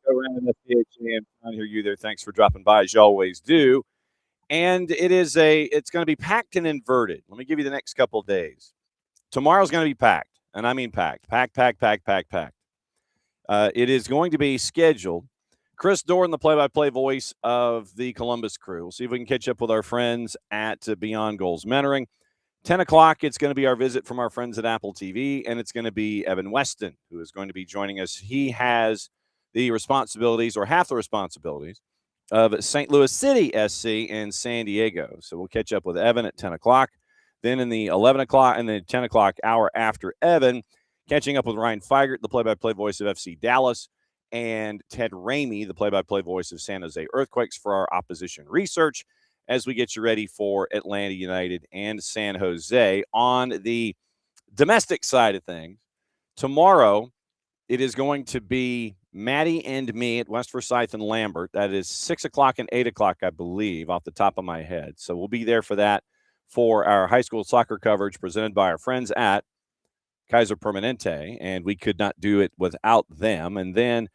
around SDH AM. Trying to hear you there. Thanks for dropping by, as you always do. And it's going to be packed and inverted. Let me give you the next couple of days. Tomorrow's going to be packed, and I mean packed. Packed. It is going to be scheduled. Chris Doran, the play-by-play voice of the Columbus Crew. We'll see if we can catch up with our friends at Beyond Goals Mentoring. 10 o'clock, it's going to be our visit from our friends at Apple TV, and it's going to be Evan Weston, who is going to be joining us. He has the responsibilities, or half the responsibilities, of St. Louis City SC and San Diego. So we'll catch up with Evan at 10 o'clock. Then in the 11 o'clock and the 10 o'clock hour after Evan, catching up with Ryan Feigert, the play-by-play voice of FC Dallas, and Ted Ramey, the play-by-play voice of San Jose Earthquakes, for our opposition research as we get you ready for Atlanta United and San Jose. On the domestic side of things, tomorrow it is going to be Maddie and me at West Forsyth and Lambert. That is 6 o'clock and 8 o'clock, I believe, off the top of my head. So we'll be there for that, for our high school soccer coverage presented by our friends at Kaiser Permanente, and we could not do it without them. And then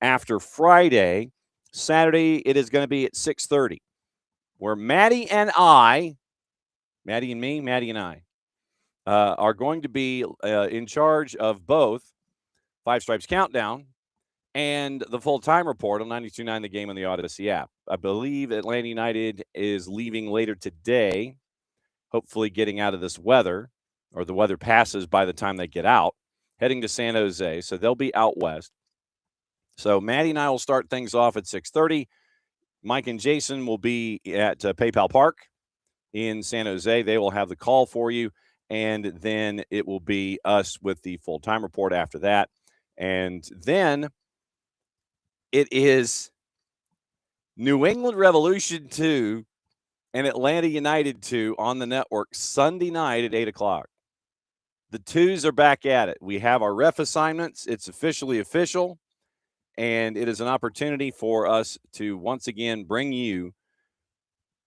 after Friday, Saturday, it is going to be at 6:30, where Maddie and I are going to be in charge of both Five Stripes Countdown and the full-time report on 92.9 The Game and the Odyssey app. I believe Atlanta United is leaving later today, hopefully getting out of this weather, or the weather passes by the time they get out, heading to San Jose. So they'll be out west. So Maddie and I will start things off at 6:30. Mike and Jason will be at PayPal Park in San Jose. They will have the call for you, and then it will be us with the full-time report after that. And then it is New England Revolution 2 and Atlanta United 2 on the network Sunday night at 8 o'clock. The twos are back at it. We have our ref assignments. It's officially official, and it is an opportunity for us to once again bring you,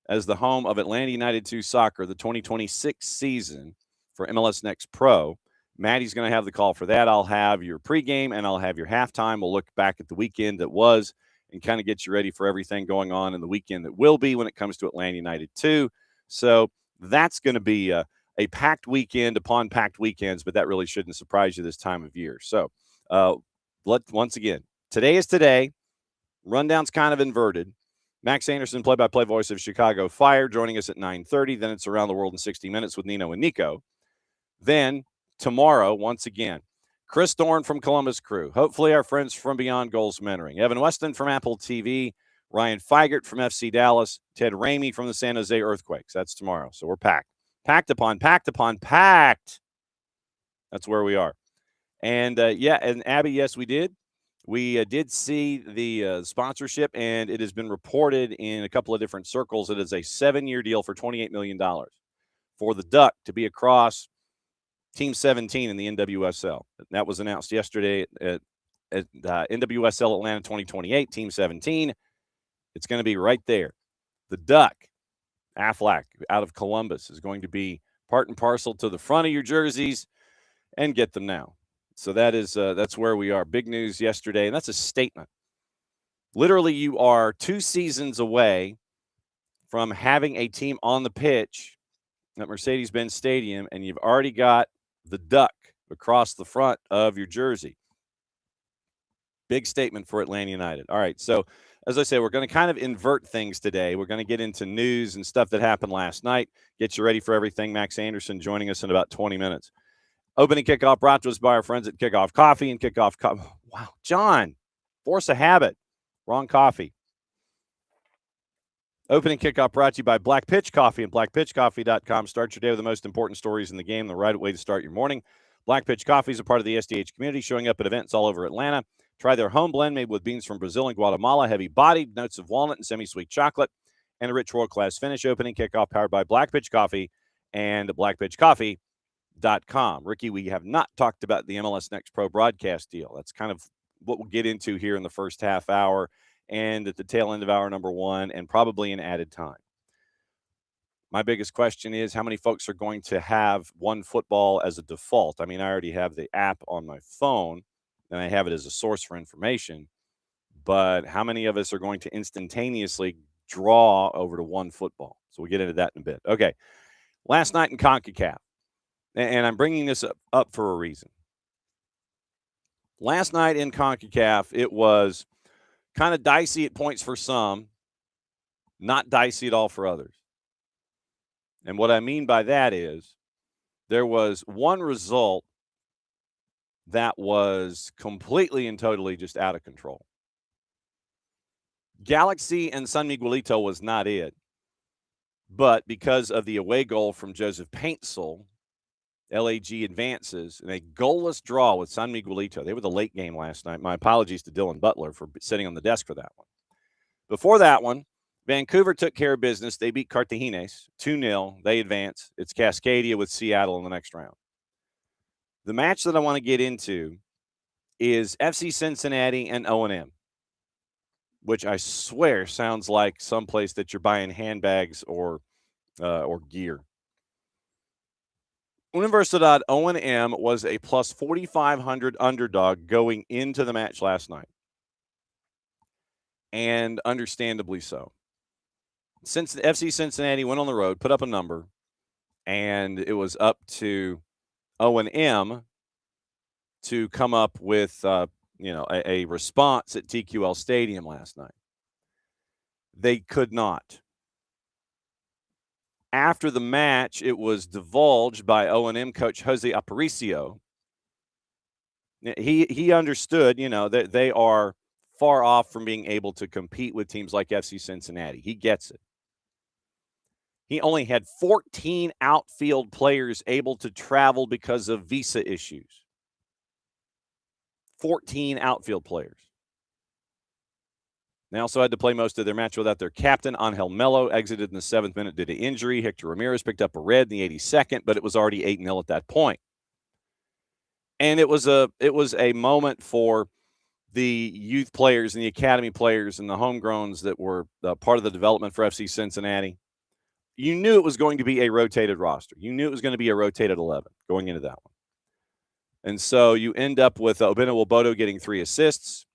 as the home of Atlanta United 2 soccer, the 2026 season for MLS Next Pro. Maddie's going to have the call for that. I'll have your pregame, and I'll have your halftime. We'll look back at the weekend that was and kind of get you ready for everything going on in the weekend that will be when it comes to Atlanta United 2. So that's going to be a packed weekend upon packed weekends, but that really shouldn't surprise you this time of year. So once again, today is today. Rundown's kind of inverted. Max Anderson, play-by-play voice of Chicago Fire, joining us at 9:30. Then it's Around the World in 60 Minutes with Nino and Niko. Then tomorrow, once again, Chris Doran from Columbus Crew. Hopefully our friends from Beyond Goals Mentoring. Evan Weston from Apple TV. Ryan Feigert from FC Dallas. Ted Ramey from the San Jose Earthquakes. That's tomorrow. So we're packed. Packed upon packed. That's where we are. And, and Abby, yes, we did. We did see the sponsorship, and it has been reported in a couple of different circles. It is a 7-year deal for $28 million for the Duck to be across Team 17 in the NWSL. That was announced yesterday at NWSL Atlanta 2028, Team 17. It's going to be right there. The Duck, Aflac, out of Columbus, is going to be part and parcel to the front of your jerseys, and get them now. So that's where we are. Big news yesterday, and that's a statement. Literally, you are 2 seasons away from having a team on the pitch at Mercedes-Benz Stadium, and you've already got the Duck across the front of your jersey. Big statement for Atlanta United. All right, so as I say, we're going to kind of invert things today. We're going to get into news and stuff that happened last night, get you ready for everything. Max Anderson joining us in about 20 minutes. Opening kickoff brought to us by our friends at Kickoff Coffee and Kickoff Coffee. Wow, John, force a habit. Wrong coffee. Opening kickoff brought to you by Black Pitch Coffee and blackpitchcoffee.com. Start your day with the most important stories in the game, the right way to start your morning. Black Pitch Coffee is a part of the SDH community, showing up at events all over Atlanta. Try their home blend made with beans from Brazil and Guatemala, heavy-bodied, notes of walnut and semi-sweet chocolate, and a rich world-class finish. Opening kickoff powered by Black Pitch Coffee and blackpitchcoffee.com. Ricky, we have not talked about the MLS Next Pro broadcast deal. That's kind of what we'll get into here in the first half hour and at the tail end of hour number 1, and probably in added time. My biggest question is how many folks are going to have OneFootball as a default? I mean, I already have the app on my phone, and I have it as a source for information. but how many of us are going to instantaneously draw over to one football? So we'll get into that in a bit. Okay, last night in CONCACAF, and I'm bringing this up for a reason. Last night in CONCACAF, it was kind of dicey at points for some, not dicey at all for others. And what I mean by that is there was one result that was completely and totally just out of control. Galaxy and San Miguelito was not it. But because of the away goal from Joseph Paintsel, LAG advances in a goalless draw with San Miguelito. They were the late game last night. My apologies to Dylan Butler for sitting on the desk for that one. Before that one, Vancouver took care of business. They beat Cartagines 2-0. They advance. It's Cascadia with Seattle in the next round. The match that I want to get into is FC Cincinnati and O&M, which I swear sounds like someplace that you're buying handbags or gear. Universidad O&M was a plus 4,500 underdog going into the match last night, and understandably so. Since the FC Cincinnati went on the road, put up a number, and it was up to O&M to come up with a response at TQL Stadium last night. They could not. After the match, it was divulged by O&M coach Jose Aparicio. He understood, that they are far off from being able to compete with teams like FC Cincinnati. He gets it. He only had 14 outfield players able to travel because of visa issues. 14 outfield players. They also had to play most of their match without their captain. Angel Melo exited in the 7th minute due to injury. Hector Ramirez picked up a red in the 82nd, but it was already 8-0 at that point. And it was a moment for the youth players and the academy players and the homegrowns that were part of the development for FC Cincinnati. You knew it was going to be a rotated roster. You knew it was going to be a rotated 11 going into that one. And so you end up with Obina Wobodo getting 3 assists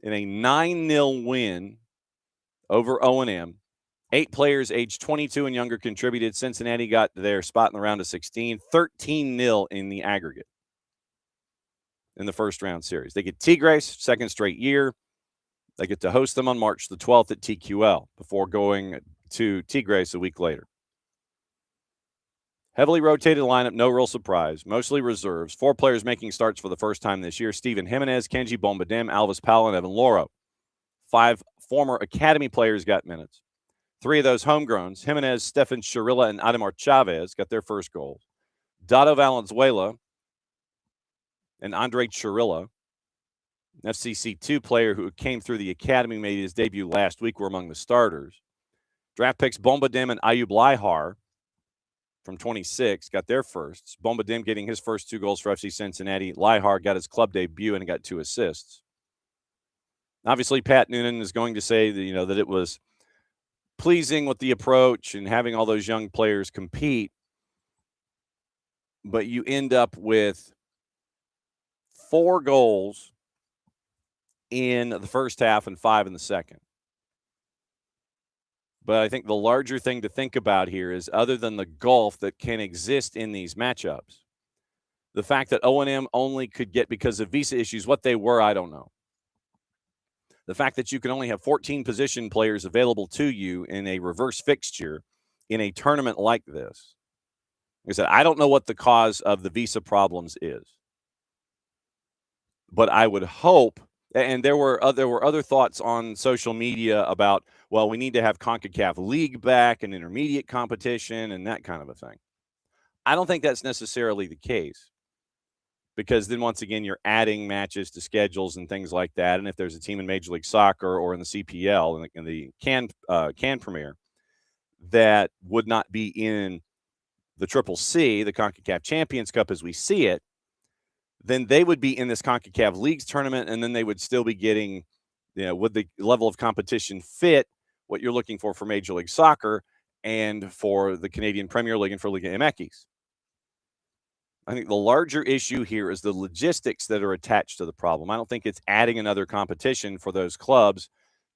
in a 9-0 win over O&M. 8 players aged 22 and younger contributed. Cincinnati got their spot in the round of 16, 13-0 in the aggregate in the first round series. They get Tigres, second straight year. They get to host them on March the 12th at TQL before going to Tigres a week later. Heavily rotated lineup, no real surprise. Mostly reserves. 4 players making starts for the first time this year. Steven Jimenez, Kenji Bombadem, Alvis Powell, and Evan Loro. 5 former academy players got minutes. 3 of those homegrowns, Jimenez, Stefan Chirilla, and Ademar Chavez, got their first goals. Dado Valenzuela and Andre Chirilla, an FCC2 player who came through the academy, made his debut last week, were among the starters. Draft picks Bombadem and Ayub Lihar from 26 got their firsts. Bombadem getting his first 2 goals for FC Cincinnati. Lihar got his club debut and got 2 assists. Obviously, Pat Noonan is going to say that, that it was pleasing with the approach and having all those young players compete. But you end up with 4 goals in the first half and 5 in the second. But I think the larger thing to think about here is, other than the gulf that can exist in these matchups, the fact that O&M only could get, because of visa issues, what they were, I don't know. The fact that you can only have 14 position players available to you in a reverse fixture in a tournament like this. Like I said, I don't know what the cause of the visa problems is. But I would hope, and there were other thoughts on social media about, well, we need to have CONCACAF League back and intermediate competition and that kind of a thing. I don't think that's necessarily the case, because then once again, you're adding matches to schedules and things like that. And if there's a team in Major League Soccer or in the CPL, in the Can Premier, that would not be in the Triple C, the CONCACAF Champions Cup as we see it, then they would be in this CONCACAF Leagues tournament, and then they would still be getting, would the level of competition fit what you're looking for Major League Soccer and for the Canadian Premier League and for Liga MX? I think the larger issue here is the logistics that are attached to the problem. I don't think it's adding another competition for those clubs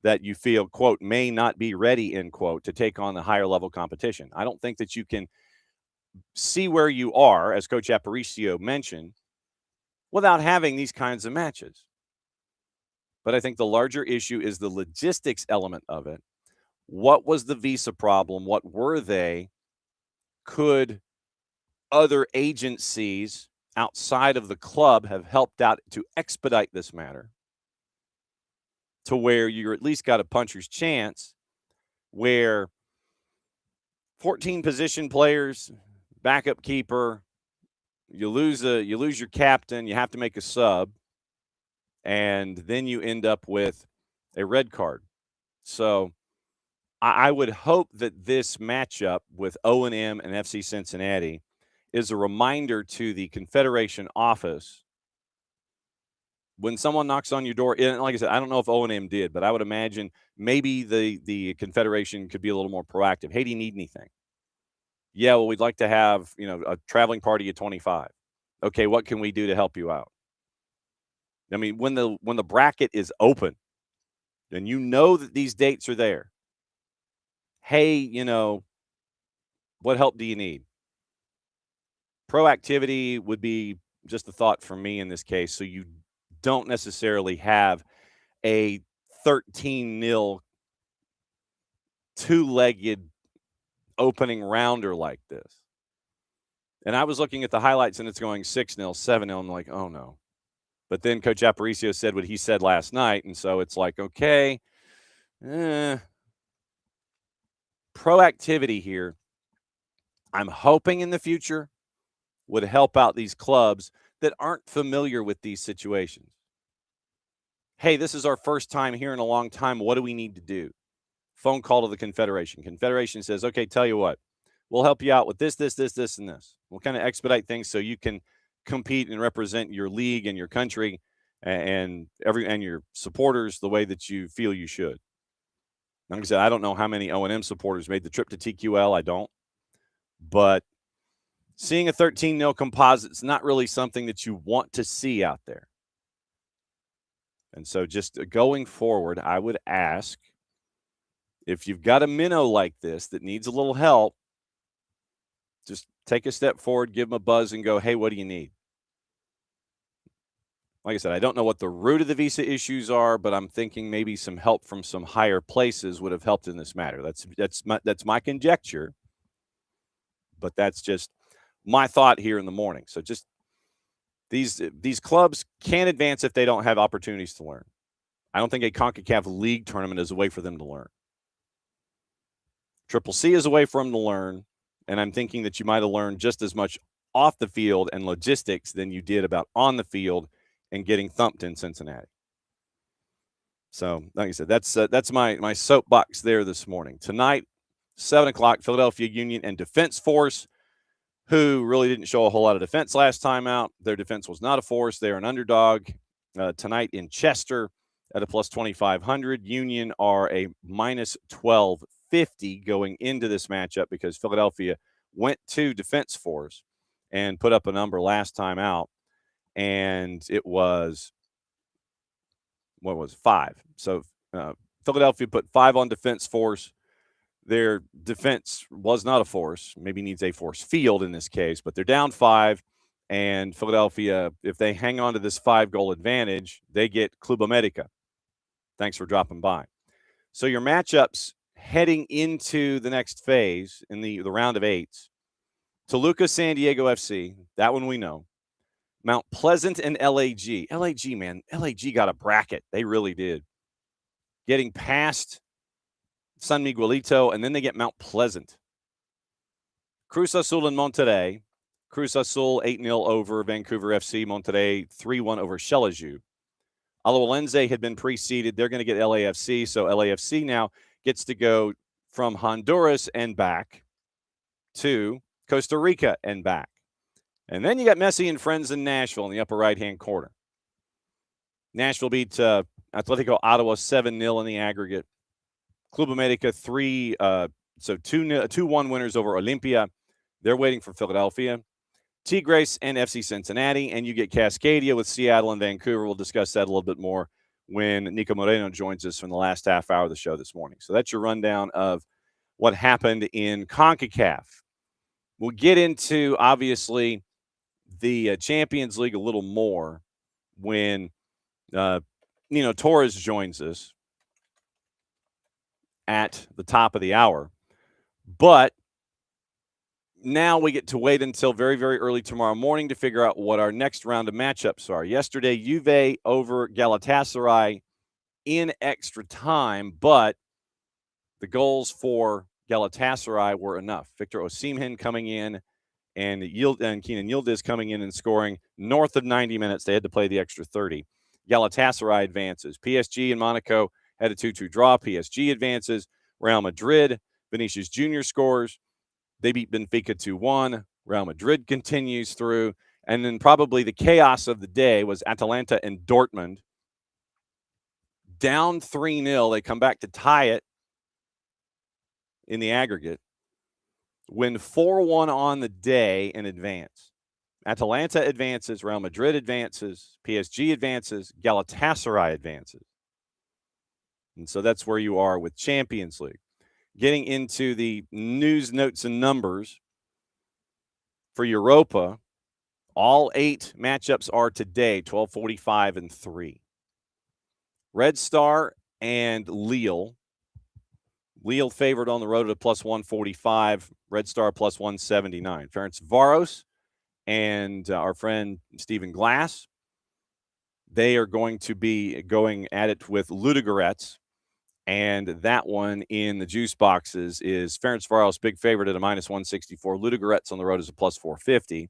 that you feel, quote, may not be ready, end quote, to take on the higher level competition. I don't think that you can see where you are, as Coach Aparicio mentioned, without having these kinds of matches. But I think the larger issue is the logistics element of it. What was the visa problem? What were they? Could other agencies outside of the club have helped out to expedite this matter to where you at least got a puncher's chance, where 14 position players, backup keeper, you lose your captain, you have to make a sub, and then you end up with a red card. So I would hope that this matchup with O&M and FC Cincinnati is a reminder to the Confederation office when someone knocks on your door. And like I said, I don't know if O&M did, but I would imagine maybe the Confederation could be a little more proactive. Hey, do you need anything? Yeah, well, we'd like to have, a traveling party of 25. Okay, what can we do to help you out? I mean, when the bracket is open and you know that these dates are there, hey, what help do you need? Proactivity would be just a thought from me in this case, so you don't necessarily have a 13-0 two-legged opening rounder like this. And I was looking at the highlights, and it's going 6-0, 7-0. I'm like, oh, no. But then Coach Aparicio said what he said last night, and so it's like, okay, proactivity here, I'm hoping in the future would help out these clubs that aren't familiar with these situations. Hey, this is our first time here in a long time. What do we need to do? Phone call to the Confederation. Confederation says, okay, tell you what, we'll help you out with this, and this. We'll kind of expedite things so you can compete and represent your league and your country and your supporters the way that you feel you should. Like I said, I don't know how many O&M supporters made the trip to TQL. I don't. But seeing a 13-0 composite is not really something that you want to see out there. And so just going forward, I would ask, if you've got a minnow like this that needs a little help, just take a step forward, give them a buzz, and go, hey, what do you need? Like I said, I don't know what the root of the visa issues are, but I'm thinking maybe some help from some higher places would have helped in this matter. That's my conjecture, but that's just my thought here in the morning. So just these clubs can't advance if they don't have opportunities to learn. I don't think a CONCACAF league tournament is a way for them to learn. Triple C is a way for them to learn, and I'm thinking that you might have learned just as much off the field and logistics than you did about on the field and getting thumped in Cincinnati. So, like I said, that's my soapbox there this morning. Tonight, 7 o'clock, Philadelphia Union and Defense Force, who really didn't show a whole lot of defense last time out. Their defense was not a force. They're an underdog tonight in Chester at a plus 2,500. Union are a minus 1,250 going into this matchup because Philadelphia went to Defense Force and put up a number last time out, and it was, 5. So Philadelphia put 5 on Defense Force. Their defense was not a force, maybe needs a force field in this case, but they're down 5. And Philadelphia, if they hang on to this 5-goal advantage, they get Club America. Thanks for dropping by. So your matchups heading into the next phase in the round of 8s, Toluca, San Diego FC, that one we know. Mount Pleasant and LAG. LAG, man, LAG got a bracket. They really did. Getting past San Miguelito, and then they get Mount Pleasant. Cruz Azul and Monterrey. Cruz Azul 8-0 over Vancouver FC. Monterrey 3-1 over Chelaju. Alajuelense had been preceded. They're going to get LAFC, so LAFC now gets to go from Honduras and back to Costa Rica and back. And then you got Messi and friends in Nashville in the upper right-hand corner. Nashville beat Atletico Ottawa 7-0 in the aggregate. Club America 2-1 winners over Olympia. They're waiting for Philadelphia. Tigres and FC Cincinnati, and you get Cascadia with Seattle and Vancouver. We'll discuss that a little bit more when Niko Moreno joins us from the last half hour of the show this morning. So that's your rundown of what happened in CONCACAF. We'll get into, obviously, the Champions League a little more when Nino Torres joins us at the top of the hour. But now we get to wait until very, very early tomorrow morning to figure out what our next round of matchups are. Yesterday, Juve over Galatasaray in extra time, but the goals for Galatasaray were enough. Victor Osimhen coming in and Kenan Yildiz coming in and scoring north of 90 minutes. They had to play the extra 30. Galatasaray advances. PSG and Monaco had a 2-2 draw. PSG advances. Real Madrid, Vinicius Jr. scores. They beat Benfica 2-1. Real Madrid continues through. And then probably the chaos of the day was Atalanta and Dortmund. Down 3-0. They come back to tie it in the aggregate. Win 4-1 on the day and advance. Atalanta advances. Real Madrid advances. PSG advances. Galatasaray advances. And so that's where you are with Champions League. Getting into the news, notes, and numbers for Europa, all 8 matchups are today, 12:45 and 3. Red Star and Lille. Lille favored on the road at a plus 145. Red Star plus 179. Ferencvaros and our friend Stephen Glass, they are going to be going at it with Ludogorets. And that one in the juice boxes is Ferencvaros, big favorite at a minus 164. Ludogorets on the road is a plus 450.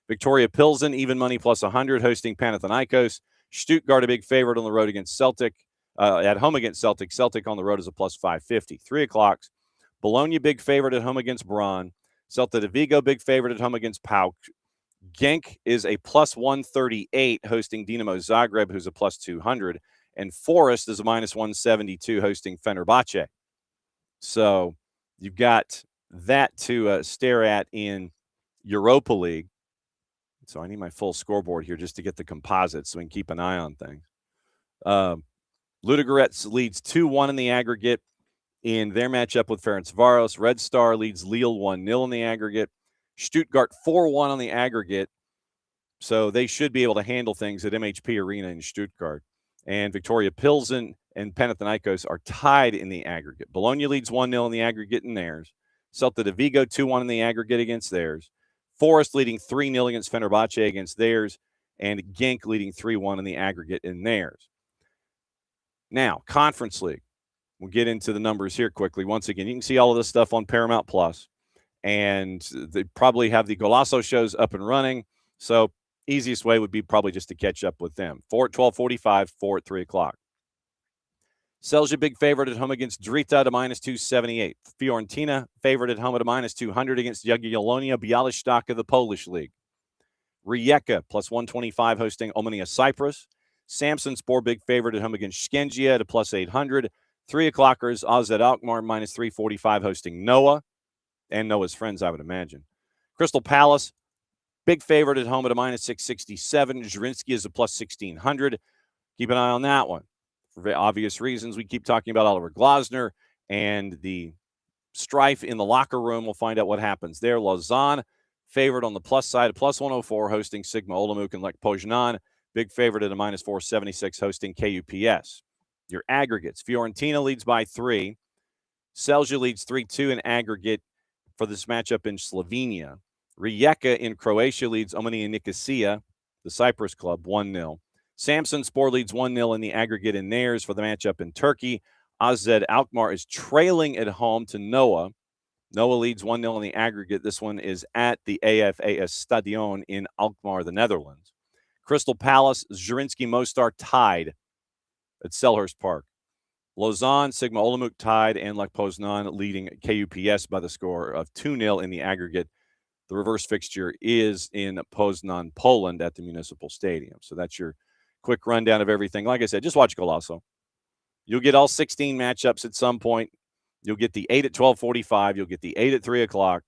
Victoria Pilsen, even money plus 100, hosting Panathinaikos. Stuttgart, a big favorite on the road against Celtic. At home against Celtic. Celtic on the road is a plus 550. 3 o'clock. Bologna, big favorite at home against Braun. Celta de Vigo, big favorite at home against PAOK. Genk is a plus 138, hosting Dinamo Zagreb, who's a plus 200. And Forest is a minus 172, hosting Fenerbahce. So you've got that to stare at in Europa League. So I need my full scoreboard here just to get the composites so we can keep an eye on things. Ludogorets leads 2-1 in the aggregate in their matchup with Ferencvaros. Red Star leads Lille 1-0 in the aggregate. Stuttgart 4-1 on the aggregate. So they should be able to handle things at MHP Arena in Stuttgart. And Victoria Pilsen and Panathinaikos are tied in the aggregate. Bologna leads 1-0 in the aggregate in theirs. Celta de Vigo 2-1 in the aggregate against theirs. Forest leading 3-0 against Fenerbahce against theirs. And Genk leading 3-1 in the aggregate in theirs. Now, Conference League. We'll get into the numbers here quickly. Once again, you can see all of this stuff on Paramount Plus. And they probably have the Golazo shows up and running. So easiest way would be probably just to catch up with them. 4 at 12:45, 4 at 3 o'clock. Celje, big favorite at home against Drita at a minus 278. Fiorentina, favorite at home at a minus 200 against Jagiellonia Białystok of the Polish League. Rijeka, plus 125, hosting Omonia Cyprus. Samsunspor, big favorite at home against Shkengia at a plus 800. 3 o'clockers, AZ Alkmaar, minus 345, hosting Noah. And Noah's friends, I would imagine. Crystal Palace, big favorite at home at a minus 667. Zrinski is a plus 1,600. Keep an eye on that one. For obvious reasons, we keep talking about Oliver Glasner and the strife in the locker room. We'll find out what happens there. Lausanne, favorite on the plus side, plus 104, hosting Sigma Olomouc and Lech Poznan. Big favorite at a minus 476, hosting KUPS. Your aggregates. Fiorentina leads by 3. Celje leads 3-2 in aggregate for this matchup in Slovenia. Rijeka in Croatia leads Omonia Nicosia, the Cyprus club, 1-0. Samsunspor leads 1-0 in the aggregate in theirs for the matchup in Turkey. AZ Alkmaar is trailing at home to Noah. Noah leads 1-0 in the aggregate. This one is at the AFAS Stadion in Alkmaar, the Netherlands. Crystal Palace, Zrinski Mostar tied at Selhurst Park. Lausanne, Sigma Olomouc tied, and Lech Poznan leading KUPS by the score of 2-0 in the aggregate. The reverse fixture is in Poznan, Poland at the Municipal Stadium. So that's your quick rundown of everything. Like I said, just watch Golazo. You'll get all 16 matchups at some point. You'll get the 8 at 12:45. You'll get the 8 at 3 o'clock.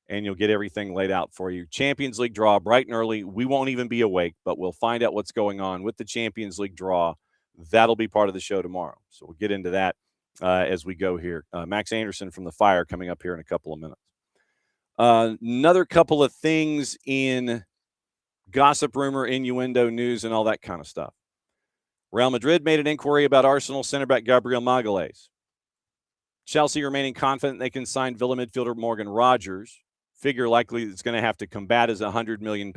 and you'll get everything laid out for you. Champions League draw, bright and early. We won't even be awake, but we'll find out what's going on with the Champions League draw. That'll be part of the show tomorrow. So we'll get into that as we go here. Max Anderson from the Fire coming up here in a couple of minutes. Another couple of things in gossip, rumor, innuendo, news, and all that kind of stuff. Real Madrid made an inquiry about Arsenal center back Gabriel Magalhaes. Chelsea remaining confident they can sign Villa midfielder Morgan Rogers. Figure likely it's going to have to combat is £100 million,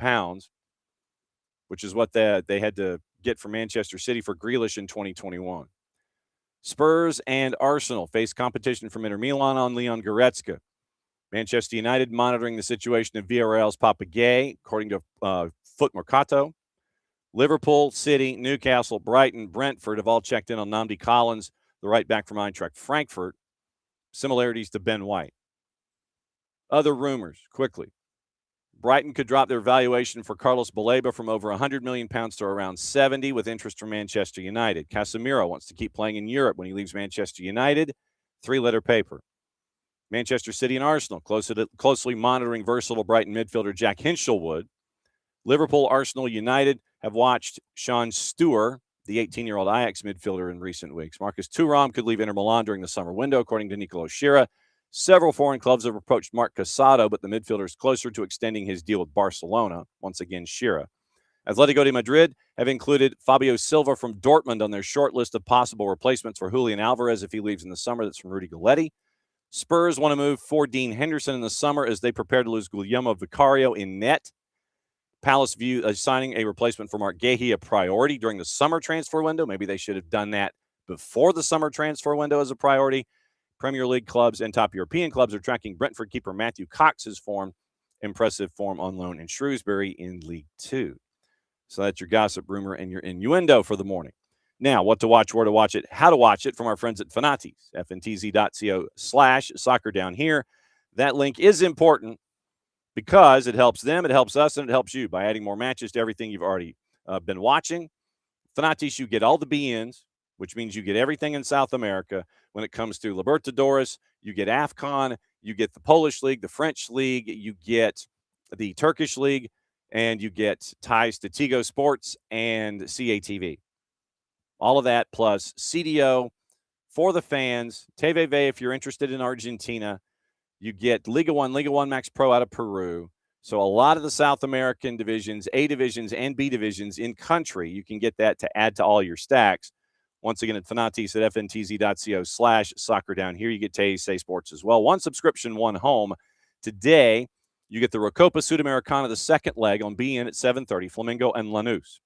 which is what they had to get from Manchester City for Grealish in 2021. Spurs and Arsenal face competition from Inter Milan on Leon Goretzka. Manchester United monitoring the situation of Villarreal's Papa Gay, according to Foot Mercato. Liverpool, City, Newcastle, Brighton, Brentford have all checked in on Nnamdi Collins, the right back from Eintracht Frankfurt. Similarities to Ben White. Other rumors, quickly. Brighton could drop their valuation for Carlos Baleba from over £100 million to around 70, with interest from Manchester United. Casemiro wants to keep playing in Europe when he leaves Manchester United. 3-letter paper. Manchester City and Arsenal closely monitoring versatile Brighton midfielder Jack Hinchelwood. Liverpool, Arsenal, United have watched Sean Steuer, the 18-year-old Ajax midfielder, in recent weeks. Marcus Thuram could leave Inter Milan during the summer window, according to Nicolo Schira. Several foreign clubs have approached Marc Casado, but the midfielder is closer to extending his deal with Barcelona. Once again, Schira. Atletico de Madrid have included Fabio Silva from Dortmund on their short list of possible replacements for Julian Alvarez if he leaves in the summer. That's from Rudy Galletti. Spurs want to move for Dean Henderson in the summer as they prepare to lose Guillermo Vicario in net. Palace view signing a replacement for Mark Gahey a priority during the summer transfer window. Maybe they should have done that before the summer transfer window as a priority. Premier League clubs and top European clubs are tracking Brentford keeper Matthew Cox's impressive form on loan in Shrewsbury in League Two. So that's your gossip, rumor, and your innuendo for the morning. Now, what to watch, where to watch it, how to watch it from our friends at Fanati's, fntz.co/soccer down here. That link is important because it helps them, it helps us, and it helps you by adding more matches to everything you've already been watching. Fanati's, you get all the BNs, which means you get everything in South America. When it comes to Libertadores, you get AFCON, you get the Polish League, the French League, you get the Turkish League, and you get ties to Tigo Sports and CATV. All of that plus CDO for the fans, TVV if you're interested in Argentina. You get Liga 1 Max Pro out of Peru. So a lot of the South American divisions, A divisions, and B divisions in country, you can get that to add to all your stacks. Once again, at Fanatis at fntz.co/soccer down here. You get TAC Sports as well. One subscription, one home. Today, you get the Recopa Sudamericana, the second leg on BN at 7:30, Flamengo and Lanús.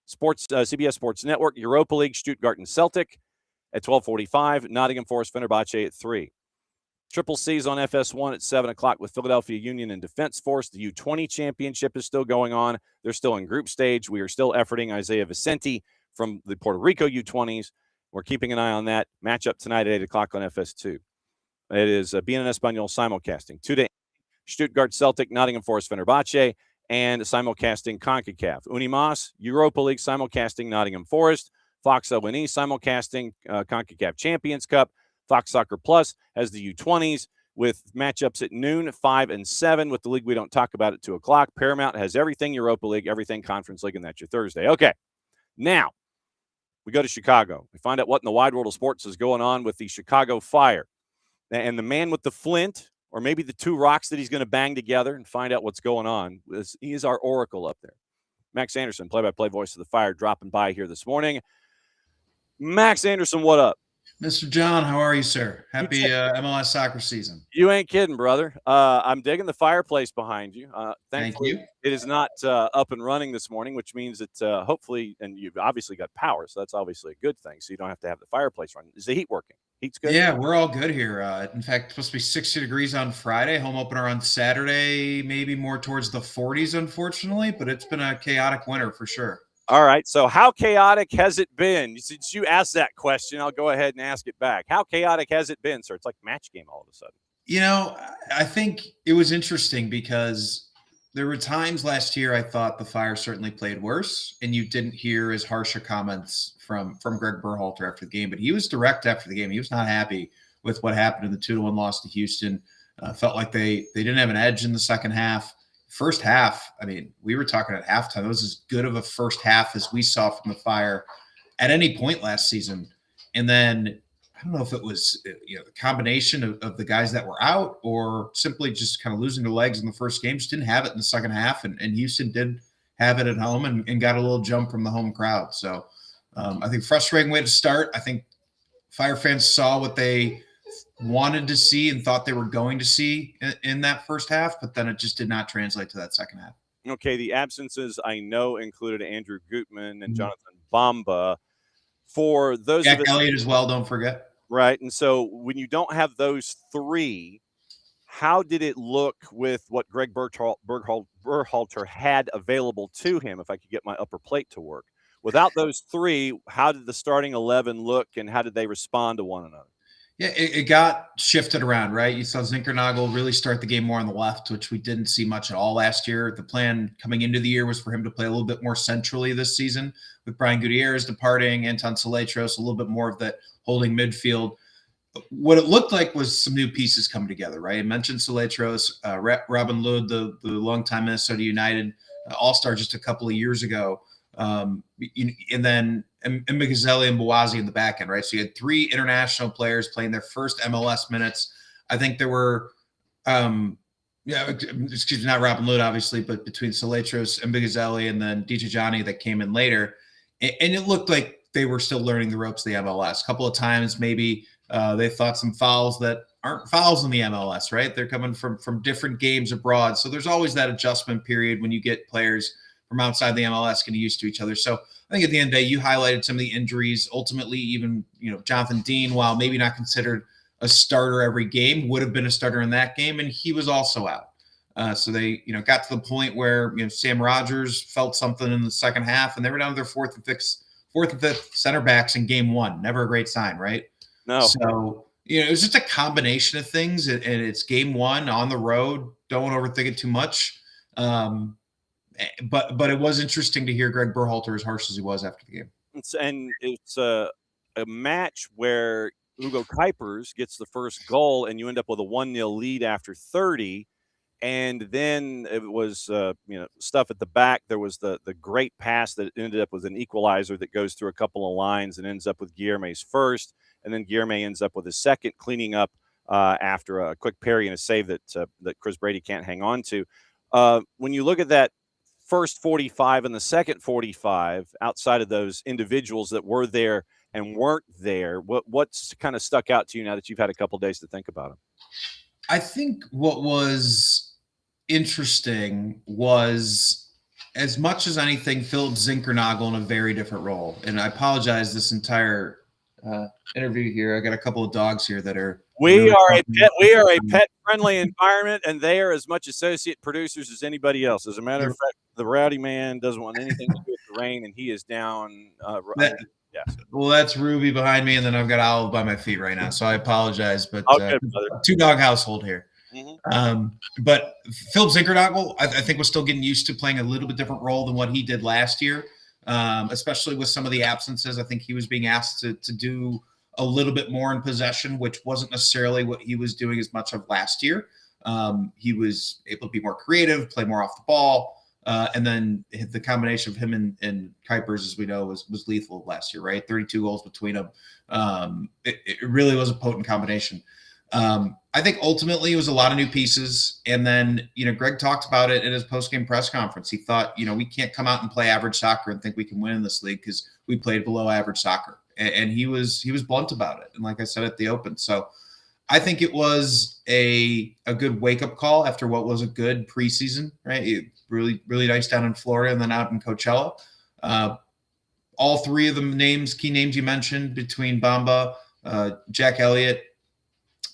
CBS Sports Network, Europa League, Stuttgart and Celtic at 12:45, Nottingham Forest, Fenerbahce at 3. Triple C's on FS1 at 7 o'clock with Philadelphia Union and Defense Force. The U20 championship is still going on. They're still in group stage. We are still efforting Isaiah Vicente from the Puerto Rico U20s. We're keeping an eye on that. Matchup tonight at 8 o'clock on FS2. It is BN Espanol simulcasting. Today, Stuttgart Celtic, Nottingham Forest, Fenerbahce, and simulcasting CONCACAF. Unimas, Europa League, simulcasting Nottingham Forest. Fox LNE, simulcasting CONCACAF Champions Cup. Fox Soccer Plus has the U20s with matchups at noon, 5 and 7 with the league we don't talk about at 2 o'clock. Paramount has everything Europa League, everything Conference League, and that's your Thursday. Okay, now we go to Chicago. We find out what in the wide world of sports is going on with the Chicago Fire. And the man with the flint, or maybe the two rocks that he's going to bang together and find out what's going on, he is our oracle up there. Max Anderson, play-by-play voice of the Fire, dropping by here this morning. Max Anderson, what up? Mr. John, how are you, sir? Happy MLS soccer season. You ain't kidding, brother. I'm digging the fireplace behind you. Thank you. It is not up and running this morning, which means that hopefully, and you've obviously got power, so that's obviously a good thing. So you don't have to have the fireplace running. Is the heat working? Heat's good? Yeah, we're all good here. In fact, it's supposed to be 60 degrees on Friday. Home opener on Saturday, maybe more towards the 40s, unfortunately, but it's been a chaotic winter for sure. All right. So how chaotic has it been? Since you asked that question, I'll go ahead and ask it back. How chaotic has it been, sir? It's like match game all of a sudden. You know, I think it was interesting because there were times last year I thought the Fire certainly played worse, and you didn't hear as harsh comments from Greg Berhalter after the game. But he was direct after the game. He was not happy with what happened in the 2-1 loss to Houston. Felt like they didn't have an edge in the second half. First half, I mean, we were talking at halftime. It was as good of a first half as we saw from the Fire at any point last season. And then I don't know if it was the combination of the guys that were out or simply just kind of losing their legs in the first game. Just didn't have it in the second half, and Houston did have it at home and got a little jump from the home crowd. So I think frustrating way to start. I think Fire fans saw what they wanted to see and thought they were going to see in that first half, but then it just did not translate to that second half. Okay, the absences I know included Andrew Gutman and Jonathan Bamba. For those Jack of us, Elliott as well, don't forget. right? And so when you don't have those three, how did it look with what Greg Berhalter had available to him, if I could get my upper plate to work? Without those three, how did the starting 11 look, and how did they respond to one another? Yeah, it got shifted around, right? You saw Zinkernagel really start the game more on the left, which we didn't see much at all last year. The plan coming into the year was for him to play a little bit more centrally this season, with Brian Gutierrez departing, Anton Saletros, a little bit more of that holding midfield. What it looked like was some new pieces coming together, right? I mentioned Saletros, Robin Lod, the longtime Minnesota United all-star just a couple of years ago. And then Mbigazeli and Bawazi in the back end, right? So you had three international players playing their first MLS minutes. I think there were, excuse me, not Robin Lod, obviously, but between Saletros, Mbigazeli, and then DJ Johnny that came in later. And it looked like they were still learning the ropes of the MLS. A couple of times, maybe they thought some fouls that aren't fouls in the MLS, right? They're coming from different games abroad. So there's always that adjustment period when you get players from outside the MLS getting used to each other. So I think at the end of the day, you highlighted some of the injuries. Ultimately, even Jonathan Dean, while maybe not considered a starter every game, would have been a starter in that game, and he was also out. So they got to the point where Sam Rogers felt something in the second half, and they were down to their fourth and fifth center backs in game one. Never a great sign, right? No. So it was just a combination of things, and it's game one on the road. Don't overthink it too much. But it was interesting to hear Greg Berhalter as harsh as he was after the game. It's a match where Ugo Kuipers gets the first goal, and you end up with a 1-0 lead after 30. And then it was stuff at the back. There was the great pass that ended up with an equalizer that goes through a couple of lines and ends up with Guillerme's first, and then Guillerme ends up with his second, cleaning up after a quick parry and a save that Chris Brady can't hang on to. When you look at that first 45 and the second 45, outside of those individuals that were there and weren't there, what's kind of stuck out to you now that you've had a couple of days to think about them? I think what was interesting was, as much as anything, Philip Zinkernagel in a very different role. And I apologize, this entire interview here, I got a couple of dogs here that are we are a pet friendly environment, and they are as much associate producers as anybody else. As a matter of fact, the rowdy man doesn't want anything to do with the rain, and he is down. Yes. Well, that's Ruby behind me, and then I've got Olive by my feet right now, so I apologize. But two-dog household here. Mm-hmm. But Philip Zinkernagel, I think, was still getting used to playing a little bit different role than what he did last year, especially with some of the absences. I think he was being asked to do a little bit more in possession, which wasn't necessarily what he was doing as much of last year. He was able to be more creative, play more off the ball. And then the combination of him and Kuipers, as we know, was lethal last year, right? 32 goals between them. It really was a potent combination. I think ultimately it was a lot of new pieces. And then, Greg talked about it in his post-game press conference. He thought, we can't come out and play average soccer and think we can win in this league because we played below average soccer. And he was blunt about it. And like I said at the open. So I think it was a good wake-up call after what was a good preseason, right? Really, really nice down in Florida and then out in Coachella. All three of the key names you mentioned, between Bamba, Jack Elliott,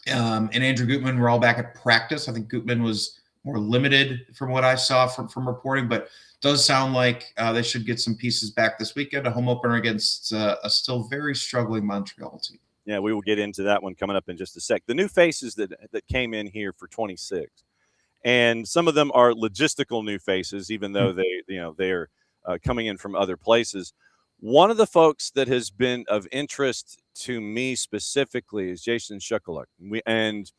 and Andrew Gutman, were all back at practice. I think Gutman was more limited from what I saw from reporting, but does sound like they should get some pieces back this weekend, a home opener against a still very struggling Montreal team. Yeah, we will get into that one coming up in just a sec. The new faces that came in here for 26, and some of them are logistical new faces, even though they're coming in from other places. One of the folks that has been of interest to me specifically is Jason Shukaluk. And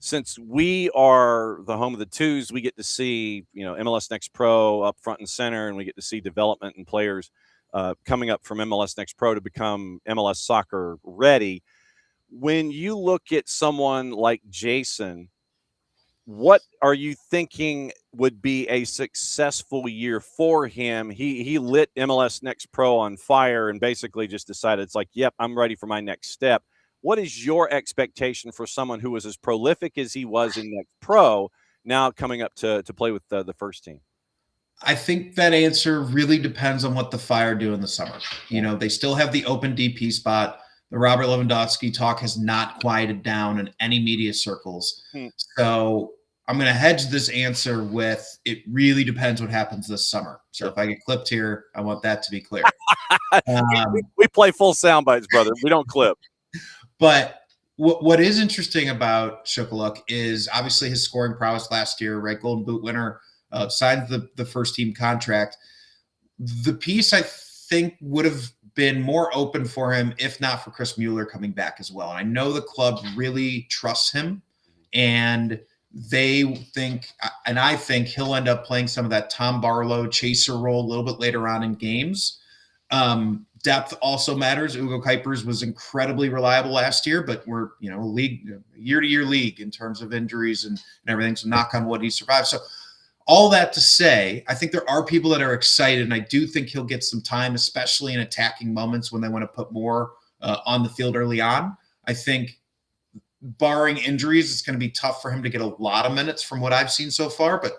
since we are the home of the twos, we get to see, MLS Next Pro up front and center, and we get to see development and players coming up from MLS Next Pro to become MLS soccer ready. When you look at someone like Jason, what are you thinking would be a successful year for him? He lit MLS Next Pro on fire and basically just decided it's like, yep, I'm ready for my next step. What is your expectation for someone who was as prolific as he was in Next Pro now coming up to play with the first team? I think that answer really depends on what the Fire do in the summer. They still have the open DP spot. The Robert Lewandowski talk has not quieted down in any media circles. So I'm going to hedge this answer with it really depends what happens this summer. So if I get clipped here, I want that to be clear. We play full sound bites, brother. We don't clip. But what is interesting about Shukaluk is obviously his scoring prowess last year, right? Golden Boot winner, signed the first team contract. The piece I think would have been more open for him if not for Chris Mueller coming back as well. And I know the club really trusts him, and they think, and I think he'll end up playing some of that Tom Barlow chaser role a little bit later on in games. Depth also matters. Ugo Kuipers was incredibly reliable last year, but we're, year-to-year league in terms of injuries and everything. So knock on wood, he survived. So all that to say, I think there are people that are excited, and I do think he'll get some time, especially in attacking moments when they want to put more on the field early on. I think barring injuries, it's going to be tough for him to get a lot of minutes from what I've seen so far, but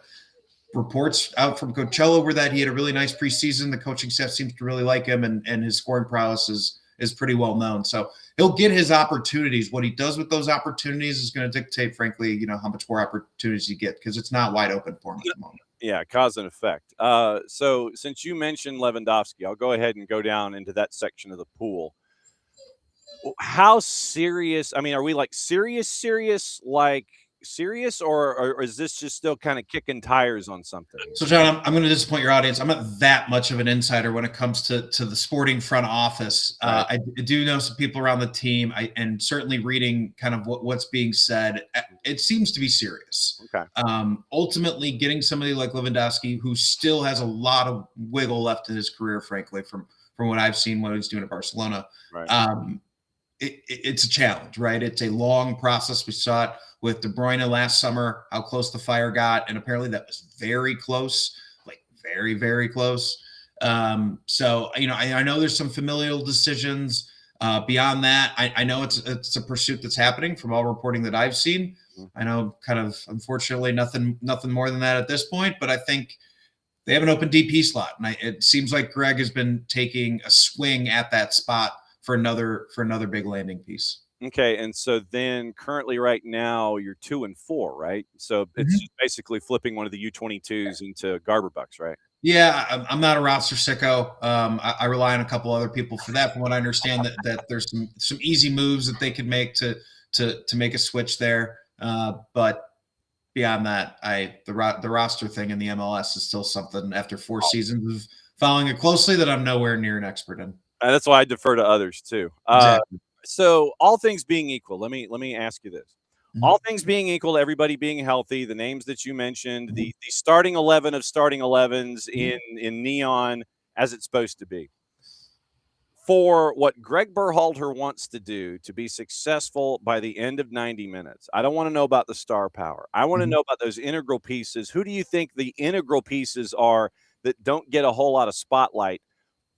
reports out from Coachella were that he had a really nice preseason. The coaching staff seems to really like him, and his scoring prowess is pretty well known. So he'll get his opportunities. What he does with those opportunities is going to dictate, frankly, how much more opportunities you get, because it's not wide open for him at the moment. Yeah, cause and effect. So since you mentioned Lewandowski, I'll go ahead and go down into that section of the pool. How serious? I mean, are we like serious, or is this just still kind of kicking tires on something? So, John, I'm going to disappoint your audience. I'm not that much of an insider when it comes to the sporting front office. Right. I do know some people around the team, and certainly reading kind of what's being said, it seems to be serious. Okay. Ultimately, getting somebody like Lewandowski, who still has a lot of wiggle left in his career, frankly, from what I've seen, what he's doing at Barcelona, right. It's a challenge, right? It's a long process. We saw it with De Bruyne last summer, how close the Fire got, and apparently that was very close, like very, very close. So, I know there's some familial decisions. Beyond that, I know it's a pursuit that's happening from all reporting that I've seen. I know, kind of, unfortunately, nothing more than that at this point, but I think they have an open DP slot, and it seems like Greg has been taking a swing at that spot for another big landing piece. Okay, and so then currently right now you're 2-4, right? So it's just basically flipping one of the U22s into Garber Bucks, right? Yeah, I'm not a roster sicko. I rely on a couple other people for that. From what I understand, that there's some easy moves that they could make to make a switch there. But beyond that, the roster thing in the MLS is still something after 4 seasons of following it closely that I'm nowhere near an expert in. That's why I defer to others too. Exactly. So all things being equal, let me ask you this. All things being equal, everybody being healthy, the names that you mentioned, the starting 11 of starting 11s in neon as it's supposed to be. For what Greg Berhalter wants to do to be successful by the end of 90 minutes, I don't want to know about the star power. I want to know about those integral pieces. Who do you think the integral pieces are that don't get a whole lot of spotlight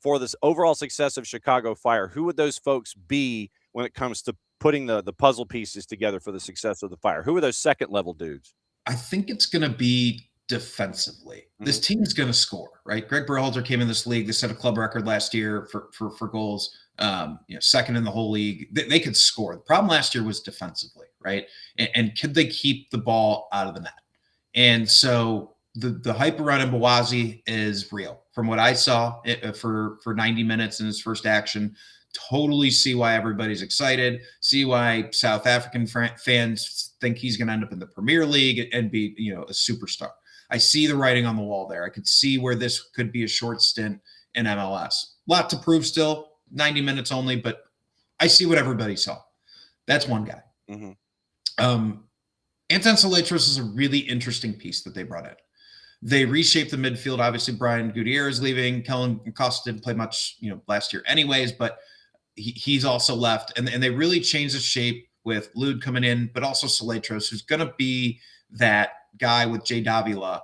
for this overall success of Chicago Fire? Who would those folks be when it comes to putting the puzzle pieces together for the success of the Fire? Who are those second level dudes? I think it's going to be defensively. This team is going to score, right? Greg Berhalter came in this league. They set a club record last year for goals, second in the whole league. They could score. The problem last year was defensively, right? And could they keep the ball out of the net? And so the hype around Mbawazi is real. From what I saw for 90 minutes in his first action, totally see why everybody's excited, see why South African fans think he's going to end up in the Premier League and be, a superstar. I see the writing on the wall there. I could see where this could be a short stint in MLS. Lot to prove still, 90 minutes only, but I see what everybody saw. That's one guy. Anton Soletros is a really interesting piece that they brought in. They reshaped the midfield. Obviously, Brian Gutierrez leaving. Kellen Costa didn't play much, last year anyways, but he's also left. And they really changed the shape with Lod coming in, but also Soletros, who's going to be that guy with Jay Davila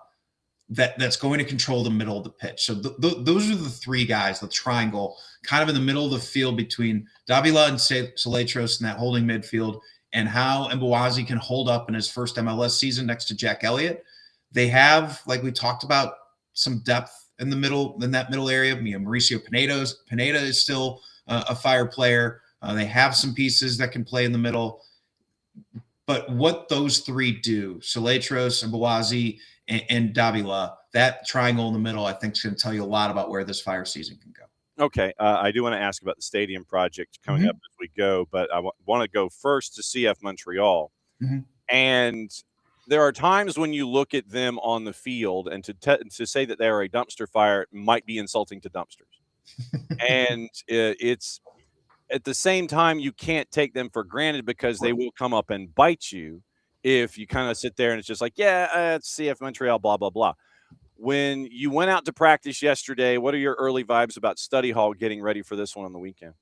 that's going to control the middle of the pitch. So those are the three guys, the triangle, kind of in the middle of the field between Davila and Soletros in that holding midfield, and how Mbawazi can hold up in his first MLS season next to Jack Elliott. They have, like we talked about, some depth in the middle, in that middle area. Mauricio Pineda is still a fire player. They have some pieces that can play in the middle. But what those three do, Soletros, Mbawazi, and Davila, that triangle in the middle, I think is going to tell you a lot about where this Fire season can go. Okay. I do want to ask about the stadium project coming up as we go, but I want to go first to CF Montreal. And there are times when you look at them on the field, and to say that they are a dumpster fire might be insulting to dumpsters. And it's at the same time, you can't take them for granted, because they will come up and bite you if you kind of sit there and it's just like, yeah, it's CF Montreal, blah, blah, blah. When you went out to practice yesterday, what are your early vibes about Study Hall getting ready for this one on the weekend?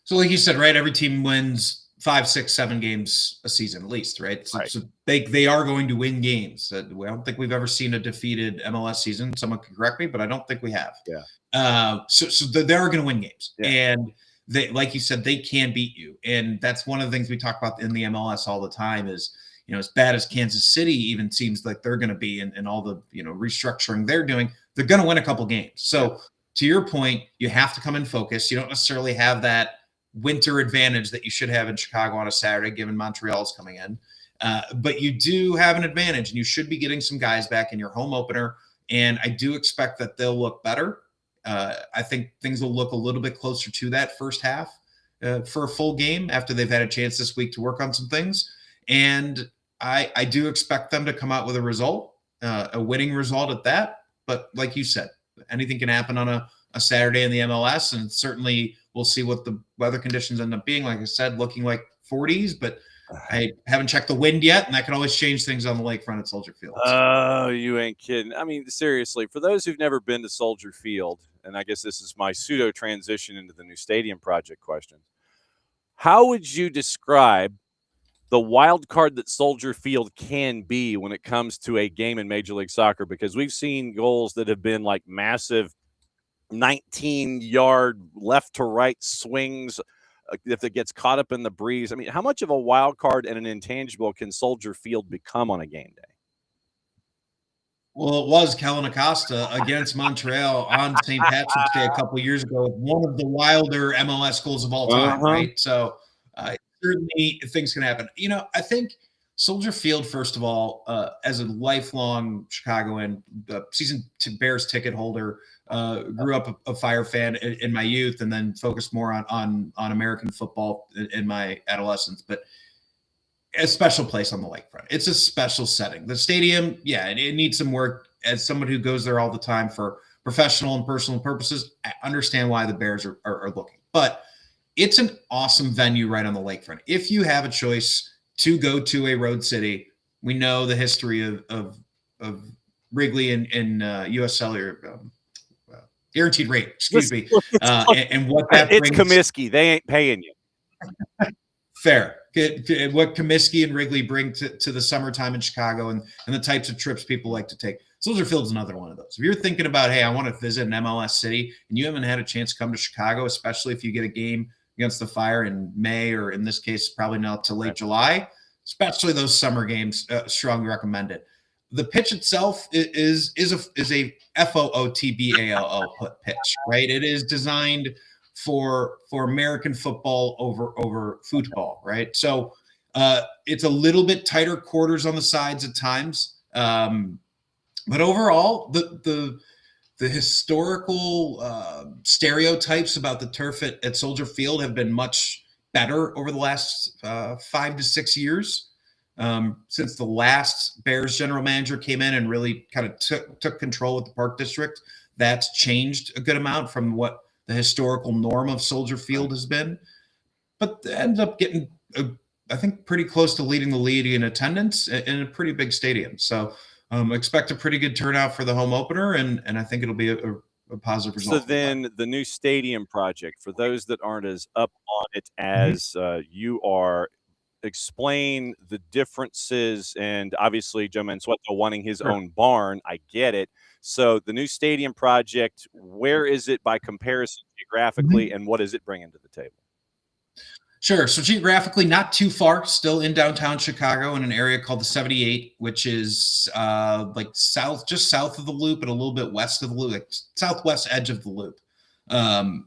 So like you said, right, every team wins 5, 6, 7 games a season at least, right? So they are going to win games. I don't think we've ever seen a defeated MLS season. Someone can correct me, but I don't think we have. Yeah. So they're going to win games. Yeah. And they, like you said, they can beat you. And that's one of the things we talk about in the MLS all the time is, as bad as Kansas City even seems like they're going to be, and all the, restructuring they're doing, they're going to win a couple games. So to your point, you have to come in focus. You don't necessarily have that winter advantage that you should have in Chicago on a Saturday, given Montreal's coming in. But you do have an advantage, and you should be getting some guys back in your home opener. And I do expect that they'll look better. I think things will look a little bit closer to that first half for a full game after they've had a chance this week to work on some things. And I do expect them to come out with a result, a winning result at that. But like you said, anything can happen on a Saturday in the MLS, and certainly we'll see what the weather conditions end up being. Like I said, looking like 40s, but I haven't checked the wind yet, and that can always change things on the lakefront at Soldier Field. Oh, you ain't kidding. I mean, seriously, for those who've never been to Soldier Field, and I guess this is my pseudo transition into the new stadium project question, how would you describe the wild card that Soldier Field can be when it comes to a game in Major League Soccer? Because we've seen goals that have been like massive 19-yard left to right swings if it gets caught up in the breeze. I mean, how much of a wild card and an intangible can Soldier Field become on a game day? Well, it was Kellen Acosta against Montreal on St. Patrick's Day a couple of years ago, one of the wilder MLS goals of all time, right? So certainly things can happen. I think Soldier Field, first of all, as a lifelong Chicagoan, season Bears ticket holder, grew up a Fire fan in my youth, and then focused more on American football in my adolescence. But a special place on the lakefront. It's a special setting. The stadium, it needs some work. As someone who goes there all the time for professional and personal purposes, I understand why the Bears are looking. But it's an awesome venue right on the lakefront. If you have a choice to go to a road city, we know the history of Wrigley and USL, or guaranteed rate, excuse me, and what that brings. It's Comiskey. They ain't paying you. Fair. What Comiskey and Wrigley bring to the summertime in Chicago, and the types of trips people like to take. Soldier Field's another one of those. If you're thinking about, hey, I want to visit an MLS city, and you haven't had a chance to come to Chicago, especially if you get a game against the Fire in May, or in this case, probably not till late July, especially those summer games, strongly recommended. The pitch itself is a FOOTBALL pitch, right? It is designed for American football over football, right? So it's a little bit tighter quarters on the sides at times, but overall, the historical stereotypes about the turf at Soldier Field have been much better over the last 5 to 6 years. Since the last Bears general manager came in and really kind of took control of the Park District, that's changed a good amount from what the historical norm of Soldier Field has been. But they ended up getting I think, pretty close to leading the league in attendance in a pretty big stadium. So expect a pretty good turnout for the home opener, and I think it'll be a positive result. So then the new stadium project, for those that aren't as up on it Mm-hmm. as you are, explain the differences. And obviously Joe Mansueto wanting his Sure. own barn, I get it. So the new stadium project, where is it by comparison geographically, Mm-hmm. and what does it bring into the table? Sure. So geographically, not too far, still in downtown Chicago in an area called the 78, which is like just south of the Loop and a little bit west of the Loop, like southwest edge of the Loop.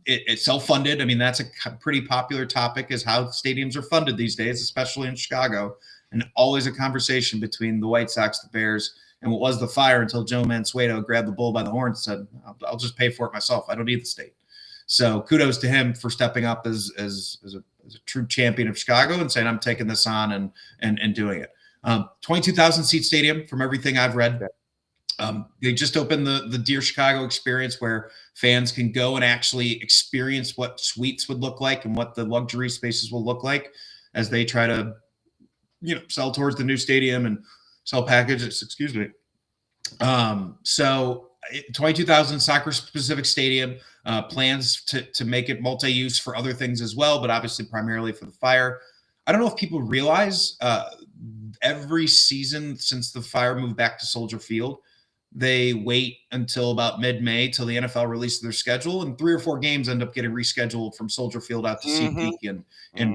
It's self-funded. I mean, that's a pretty popular topic, is how stadiums are funded these days, especially in Chicago, and always a conversation between the White Sox, the Bears, and what was the Fire, until Joe Mansueto grabbed the bull by the horns and said, I'll just pay for it myself. I don't need the state. So kudos to him for stepping up as a true champion of Chicago and saying, I'm taking this on and doing it. 22,000 seat stadium, from everything I've read. They just opened the Dear Chicago experience, where fans can go and actually experience what suites would look like and what the luxury spaces will look like as they try to, sell towards the new stadium and sell packages. Excuse me. So 22,000 soccer specific stadium, plans to make it multi-use for other things as well, but obviously primarily for the Fire. I don't know if people realize every season since the Fire moved back to Soldier Field, they wait until about mid-May till the NFL releases their schedule, and 3 or 4 games end up getting rescheduled from Soldier Field out to SeatGeek and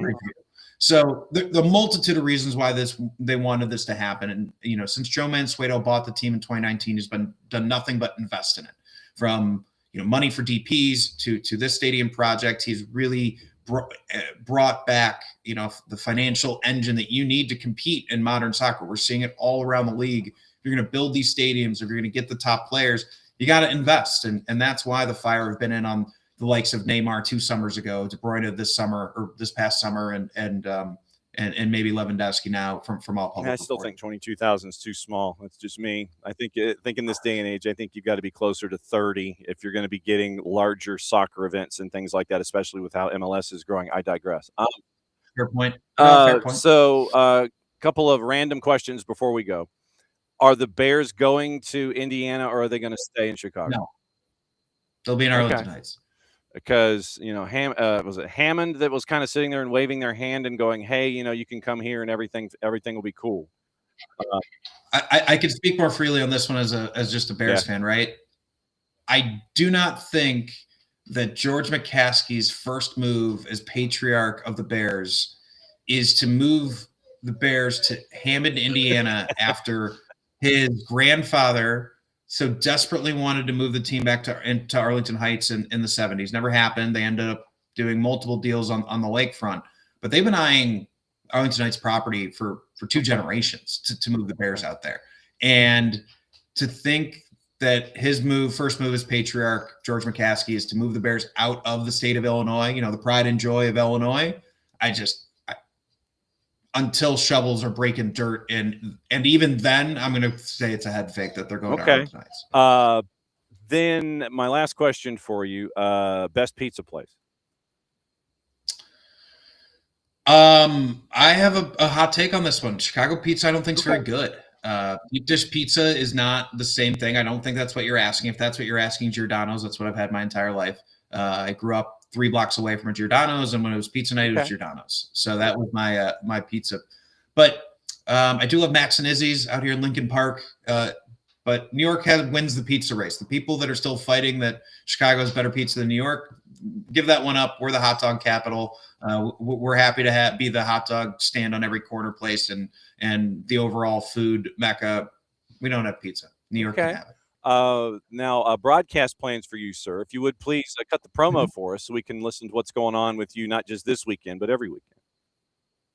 Bridgeview. So the multitude of reasons why they wanted this to happen. And, since Joe Mansueto bought the team in 2019, he's done nothing but invest in it, from, money for DPs to this stadium project. He's really brought back, the financial engine that you need to compete in modern soccer. We're seeing it all around the league. If you're going to build these stadiums, if you're going to get the top players, you got to invest. And that's why the Fire have been in on the likes of Neymar 2 summers ago, De Bruyne this past summer, and maybe Lewandowski now from all public. I still think 22,000 is too small. That's just me. I think in this day and age, I think you've got to be closer to 30 if you're going to be getting larger soccer events and things like that, especially with how MLS is growing. I digress. Fair point. Fair point. So a couple of random questions before we go. Are the Bears going to Indiana, or are they going to stay in Chicago? No. They'll be in Arlington Heights. Because, was it Hammond that was kind of sitting there and waving their hand and going, hey, you can come here and everything will be cool. I can speak more freely on this one as just a Bears fan, right? I do not think that George McCaskey's first move as patriarch of the Bears is to move the Bears to Hammond, Indiana, after his grandfather so desperately wanted to move the team back to Arlington Heights in the 70s. Never happened. They ended up doing multiple deals on the lakefront, but they've been eyeing Arlington Heights property for 2 generations to move the Bears out there. And to think that his first move as patriarch, George McCaskey, is to move the Bears out of the state of Illinois, the pride and joy of Illinois. Until shovels are breaking dirt, and even then, I'm going to say it's a head fake that they're going to Arlington Heights. Then my last question for you: best pizza place. I have a hot take on this one. Chicago pizza, I don't think is very good. Deep dish pizza is not the same thing. I don't think that's what you're asking. If that's what you're asking, Giordano's. That's what I've had my entire life. I grew up 3 blocks away from a Giordano's, and when it was pizza night, it was Giordano's. So that was my pizza. But I do love Max and Izzy's out here in Lincoln Park. But New York wins the pizza race. The people that are still fighting that Chicago has better pizza than New York, give that one up. We're the hot dog capital. We're happy to be the hot dog stand on every corner place and the overall food mecca. We don't have pizza. New York can have it. Now, broadcast plans for you, sir. If you would please cut the promo for us so we can listen to what's going on with you, not just this weekend, but every weekend.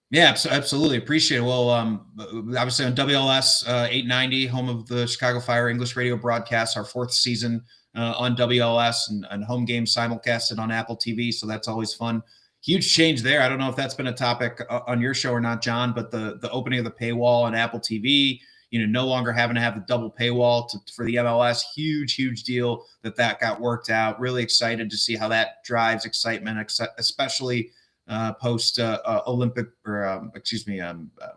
Yeah, absolutely. Appreciate it. Well, obviously on WLS 890, home of the Chicago Fire English radio broadcast, our 4th season on WLS, and home games simulcasted on Apple TV. So that's always fun. Huge change there. I don't know if that's been a topic on your show or not, John, but the opening of the paywall on Apple TV, no longer having to have the double paywall for the MLS, huge deal that got worked out. Really excited to see how that drives excitement, especially post Olympic or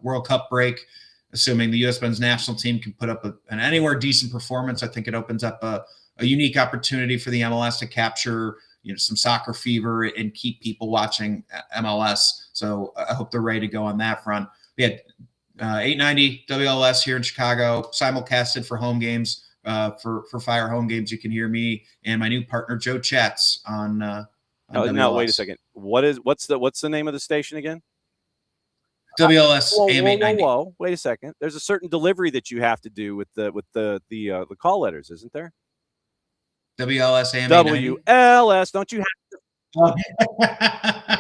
World Cup break. Assuming the U.S. men's national team can put up an anywhere decent performance, I think it opens up a unique opportunity for the MLS to capture some soccer fever and keep people watching MLS. So I hope they're ready to go on that front. We had 890 WLS here in Chicago, simulcasted for home games. For Fire home games, you can hear me and my new partner Joe Chats on WLS. Now wait a second. What's the name of the station again? WLS AM 890. Whoa! Wait a second. There's a certain delivery that you have to do with the call letters, isn't there? WLS AM 890. WLS. Don't you have to?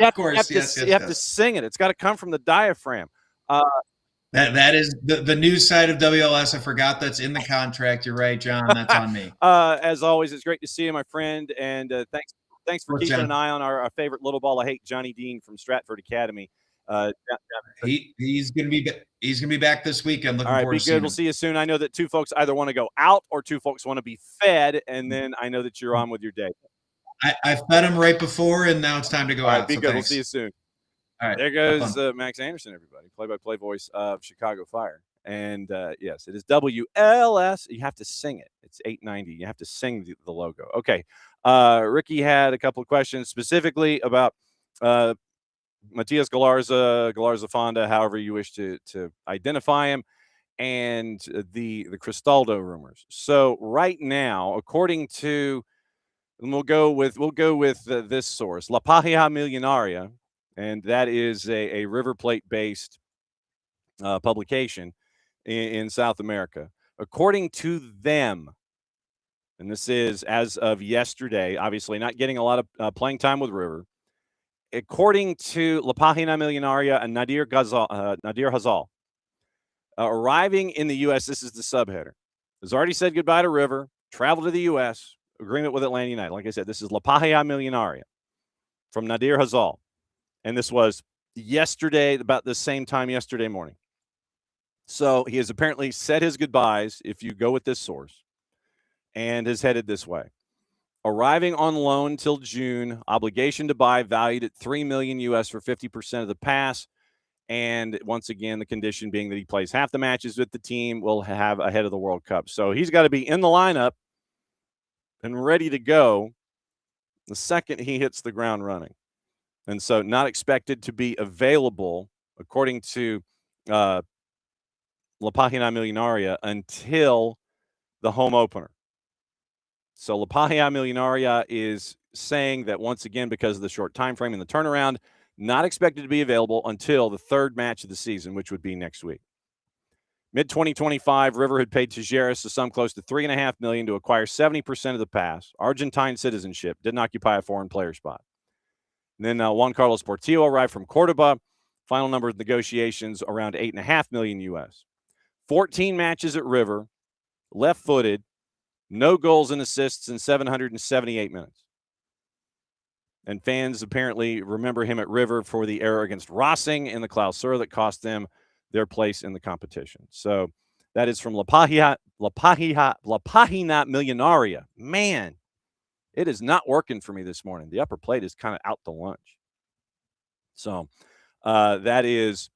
Of course, you have to sing it. It's got to come from the diaphragm. That is the news side of WLS. I forgot that's in the contract. You're right, John. That's on me. As always, it's great to see you, my friend, and thanks for keeping an eye on our favorite little ball of hate, Johnny Dean from Stratford Academy. He's gonna be back this weekend. Looking all right, forward be to good. seeing We'll him. see you soon. I know that two folks either want to go out or two folks want to be fed, and then I know that you're on with your day. I fed him right before, and now it's time to go out. Be so good. Thanks. We'll see you soon. All right, there goes Max Anderson, everybody, play-by-play voice of Chicago Fire. And yes, it is WLS. You have to sing it. It's 890. You have to sing the logo. Okay. Ricky had a couple of questions specifically about Matias Galarza Fonda, however you wish to identify him, and the Cristaldo rumors. So right now, according to, and we'll go with this source, La Página Millonaria, and that is a River Plate-based publication in South America. According to them, and this is as of yesterday, obviously not getting a lot of playing time with River. According to La Página Millonaria and Nadir Hazal, arriving in the U.S., this is the subheader, has already said goodbye to River, traveled to the U.S., agreement with Atlanta United. Like I said, this is La Página Millonaria from Nadir Hazal. And this was yesterday, about the same time yesterday morning. So he has apparently said his goodbyes, if you go with this source, and is headed this way. Arriving on loan till June, obligation to buy valued at $3 million US for 50% of the pass. And once again, the condition being that he plays half the matches with the team will have ahead of the World Cup. So he's got to be in the lineup and ready to go the second he hits the ground running. And so not expected to be available, according to La Página Millonaria, until the home opener. So La Página Millonaria is saying that once again, because of the short time frame and the turnaround, not expected to be available until the third match of the season, which would be next week. Mid-2025, River had paid Tijeras a sum close to $3.5 million to acquire 70% of the pass. Argentine citizenship, didn't occupy a foreign player spot. And then Juan Carlos Portillo arrived from Cordoba. Final number of negotiations around $8.5 million US. 14 matches at River, left-footed, no goals and assists in 778 minutes. And fans apparently remember him at River for the error against Racing in the Clausura that cost them their place in the competition. So that is from La Página Millonaria. Man, it is not working for me this morning. The upper plate is kind of out to lunch. So that is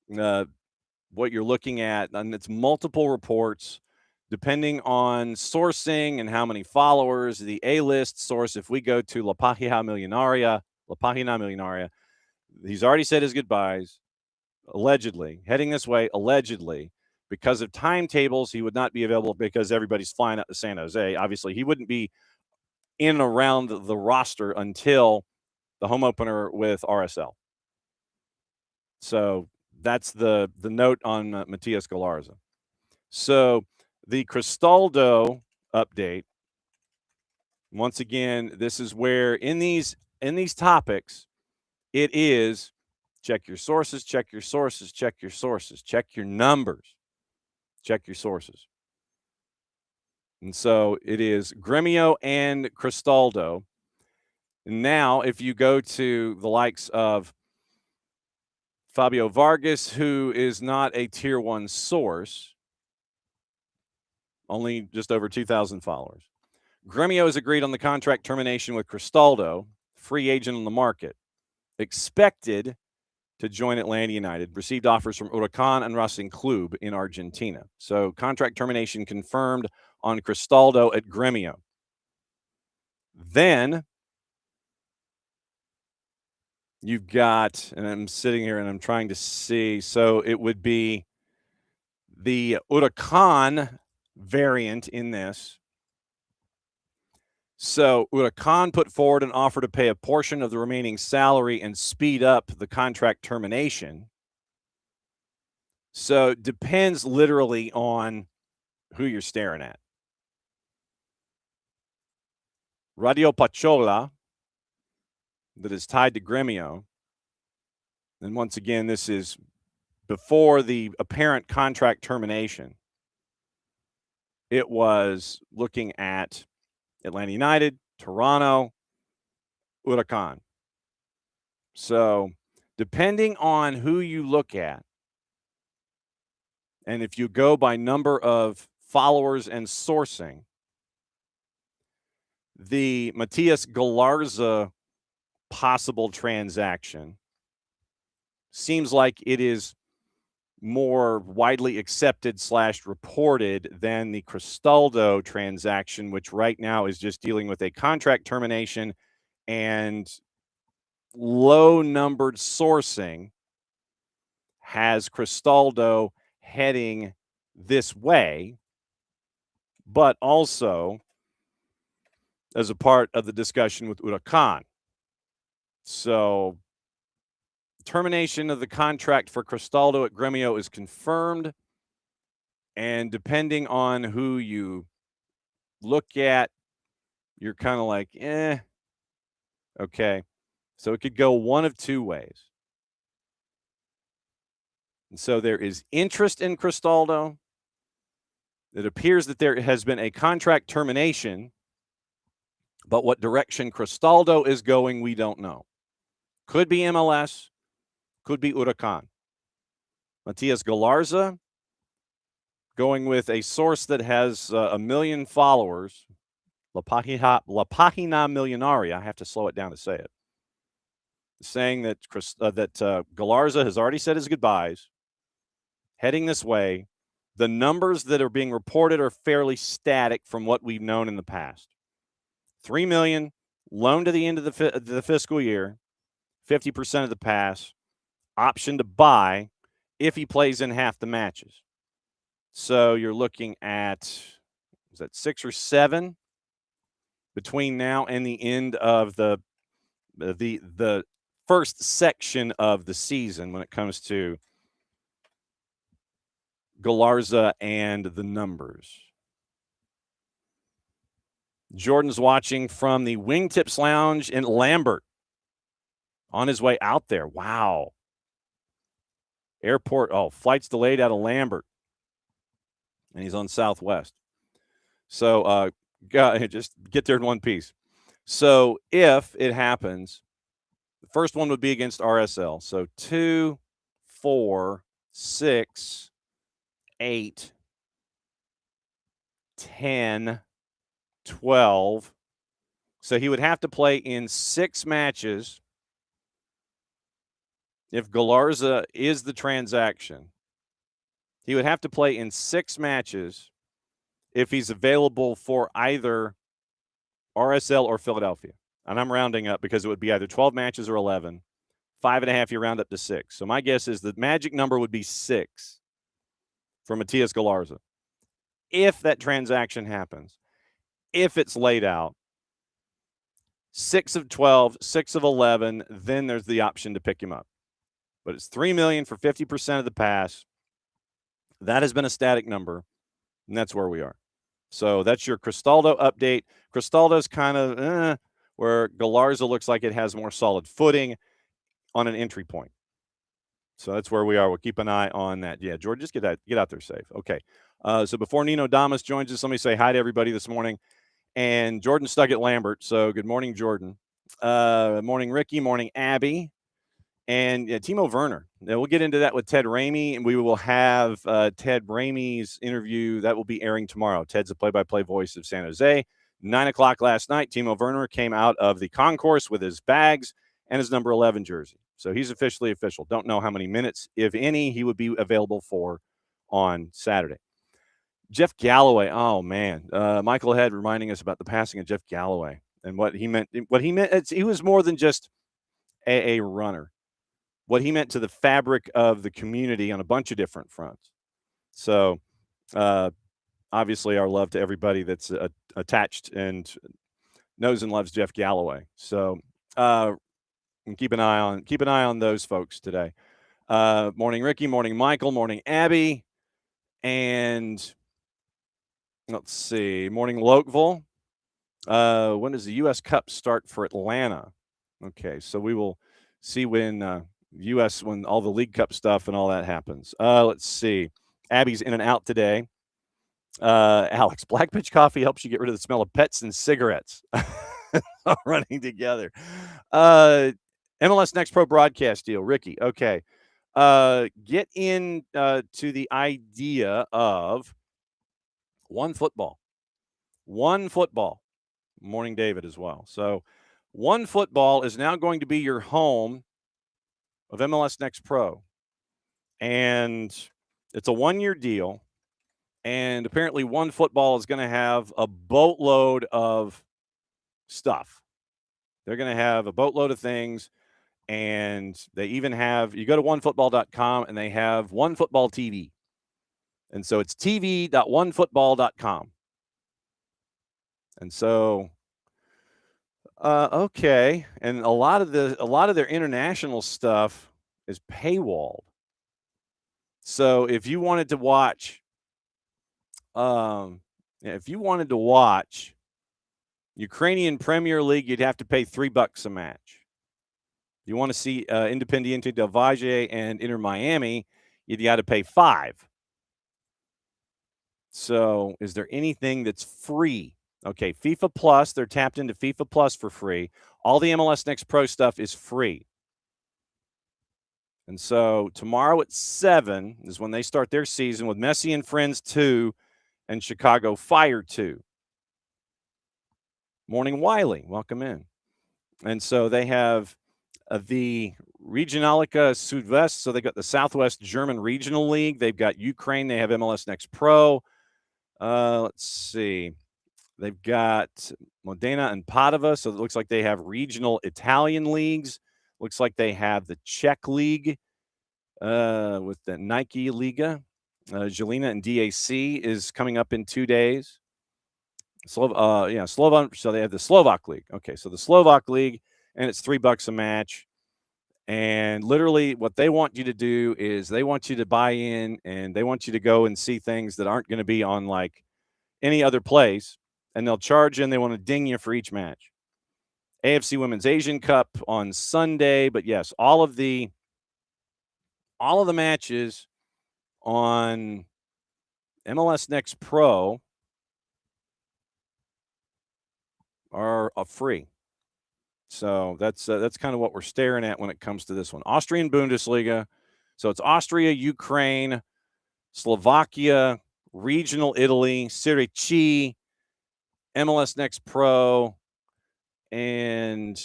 what you're looking at. And it's multiple reports. Depending on sourcing and how many followers, the A-list source, if we go to La Página Millonaria, he's already said his goodbyes, allegedly, heading this way, allegedly, because of timetables, he would not be available because everybody's flying out to San Jose. Obviously, he wouldn't be in and around the roster until the home opener with RSL. So that's the note on Matias Galarza. So the Cristaldo update. Once again, this is where in these topics, it is check your sources, check your sources, check your sources, check your numbers, check your sources. And so it is Gremio and Cristaldo. Now, if you go to the likes of Fabio Vargas, who is not a tier 1 source, only just over 2,000 followers. Gremio has agreed on the contract termination with Cristaldo, free agent on the market. expected to join Atlanta United, received offers from Huracan and Racing Club in Argentina. So contract termination confirmed on Cristaldo at Gremio. Then you've got, and I'm sitting here and I'm trying to see, so it would be the Huracan variant in this. So Huracan put forward an offer to pay a portion of the remaining salary and speed up the contract termination. So it depends literally on who you're staring at. Radio Pachola, that is tied to Gremio. And once again, this is before the apparent contract termination. It was looking at Atlanta United, Toronto, Huracan. So depending on who you look at, and if you go by number of followers and sourcing, the Matias Galarza possible transaction seems like it is more widely accepted / reported than the Cristaldo transaction, which right now is just dealing with a contract termination and low numbered sourcing has Cristaldo heading this way, but also as a part of the discussion with Huracan. So termination of the contract for Cristaldo at Gremio is confirmed. And depending on who you look at, you're kind of like, okay. So it could go one of two ways. And so there is interest in Cristaldo. It appears that there has been a contract termination, but what direction Cristaldo is going, we don't know. Could be MLS, could be Huracan. Matias Galarza, going with a source that has 1 million followers, La Página Millonaria, I have to slow it down to say it, saying that Galarza has already said his goodbyes, heading this way. The numbers that are being reported are fairly static from what we've known in the past. $3 million, loan to the end of the fiscal year, 50% of the pass, option to buy if he plays in half the matches. So you're looking at, is that 6 or 7 between now and the end of the first section of the season when it comes to Galarza and the numbers. Jordan's watching from the Wingtips Lounge in Lambert on his way out there. Wow. Airport, flight's delayed out of Lambert. And he's on Southwest. So just get there in one piece. So if it happens, the first one would be against RSL. So 2, 4, 6, 8, 10, 12. So he would have to play in 6 matches if Galarza is the transaction. He would have to play in 6 matches if he's available for either RSL or Philadelphia. And I'm rounding up because it would be either 12 matches or 11. 5.5, you round up to 6. So my guess is the magic number would be 6 for Matias Galarza. If that transaction happens, if it's laid out, 6 of 12, 6 of 11, then there's the option to pick him up. But it's $3 million for 50% of the pass. That has been a static number, and that's where we are. So that's your Cristaldo update. Cristaldo's kind of where Galarza looks like it has more solid footing on an entry point. So that's where we are. We'll keep an eye on that. Yeah, Jordan, just get out there safe. Okay. So before Nino Damas joins us, let me say hi to everybody this morning. And Jordan's stuck at Lambert. So good morning, Jordan. Morning, Ricky. Morning, Abby. And Timo Werner. Now, we'll get into that with Ted Ramey, and we will have Ted Ramey's interview. That will be airing tomorrow. Ted's the play-by-play voice of San Jose. 9 o'clock last night, Timo Werner came out of the concourse with his bags and his number 11 jersey. So he's officially official. Don't know how many minutes, if any, he would be available for on Saturday. Jeff Galloway. Oh, man. Michael Head reminding us about the passing of Jeff Galloway and what he meant. He was more than just a runner. What he meant to the fabric of the community on a bunch of different fronts. So, obviously, our love to everybody that's attached and knows and loves Jeff Galloway. So, keep an eye on those folks today. Morning, Ricky. Morning, Michael. Morning, Abby. And let's see. Morning, Lokeville. When does the U.S. Cup start for Atlanta? Okay, so we will see when when all the League Cup stuff and all that happens. Let's see. Abby's in and out today. Alex, Black Pitch Coffee helps you get rid of the smell of pets and cigarettes running together. MLS Next Pro broadcast deal, Ricky. Okay. Get in to the idea of one football. Morning, David, as well. So one football is now going to be your home of MLS Next Pro. And it's a 1-year deal. And apparently one football is going to have a boatload of stuff. They're going to have a boatload of things. And they even have, you go to onefootball.com and they have One Football TV. And so it's tv.onefootball.com. And so, okay. And a lot of their international stuff is paywalled. So if you wanted to watch, Ukrainian Premier League, you'd have to pay $3 a match. If you want to see Independiente del Valle and Inter Miami, you'd got to pay $5. So is there anything that's free? Okay, FIFA Plus, they're tapped into FIFA Plus for free. All the MLS Next Pro stuff is free. And so tomorrow at 7 is when they start their season with Messi and Friends 2 and Chicago Fire 2. Morning, Wiley. Welcome in. And so they have the Regionalliga Südwest. So they got the Southwest German Regional League. They've got Ukraine. They have MLS Next Pro. Let's see. They've got Modena and Padova. So it looks like they have regional Italian leagues. Looks like they have the Czech League with the Nike Liga. Jelena and DAC is coming up in 2 days. Slovak. So they have the Slovak League. Okay, so the Slovak League, and it's $3 a match. And literally what they want you to do is they want you to buy in and they want you to go and see things that aren't going to be on like any other place. And they'll charge you and they want to ding you for each match. AFC Women's Asian Cup on Sunday. But yes, all of the matches on MLS Next Pro are free. So that's kind of what we're staring at when it comes to this one. Austrian Bundesliga. So it's Austria, Ukraine, Slovakia, Regional Italy, Serie C, MLS Next Pro, and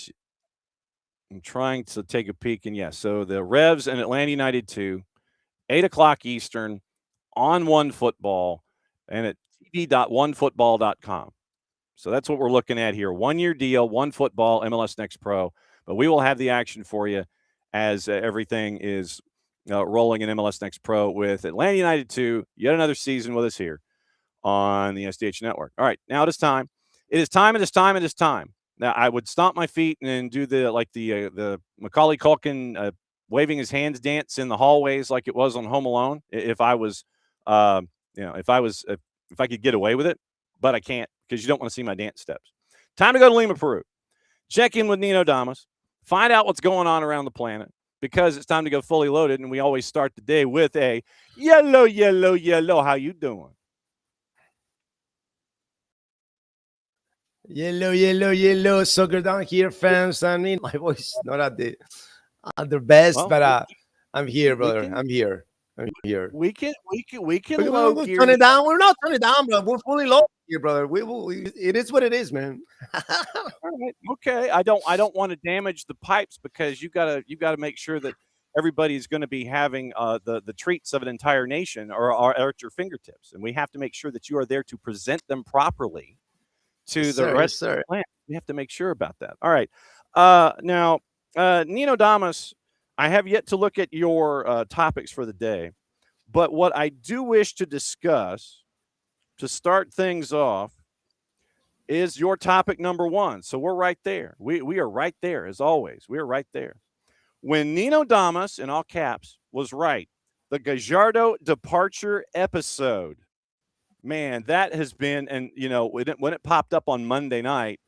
I'm trying to take a peek. And yes, so the Revs and Atlanta United 2, 8 o'clock Eastern on One Football and at tv.onefootball.com. So that's what we're looking at here. 1-year deal, One Football, MLS Next Pro. But we will have the action for you as everything is rolling in MLS Next Pro with Atlanta United 2, yet another season with us here on the SDH Network. All right, now it is time. It is time. Now, I would stomp my feet and do the Macaulay Culkin waving his hands dance in the hallways like it was on Home Alone if I could get away with it. But I can't because you don't want to see my dance steps. Time to go to Lima, Peru. Check in with Nino Damas. Find out what's going on around the planet because it's time to go fully loaded. And we always start the day with a yellow, yellow, yellow. How you doing? Yellow, yellow, yellow. Soccer down here, fans. I mean, my voice is not at the best, but I'm here, brother. I'm here. We can load here. Turn it down. We're not turning it down, bro. We're fully loaded here, brother. It is what it is, man. All right. Okay. I don't want to damage the pipes because you gotta make sure that everybody's going to be having the treats of an entire nation are at your fingertips, and we have to make sure that you are there to present them properly to the rest of the plant. We have to make sure about that. All right. Now, Nino Damas, I have yet to look at your topics for the day, but what I do wish to discuss to start things off is your topic number one. So we're right there. We are right there, as always. We are right there. When Nino Damas, in all caps, was right, the Gallardo departure episode, man, that has been, and, you know, when it popped up on Monday night,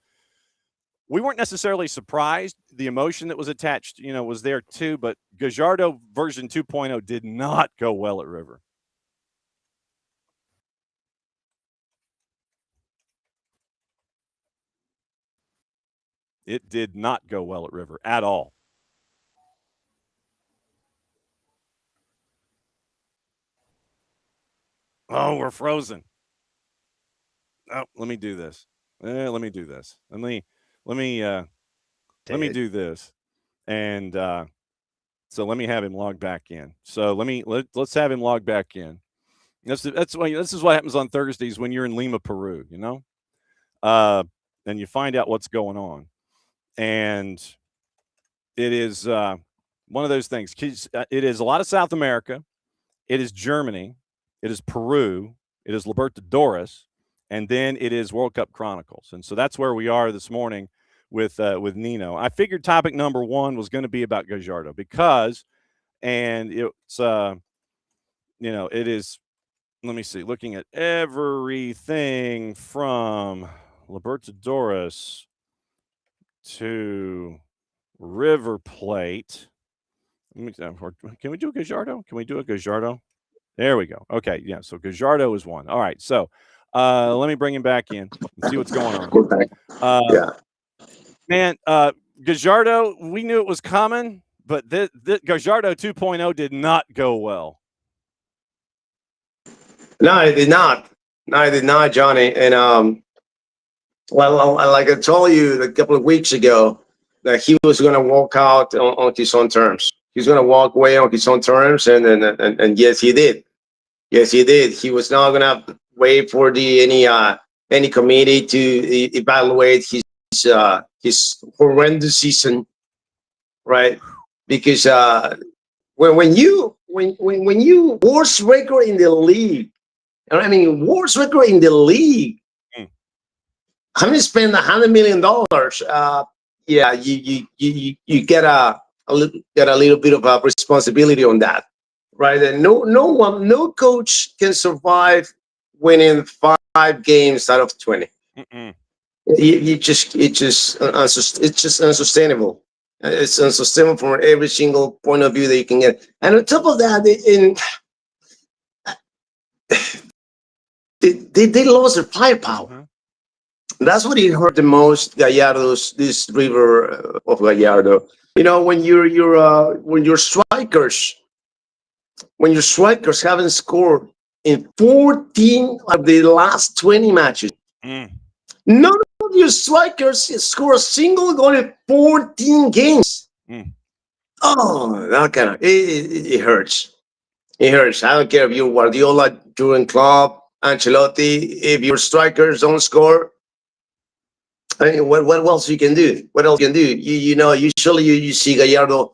we weren't necessarily surprised. The emotion that was attached, you know, was there too, but Gallardo version 2.0 did not go well at River. It did not go well at River at all. Oh, we're frozen. Oh, let me do this. Let me do this. Let me do this. And so let me have him log back in. So let's have him log back in. That's why this is what happens on Thursdays when you're in Lima, Peru, you know? And you find out what's going on. And it is one of those things. It is a lot of South America. It is Germany. It is Peru. It is Libertadores. And then it is World Cup Chronicles. And so that's where we are this morning with Nino. I figured topic number one was going to be about Gallardo because, and it's, you know, it is, let me see, looking at everything from Libertadores to River Plate. Can we do a Gallardo? Can we do a Gallardo? There we go. Okay, yeah, so Gallardo is one. All right, so let me bring him back in and see what's going on. Yeah. Man, Gallardo, we knew it was coming, but the Gallardo 2.0 did not go well. No, it did not. No, it did not, Johnny. And well, like I told you a couple of weeks ago, that he was going to walk out on his own terms. He's going to walk away on his own terms, and yes, he did. Yes, he did. He was not going to wait for any committee to evaluate his horrendous season, right? Because when you worst record in the league, I mean worst record in the league, having spent $100 million, yeah, you get a little bit of a responsibility on that, right? And no coach can survive winning 5 games out of 20. It's just unsustainable. It's unsustainable from every single point of view that you can get. And on top of that, they lost their firepower. That's what it hurt the most. This River of Gallardo. You know, when your strikers haven't scored in 14 of the last 20 matches. None of your strikers score a single goal in 14 games. Oh, that kind of it hurts. It hurts. I don't care if you're Guardiola, Jurgen Klopp, Ancelotti. If your strikers don't score, I mean, what else you can do? What else you can do? You know, usually you see Gallardo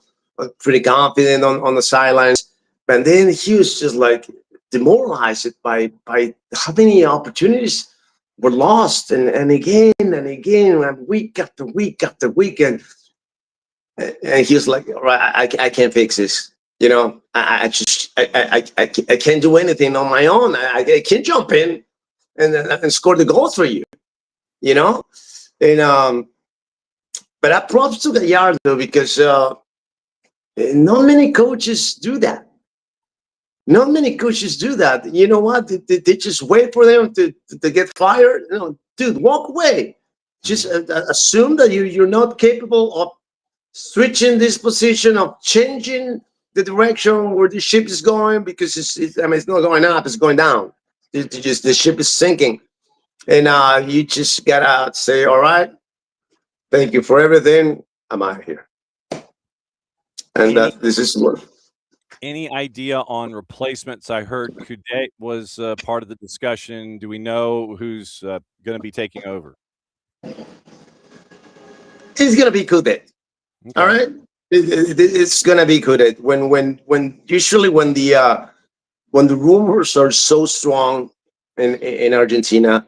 pretty confident on the sidelines, but then he was just like demoralized by how many opportunities were lost, and again, week after week after week, and he was like, all right, I can't fix this. You know, I can't do anything on my own. I can't jump in and score the goals for you. You know, and but I props to Gallardo because not many coaches do that. Not many coaches do that. You know what? They just wait for them to get fired. You know, dude, walk away. Just assume that you're not capable of switching this position, of changing the direction where the ship is going, because it's not going up, it's going down. The ship is sinking. And you just gotta say, all right, thank you for everything. I'm out of here. And this is what. Any idea on replacements? I heard Kudet was part of the discussion. Do we know who's going to be taking over? It's gonna be Kudet. Okay. All right, it's gonna be Kudet. When usually when the rumors are so strong in Argentina,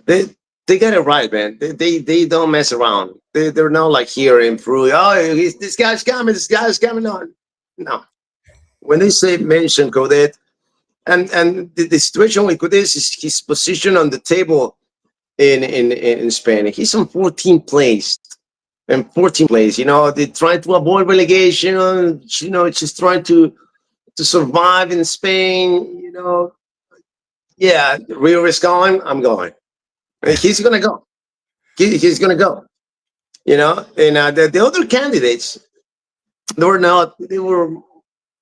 they get it right, man. They don't mess around. They're not like here in Peru. Oh, this guy's coming. This guy's coming on. No. When they say mention Kudet, and the situation with Kudet is his position on the table in Spain. He's on 14th place. And 14th place, they try to avoid relegation, just trying to survive in Spain, Yeah, Rio is going, I'm going. And he's gonna go. He's gonna go. And the other candidates, they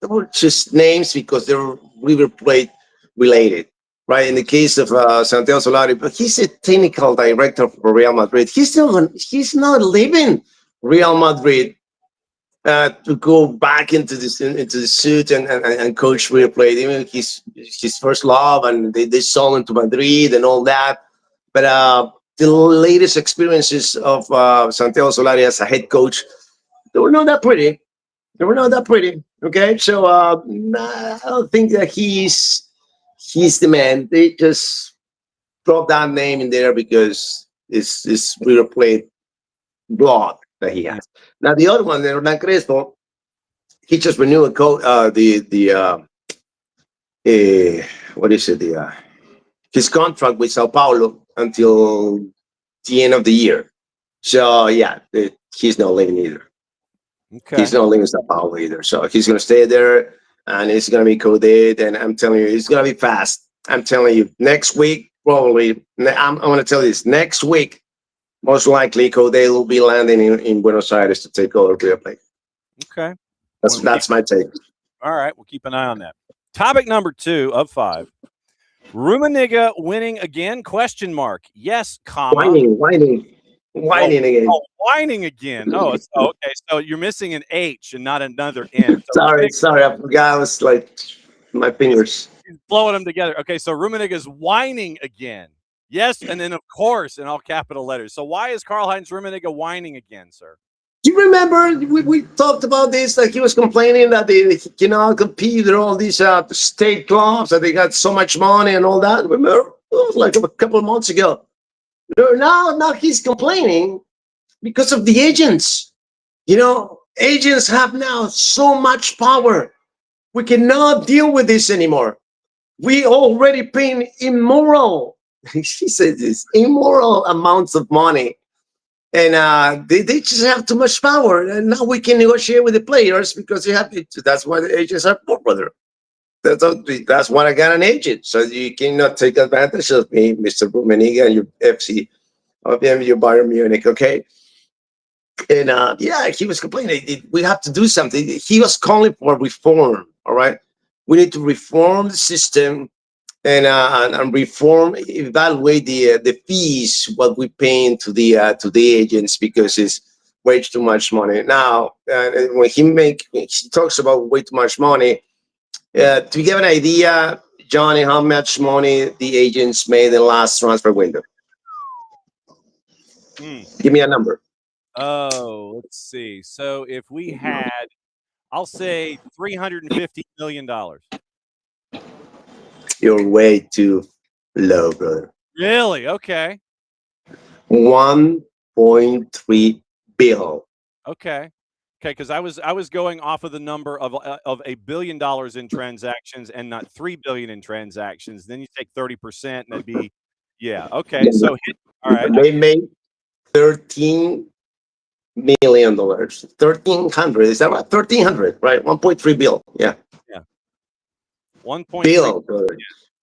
were just names because they were River Plate related, right? In the case of Santiago Solari, but he's a technical director for Real Madrid. He's not leaving Real Madrid to go back into the suit and coach River Plate. Even his first love, and they sold him to Madrid and all that. But the latest experiences of Santiago Solari as a head coach, they were not that pretty. Okay, so I don't think that he's the man. They just dropped that name in there because it's River Plate blood that he has. Now the other one, Hernan Crespo, he just renewed his contract with Sao Paulo until the end of the year. So yeah, he's not leaving either. Okay. He's not leaving Sao Paulo either. So he's going to stay there, and it's going to be coded. And I'm telling you, it's going to be fast. I'm telling you, next week, probably, I'm going to tell you this, next week, most likely, Codé will be landing in Buenos Aires to take over River Plate. Okay. That's my take. All right. We'll keep an eye on that. Topic number 2 of 5. Rummenigge winning again? Question mark. Yes, comma. Whining again. Oh, whining again. Oh, okay. So you're missing an H and not another N. So sorry. I forgot. I was like my fingers. He's blowing them together. Okay, so Rummenigge is whining again. Yes, and then of course in all capital letters. So why is Karl-Heinz Rummenigge whining again, sir? Do you remember we talked about this? Like he was complaining that they cannot compete with all these state clubs, that they got so much money and all that. Remember? It was like a couple of months ago. Now he's complaining because of the agents. Agents have now so much power. We cannot deal with this anymore. We already paying immoral, he said this, immoral amounts of money. And they just have too much power. And now we can negotiate with the players because they have to. That's why the agents are poor, brother. That's why I got an agent. So you cannot take advantage of me, Mr. Rummenigge, and your FC, of your Bayern Munich, okay? And yeah, he was complaining. We have to do something. He was calling for reform, all right? We need to reform the system and reform, evaluate the fees, what we paying to the agents, because it's way too much money. Now, when he talks about way too much money, to give an idea, Johnny, how much money the agents made in the last transfer window? Give me a number. Oh, let's see. So if we had, I'll say $350 million. You're way too low, brother. Really? Okay. 1.3 billion. Okay. Because I was going off of the number of $1 billion in transactions and not $3 billion in transactions. Then you take 30%, and that'd be, yeah. Okay. So all right. They made $13 million. 1,300. Is that right? 1,300. Right. 1.3 billion. Yeah. Yeah. 1.3 billion.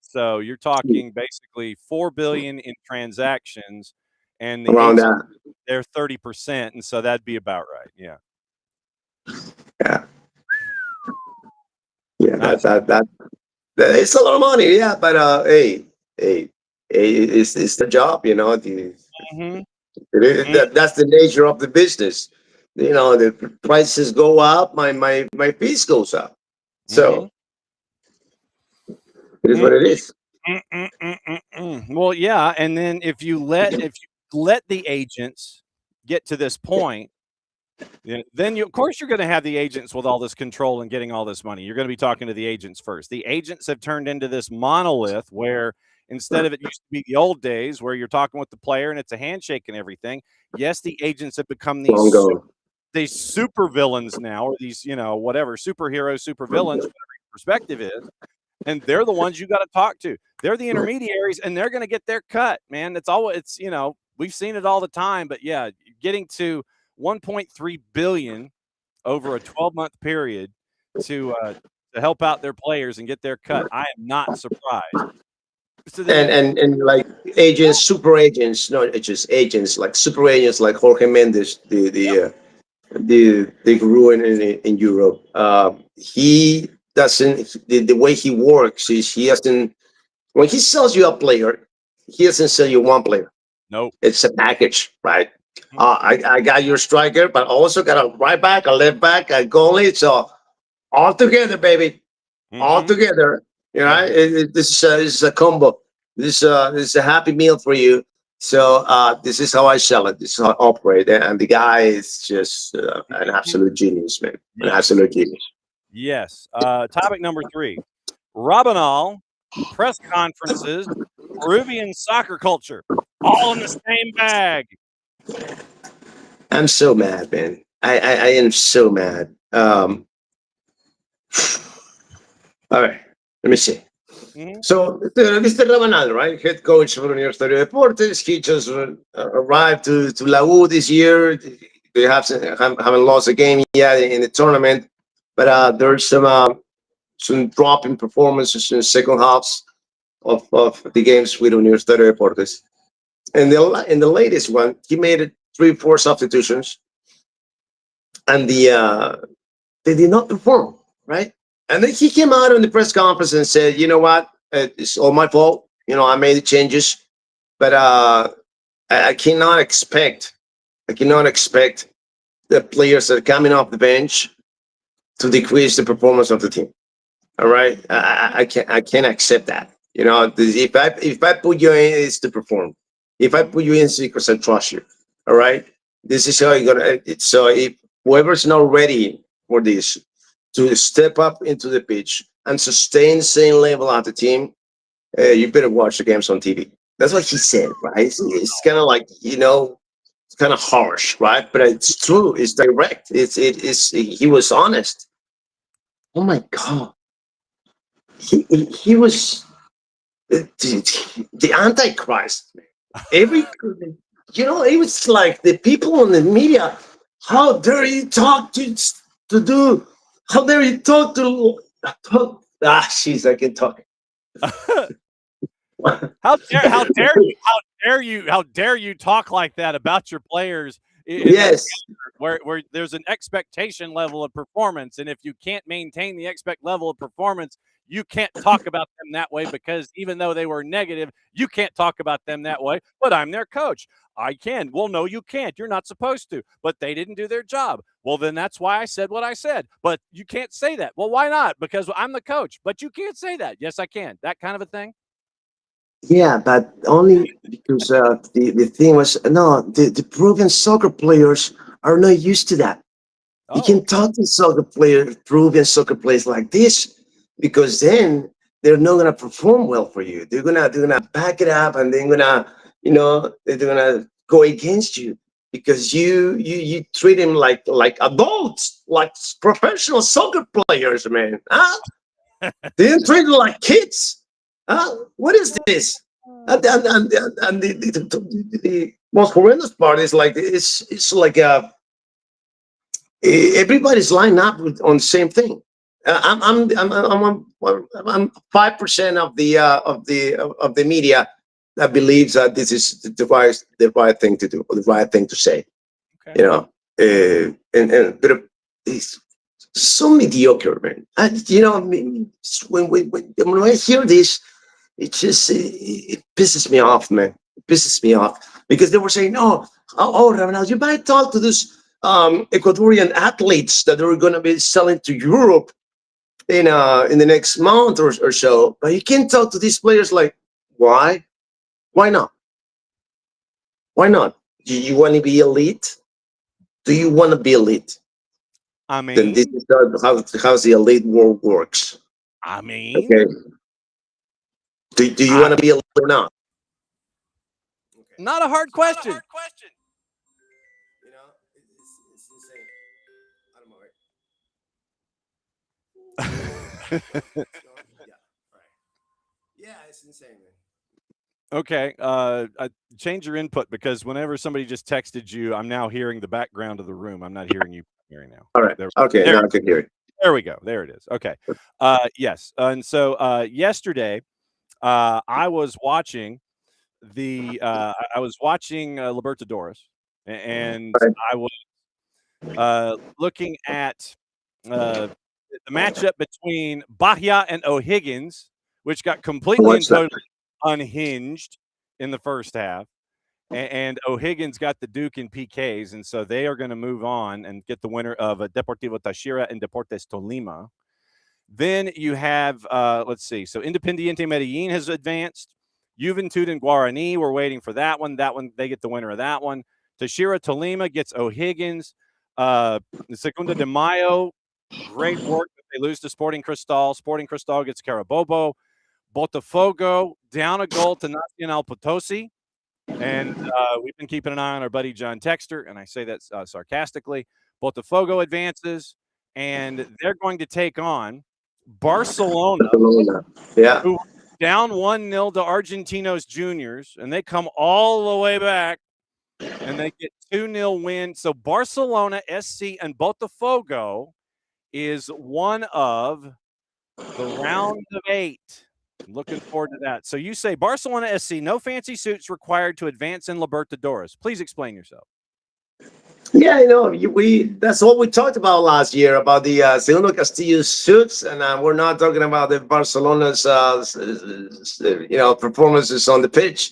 So you're talking basically $4 billion in transactions, and around that they're 30%, and so that'd be about right. Yeah. Yeah. Yeah. That it's a lot of money. Yeah, but hey, It's the job, you know. Mm-hmm. That's the nature of the business. You know, the prices go up, my fees goes up. So it is what it is. Well, yeah, and then if you let the agents get to this point, then of course you're going to have the agents with all this control and getting all this money. You're going to be talking to the agents first. The agents have turned into this monolith where instead of it used to be the old days where you're talking with the player and it's a handshake and everything. Yes, the agents have become these super villains now, or these, whatever, superheroes, super villains, whatever your perspective is. And they're the ones you got to talk to. They're the intermediaries, and they're going to get their cut, man. We've seen it all the time. But yeah, getting to 1.3 billion over a 12-month period to help out their players and get their cut, I am not surprised. So and like agents, super agents, not just agents, like super agents, like Jorge Mendes, the guru in Europe. He doesn't, the way he works is he doesn't, when he sells you a player, he doesn't sell you one player. Nope. It's a package, right? I got your striker, but also got a right back, a left back, a goalie. So all together, baby, all together. You know, this is a combo. This is a happy meal for you. So this is how I sell it. This is how I operate. And the guy is just an absolute genius, man. An absolute genius. Yes. Topic number 3. Rabinal, press conferences, Peruvian soccer culture, all in the same bag. I'm so mad, man. I am so mad. All right, let me see. So Mr. Rabinal, right, head coach of Universitario de Deportes, he just arrived to La U this year. They haven't lost a game yet in the tournament, but there's some drop in performances in the second halves of the games with Universitario de Deportes. And in the latest one, he made 3-4 substitutions, and they did not perform, right? And then he came out in the press conference and said, you know what, it's all my fault. You know, I made the changes, but I cannot expect the players that are coming off the bench to decrease the performance of the team. All right, I can't accept that. You know, if I put you in, it's to perform. If I put you in, it's because I trust you. All right, this is how you're gonna. So if whoever's not ready for this to step up into the pitch and sustain the same level of the team, you better watch the games on TV. That's what he said, right? It's kind of like, it's kind of harsh, right? But it's true. It's direct. He was honest. Oh my God. He was the Antichrist. It was like the people in the media. How dare you talk how dare you talk to? Jeez, I can talk. How dare you talk like that about your players? Yes, where there's an expectation level of performance, and if you can't maintain the level of performance, you can't talk about them that way, because even though they were negative, you can't talk about them that way. But I'm their coach. I can. Well, no, you can't. You're not supposed to. But they didn't do their job. Well, then that's why I said what I said. But you can't say that. Well, why not? Because I'm the coach. But you can't say that. Yes, I can. That kind of a thing. Yeah, but only because the thing was, no, the Peruvian soccer players are not used to that. You can talk to Peruvian soccer players like this, because then they're not gonna perform well for you. They're gonna back it up, and they're gonna go against you, because you treat them like adults, like professional soccer players, man. Huh? They didn't treat them like kids. What is this? And the most horrendous part is like it's like everybody's lined up on the same thing. I'm 5% of the media that believes that this is the right thing to do, or the right thing to say. Okay. You know, but it's so mediocre, man. When I hear this, it pisses me off, man. It pisses me off because they were saying, Ravenel, you might talk to these Ecuadorian athletes that are going to be selling to Europe in the next month or so, but you can't talk to these players. Like, why? Why not? Why not? Do you want to be elite? Do you want to be elite? I mean, then this is how the elite world works. I mean, okay. Do you want to be elite or not? Not a hard question. You know, it's insane. Yeah, it's insane, man. Okay, change your input because whenever somebody just texted you, I'm now hearing the background of the room. I'm not hearing you hearing now. All right. Okay, now I can hear it. There we go. There it is. Okay. Yes. And so yesterday, I was watching Libertadores, and I was looking at the matchup between Bahia and O'Higgins, which got completely and totally unhinged in the first half. And O'Higgins got the Duke in PKs, and so they are going to move on and get the winner of Deportivo Táchira and Deportes Tolima. Then you have, let's see, so Independiente Medellin has advanced. Juventud and Guarani, we're waiting for that one. That one, they get the winner of that one. Táchira Tolima gets O'Higgins. The Segunda de Mayo, great work. They lose to Sporting Cristal. Sporting Cristal gets Carabobo. Botafogo down a goal to Nacional Potosi. And we've been keeping an eye on our buddy John Texter, and I say that sarcastically. Botafogo advances, and they're going to take on Barcelona. Yeah. Who down 1-0 to Argentinos Juniors, and they come all the way back, and they get 2-0 win. So Barcelona, SC, and Botafogo is one of the round of 8. I'm looking forward to that. So you say Barcelona SC, no fancy suits required to advance in Libertadores. Please explain yourself. Yeah, you know, that's what we talked about last year about the Segundo Castillo suits, and we're not talking about the Barcelona's performances on the pitch.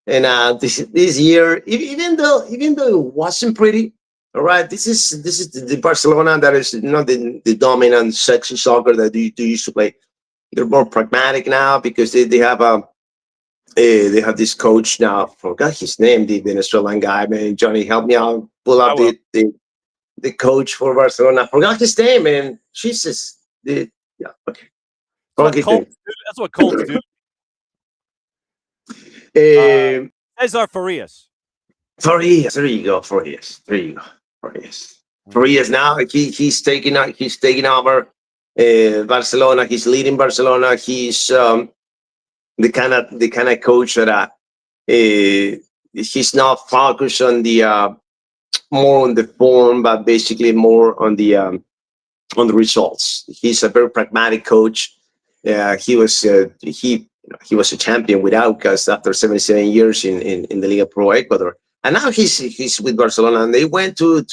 And this year, even though it wasn't pretty, all right, this is the Barcelona that is not the dominant sexy soccer that they used to play. They're more pragmatic now because they have they have this coach now. Forgot his name, the Venezuelan guy, man. Johnny, help me out. Pull up the coach for Barcelona. Forgot his name, man. Jesus. Okay. That's what Colts do. Cesar Farias. Farias. There you go. Farias. Farias now. He's taking over Barcelona. He's leading Barcelona. He's the kind of coach that he's not focused on the more on the form, but basically more on the results. He's a very pragmatic coach. He was a champion with Aucas after 77 years in the Liga Pro Ecuador, and now he's with Barcelona. And they went to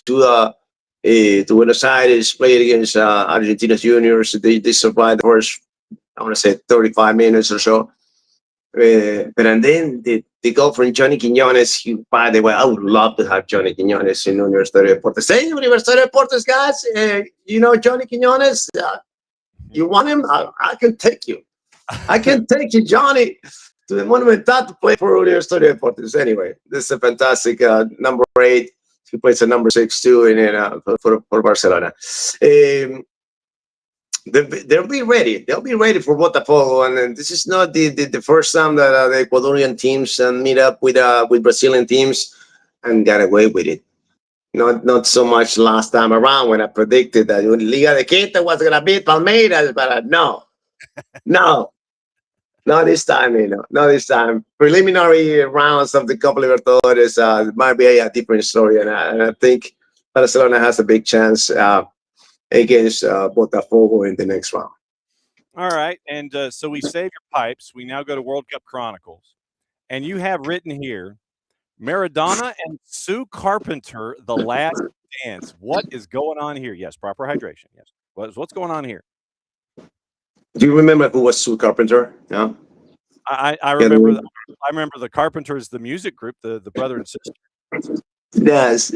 Buenos Aires, played against Argentinos Juniors. They survived the first, I want to say, 35 minutes or so. And then the goal from Johnny Quiñones. By the way, I would love to have Johnny Quiñones in Universitario Deportes. Hey, Universitario Deportes guys, you know Johnny Quiñones? You want him? I can take you. I can take you, Johnny, to the Monumental to play for Universitario Deportes. Anyway, this is a fantastic number 8. He plays at number 6 too, and for Barcelona. They'll be ready. They'll be ready for Botafogo, and this is not the first time that the Ecuadorian teams meet up with Brazilian teams and got away with it. Not so much last time around when I predicted that Liga de Quito was going to beat Palmeiras, but no, not this time. Not this time. Preliminary rounds of the Copa Libertadores might be a different story, and I think Barcelona has a big chance against Botafogo in the next round. All right, and so we save your pipes. We now go to World Cup Chronicles, and you have written here, Maradona and Sue Carpenter, The Last Dance. What is going on here? Yes, proper hydration. Yes, what's going on here? Do you remember who was Sue Carpenter? No. I remember. I remember the Carpenters, the music group, the brother and sister. Yes,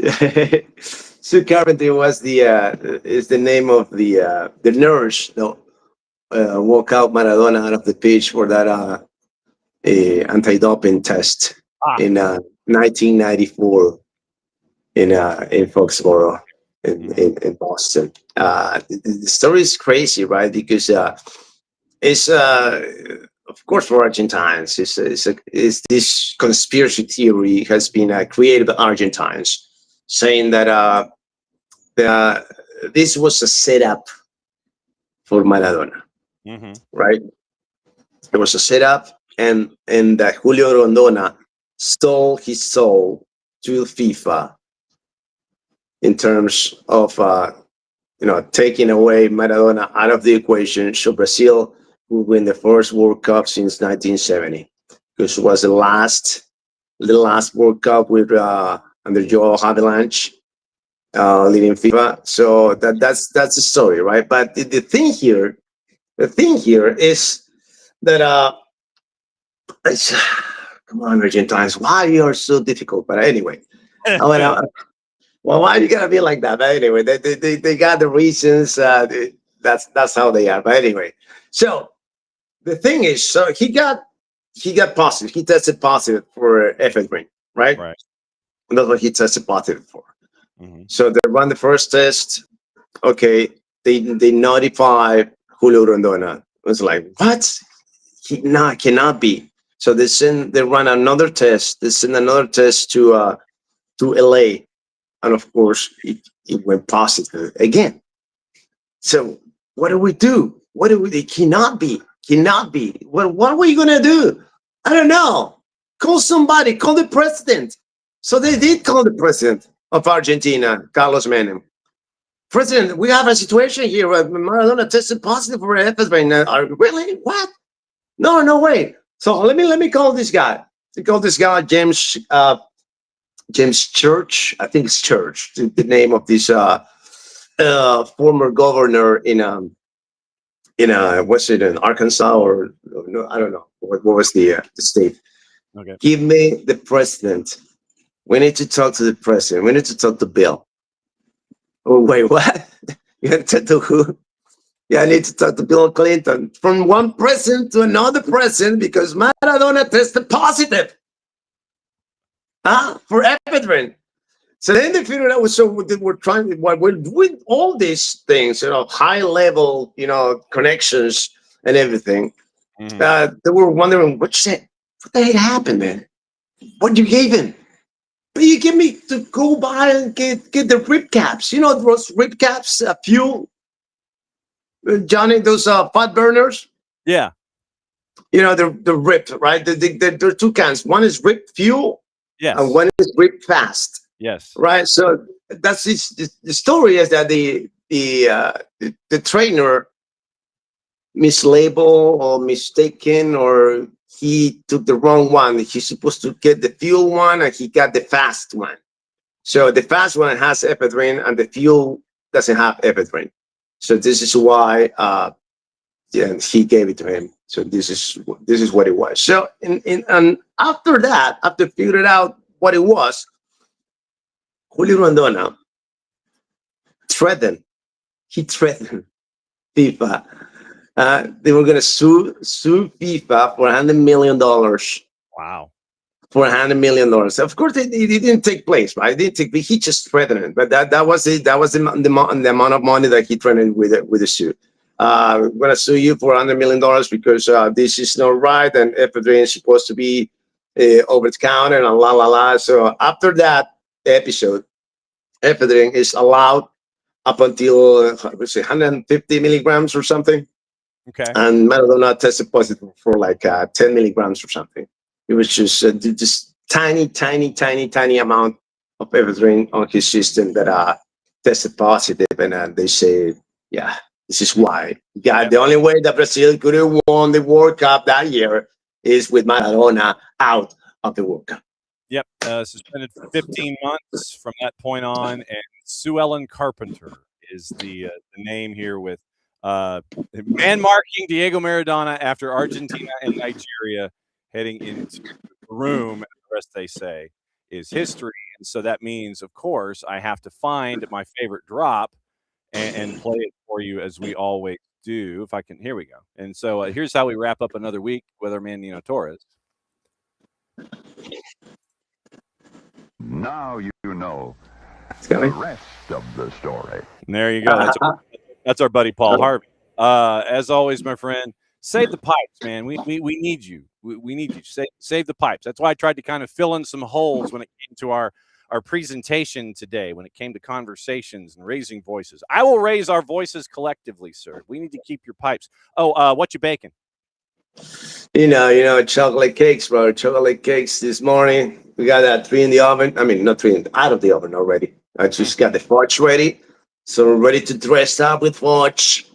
Sue Carpenter was is the name of the nurse. No, walk out Maradona out of the pitch for that anti-doping test in 1994 in Foxborough in Boston. The story is crazy, right? Because it's of course for Argentines, it's this conspiracy theory has been created by Argentines, saying that this was a setup for Maradona, right? It was a setup, and that Julio Rondona stole his soul to FIFA in terms of taking away Maradona out of the equation, so Brazil would win the first World Cup since 1970, because it was the last World Cup with under Joe Havelange leading FIFA. So that's the story, right? But the thing here is that come on, Argentines, why you are so difficult? But anyway, well, why you gotta be like that? But anyway, they got the reasons. That's how they are. But anyway, so the thing is, so he got positive. He tested positive for ephedrine, right? Right. And that's what he tested positive for. So they run the first test. Okay, they notify Julio Rondona. It was like, what? Cannot be. So they run another test. They send another test to LA, and of course it went positive again. So what do we do? It cannot be. What are we gonna do? I don't know. Call somebody. Call the president. So they did call the president of Argentina, Carlos Menem. President, we have a situation here. Maradona tested positive for ephedrine. Really? What? No way. So let me call this guy. I call this guy James Church. I think it's Church. The name of this former governor in what's it, in Arkansas, or no, I don't know what was the state. Okay. Give me the president. We need to talk to the president. We need to talk to Bill. Oh wait, what? You want to talk to who? Yeah, I need to talk to Bill Clinton. From one president to another president, because Maradona tested positive for ephedrine. So then they figured out, so we're trying, while we're doing all these things, high level, connections and everything. They were wondering, what the heck happened, man? What you gave him? But you give me to go by and get the rib caps. Those rib caps, fuel, Johnny, those fat burners. Yeah. They're ripped, right? There are two kinds. One is rib fuel, and one is rib fast. Yes. Right. So that's the story is that the trainer mislabeled or mistaken, or he took the wrong one. He's supposed to get the fuel one, and he got the fast one. So the fast one has ephedrine, and the fuel doesn't have ephedrine. So this is why he gave it to him. So this is what it was. So and after that, after figuring out what it was, Julio Rondona threatened FIFA. They were going to sue FIFA for $100 million. Wow. For $100 million. Of course, it didn't take place, right? He just threatened it. But that was it. That was the amount of money that he threatened with the suit. We're going to sue you for $100 million because this is not right, and ephedrine is supposed to be over the counter, and la la la. So after that episode, ephedrine is allowed up until 150 milligrams or something. Okay. And Maradona tested positive for like 10 milligrams or something. It was just tiny amount of ephedrine on his system that tested positive, and they say, yeah, this is why. Yeah, the only way that Brazil could have won the World Cup that year is with Maradona out of the World Cup. Yep, suspended for 15 months from that point on, and Sue Ellen Carpenter is the name here with Man marking Diego Maradona after Argentina and Nigeria heading into the room, and the rest they say is history. And so that means, of course, I have to find my favorite drop and play it for you as we always do. If I can, here we go. And so here's how we wrap up another week with our man Nino Torres. Now you know the rest of the story. And there you go. That's our buddy Paul Harvey. As always, my friend, save the pipes, man. We need you. We need you. Save the pipes. That's why I tried to kind of fill in some holes when it came to our presentation today, when it came to conversations and raising voices. I will raise our voices collectively, sir. We need to keep your pipes. Oh, what you baking? Chocolate cakes, bro. Chocolate cakes this morning. We got that 3 in the oven. I mean, not 3 out of the oven already. I just got the fudge ready. So we're ready to dress up with fudge,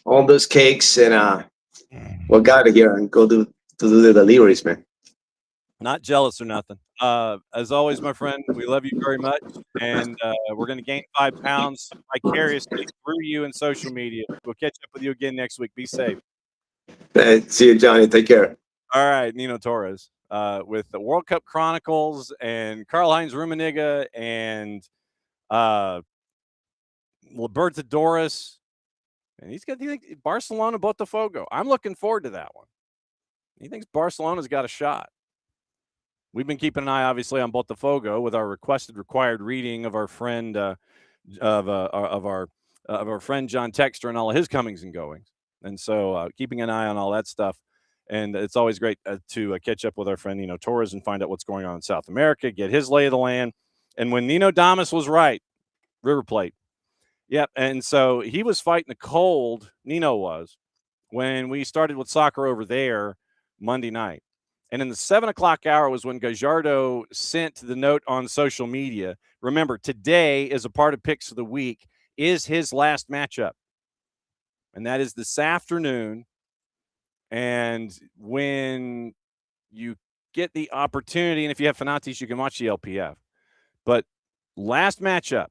all those cakes, and we'll get out of here and go to do the deliveries, man. Not jealous or nothing. As always, my friend, we love you very much, and we're going to gain 5 pounds vicariously through you and social media. We'll catch up with you again next week. Be safe. See you, Johnny. Take care. All right, Nino Torres with the World Cup Chronicles and Karl-Heinz Rummenigge and Libertadores. And he thinks Barcelona, Botafogo. I'm looking forward to that one. He thinks Barcelona's got a shot. We've been keeping an eye, obviously, on Botafogo with our required reading of our friend of our friend John Texter and all of his comings and goings. And so keeping an eye on all that stuff. And it's always great to catch up with our friend Nino Torres and find out what's going on in South America, get his lay of the land. And when Nino Damas was right, River Plate. Yep. And so he was fighting the cold, Nino was, when we started with soccer over there Monday night. And in the 7 o'clock hour was when Gajardo sent the note on social media. Remember, today, is a part of Picks of the Week, is his last matchup. And that is this afternoon. And when you get the opportunity, and if you have Fanatis, you can watch the LPF. But last matchup,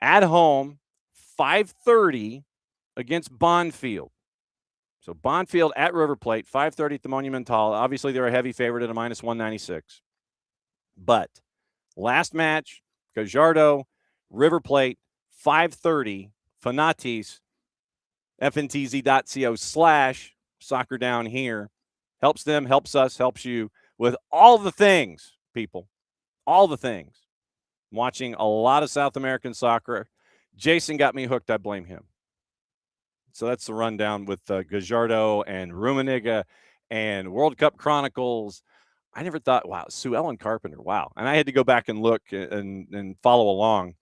at home, 5:30 against Bonfield. So Bonfield at River Plate, 5:30 at the Monumental. Obviously, they're a heavy favorite at a minus 196. But last match, Gajardo, River Plate, 5:30, Fanatis, fntz.co/soccer down here. Helps them, helps us, helps you with all the things, people. All the things. I'm watching a lot of South American soccer. Jason got me hooked. I blame him. So that's the rundown with Gajardo and Rummenigge and World Cup Chronicles. I never thought, wow, Sue Ellen Carpenter, wow. And I had to go back and look and follow along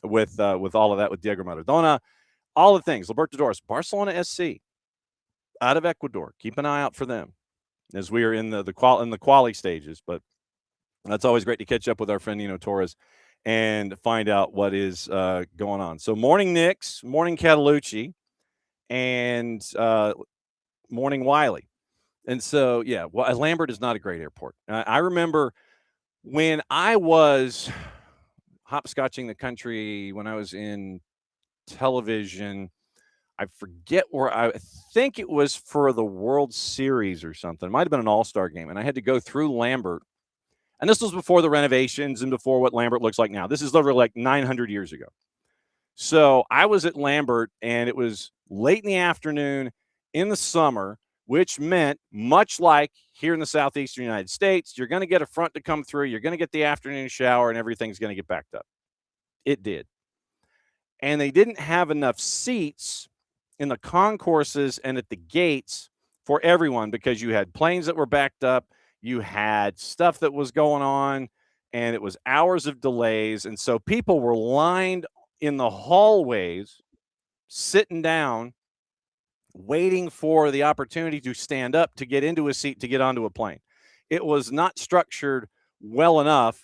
with all of that with Diego Maradona, all the things. Libertadores, Barcelona SC, out of Ecuador. Keep an eye out for them as we are in the quali stages. But that's always great to catch up with our friend Nino Torres and find out what is going on. So morning Knicks, morning Catalucci, and morning Wiley. And so, yeah, well, Lambert is not a great airport. I remember when I was hopscotching the country when I was in television, I forget where I think it was for the World Series or something. It might have been an all-star game. And I had to go through Lambert. And this was before the renovations and before what Lambert looks like now. This is literally like 900 years ago. So I was at Lambert, and it was late in the afternoon in the summer, which meant, much like here in the southeastern United States, you're going to get a front to come through, you're going to get the afternoon shower, and everything's going to get backed up. It did. And they didn't have enough seats in the concourses and at the gates for everyone because you had planes that were backed up, you had stuff that was going on, and it was hours of delays. And so people were lined in the hallways, sitting down, waiting for the opportunity to stand up to get into a seat to get onto a plane. It was not structured well enough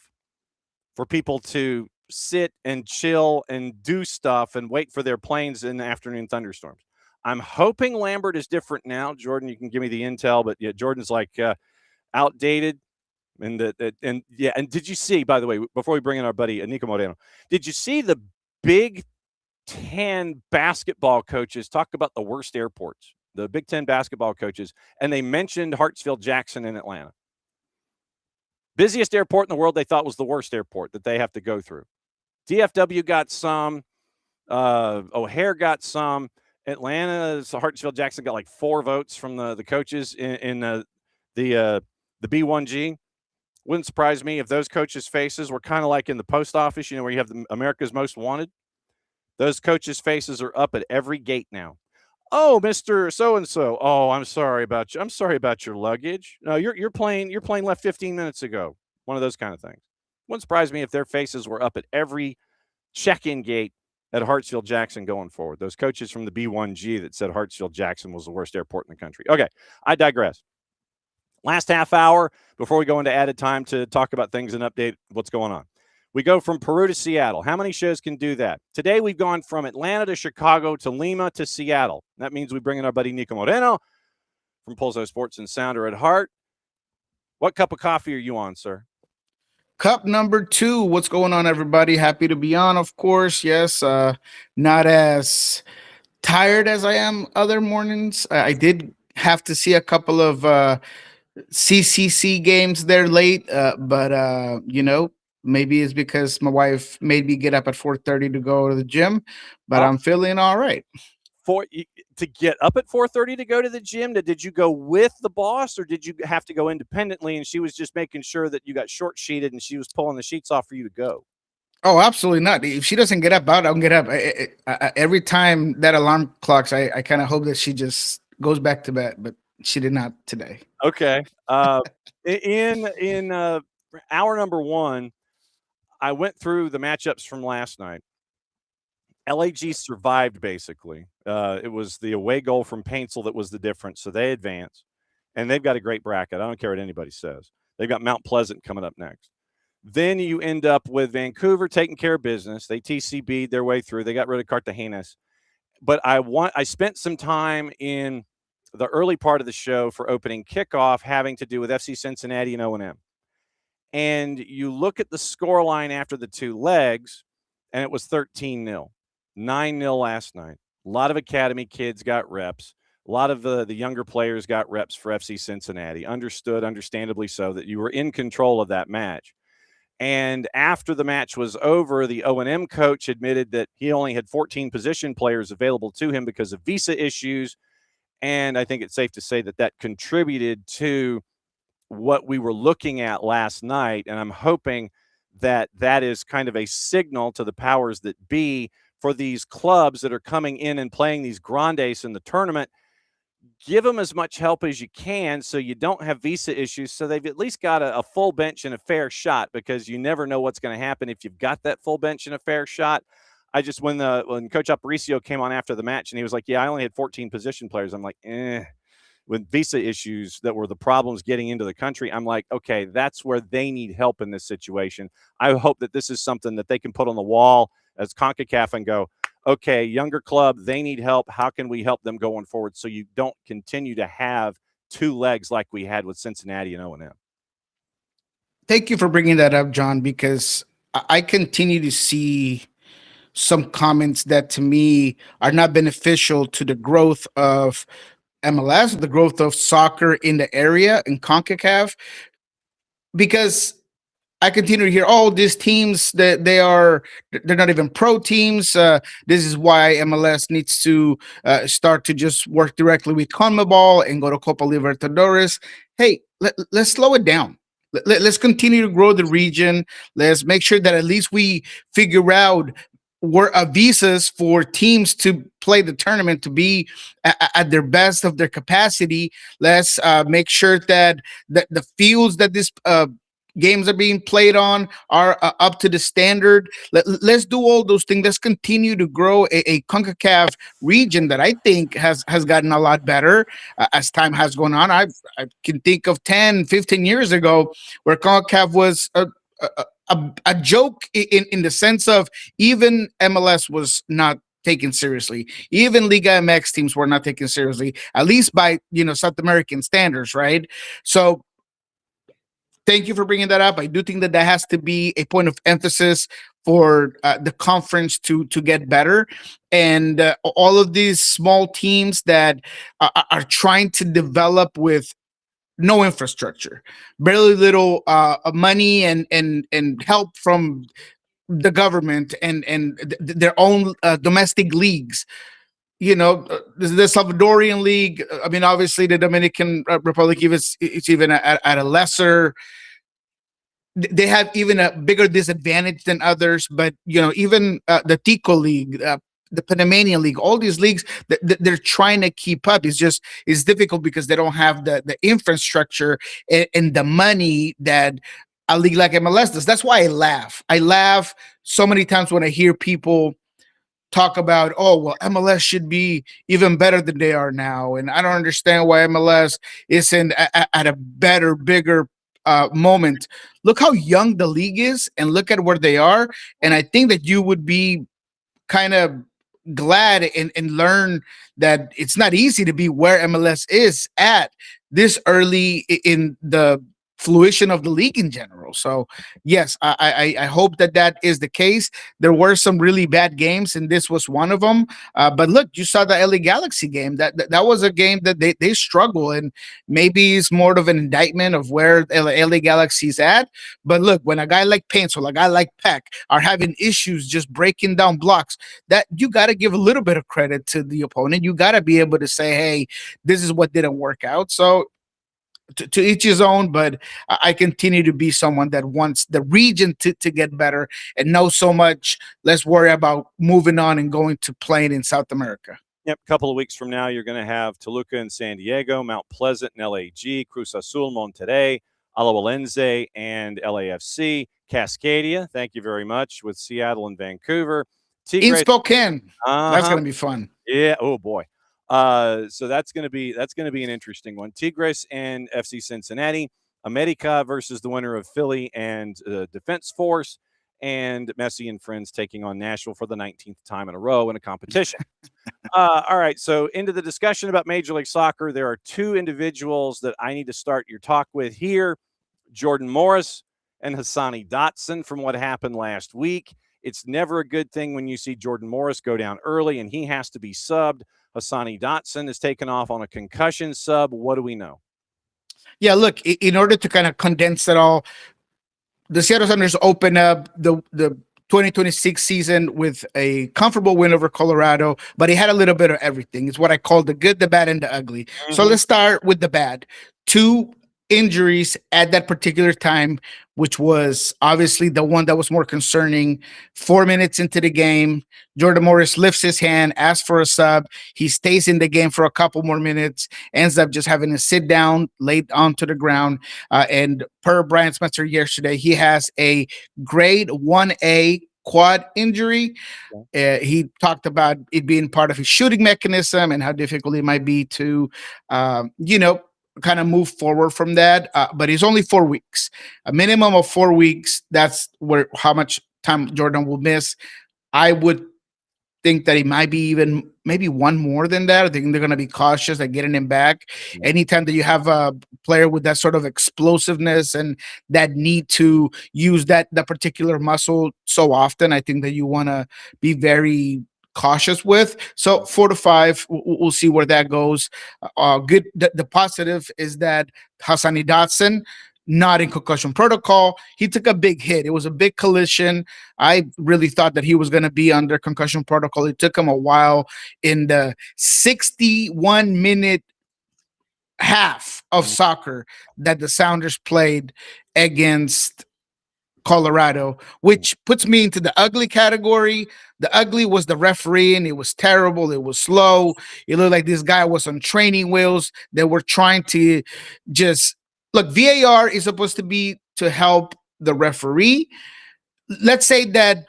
for people to sit and chill and do stuff and wait for their planes in the afternoon thunderstorms. I'm hoping Lambert is different now. Jordan, you can give me the intel, but yeah, Jordan's like outdated. And did you see, by the way, before we bring in our buddy Niko Moreno, did you see the big Ten basketball coaches talk about the worst airports, the Big Ten basketball coaches, and they mentioned Hartsfield-Jackson in Atlanta. Busiest airport in the world they thought was the worst airport that they have to go through. DFW got some. O'Hare got some. Atlanta's Hartsfield-Jackson got like 4 votes from the coaches in the B1G. Wouldn't surprise me if those coaches' faces were kind of like in the post office, where you have the America's Most Wanted. Those coaches' faces are up at every gate now. Oh, Mr. So-and-so. Oh, I'm sorry about you. I'm sorry about your luggage. No, your plane left 15 minutes ago. One of those kind of things. Wouldn't surprise me if their faces were up at every check-in gate at Hartsfield-Jackson going forward. Those coaches from the B1G that said Hartsfield-Jackson was the worst airport in the country. Okay, I digress. Last half hour before we go into added time to talk about things and update what's going on. We go from Peru to Seattle. How many shows can do that? Today, we've gone from Atlanta to Chicago to Lima to Seattle. That means we bring in our buddy Niko Moreno from Pulso Sports and Sounder at Heart. What cup of coffee are you on, sir? Cup number 2. What's going on, everybody? Happy to be on, of course. Yes, not as tired as I am other mornings. I did have to see a couple of CCC games there late, but maybe it's because my wife made me get up at 4:30 to go to the gym, but I'm feeling all right. To get up at 4:30 to go to the gym, did you go with the boss or did you have to go independently and she was just making sure that you got short sheeted and she was pulling the sheets off for you to go? Oh, absolutely not. If she doesn't get up, I don't get up. Every time that alarm clocks, I kind of hope that she just goes back to bed, but she did not today. Okay. In hour number 1, I went through the matchups from last night. LAG survived, basically. It was the away goal from Paintsville that was the difference, so they advance. And they've got a great bracket. I don't care what anybody says. They've got Mount Pleasant coming up next. Then you end up with Vancouver taking care of business. They TCB'd their way through. They got rid of Cartagenas. But I spent some time in the early part of the show for opening kickoff having to do with FC Cincinnati and O&M. And you look at the scoreline after the 2 legs, and it was 13-0. 9-0 last night. A lot of academy kids got reps. A lot of the younger players got reps for FC Cincinnati. Understandably so, that you were in control of that match. And after the match was over, the O&M coach admitted that he only had 14 position players available to him because of visa issues. And I think it's safe to say that that contributed to what we were looking at last night. And I'm hoping that that is kind of a signal to the powers that be for these clubs that are coming in and playing these grandes in the tournament. Give them as much help as you can so you don't have visa issues, so they've at least got a full bench and a fair shot, because you never know what's going to happen if you've got that full bench and a fair shot. I just, when Coach Aparicio came on after the match and he was like, yeah, I only had 14 position players. I'm like, with visa issues that were the problems getting into the country, I'm like, okay, that's where they need help in this situation. I hope that this is something that they can put on the wall as CONCACAF and go, okay, younger club, they need help. How can we help them going forward so you don't continue to have 2 legs like we had with Cincinnati and O&M? Thank you for bringing that up, John, because I continue to see some comments that to me are not beneficial to the growth of MLS, the growth of soccer in the area in CONCACAF, because I continue to hear, oh, these teams that they're not even pro teams. This is why MLS needs to start to just work directly with CONMEBOL and go to Copa Libertadores. Hey, let's slow it down. Let's continue to grow the region. Let's make sure that at least we figure out where visas for teams to play the tournament to be at their best of their capacity. Let's make sure that the fields that this games are being played on are up to the standard. Let's do all those things. Let's continue to grow a CONCACAF region that I think has gotten a lot better as time has gone on. I can think of 10, 15 years ago where CONCACAF was a joke in the sense of even MLS was not taken seriously. Even Liga MX teams were not taken seriously, at least by South American standards, right? So thank you for bringing that up. I do think that has to be a point of emphasis for the conference to get better, and all of these small teams that are trying to develop with no infrastructure, barely little money and help from the government and their own domestic leagues. The Salvadorian league. I mean, obviously the Dominican Republic it's even at a lesser. They have even a bigger disadvantage than others, but even the Tico League, the Panamanian League, all these leagues they're trying to keep up. It's difficult because they don't have the infrastructure and the money that a league like MLS does. That's why I laugh. I laugh so many times when I hear people talk about, oh, well, MLS should be even better than they are now, and I don't understand why MLS isn't at a better, bigger moment. Look how young the league is and look at where they are, and I think that you would be kind of glad and learn that it's not easy to be where MLS is at this early in the fruition of the league in general. So yes, I hope that is the case. There were some really bad games, and this was one of them. But look, you saw the LA Galaxy game. That was a game that they struggle, and maybe it's more of an indictment of where LA Galaxy's at. But look, when a guy like Pencil, a guy like Peck are having issues just breaking down blocks, that you got to give a little bit of credit to the opponent. You got to be able to say, hey, this is what didn't work out. So to each his own, but I continue to be someone that wants the region to get better and know so much. Let's worry about moving on and going to playing in South America. Yep, a couple of weeks from now, you're going to have Toluca and San Diego, Mount Pleasant and LAG, Cruz Azul, Monterrey, Alajuelense and LAFC, Cascadia, thank you very much, with Seattle and Vancouver. In Spokane. That's going to be fun. Yeah, oh boy. So that's going to be an interesting one. Tigres and FC Cincinnati, America versus the winner of Philly and Defense Force, and Messi and friends taking on Nashville for the 19th time in a row in a competition. All right, so into the discussion about Major League Soccer, there are two individuals that I need to start your talk with here, Jordan Morris and Hassani Dotson, from what happened last week. It's never a good thing when you see Jordan Morris go down early and he has to be subbed. Hassani Dotson is taken off on a concussion sub. What do we know? Yeah, look, in order to kind of condense it all, the Seattle Sounders open up the 2026 season with a comfortable win over Colorado, but he had a little bit of everything. It's what I call the good, the bad, and the ugly. Mm-hmm. So let's start with the bad. 2 injuries at that particular time, which was obviously the one that was more concerning. 4 minutes into the game, Jordan Morris lifts his hand, asks for a sub. He stays in the game for a couple more minutes, ends up just having to sit down, laid onto the ground. And per Brian Spencer yesterday, he has a grade 1A quad injury. He talked about it being part of his shooting mechanism and how difficult it might be to, kind of move forward from that, but it's only 4 weeks, a minimum of 4 weeks. That's how much time Jordan will miss. I would think that it might be even maybe one more than that. I think they're going to be cautious at getting him back. Anytime that you have a player with that sort of explosiveness and that need to use that particular muscle so often, I think that you want to be very cautious with. So 4 to 5, we'll see where that goes. Good. The positive is that Hassani Dotson, not in concussion protocol. He took a big hit. It was a big collision. I really thought that he was going to be under concussion protocol. It took him a while. In the 61-minute half of soccer that the Sounders played against Colorado, which puts me into the ugly category. The ugly was the referee, and it was terrible. It was slow. It looked like this guy was on training wheels. They were trying to just look. VAR is supposed to be to help the referee. Let's say that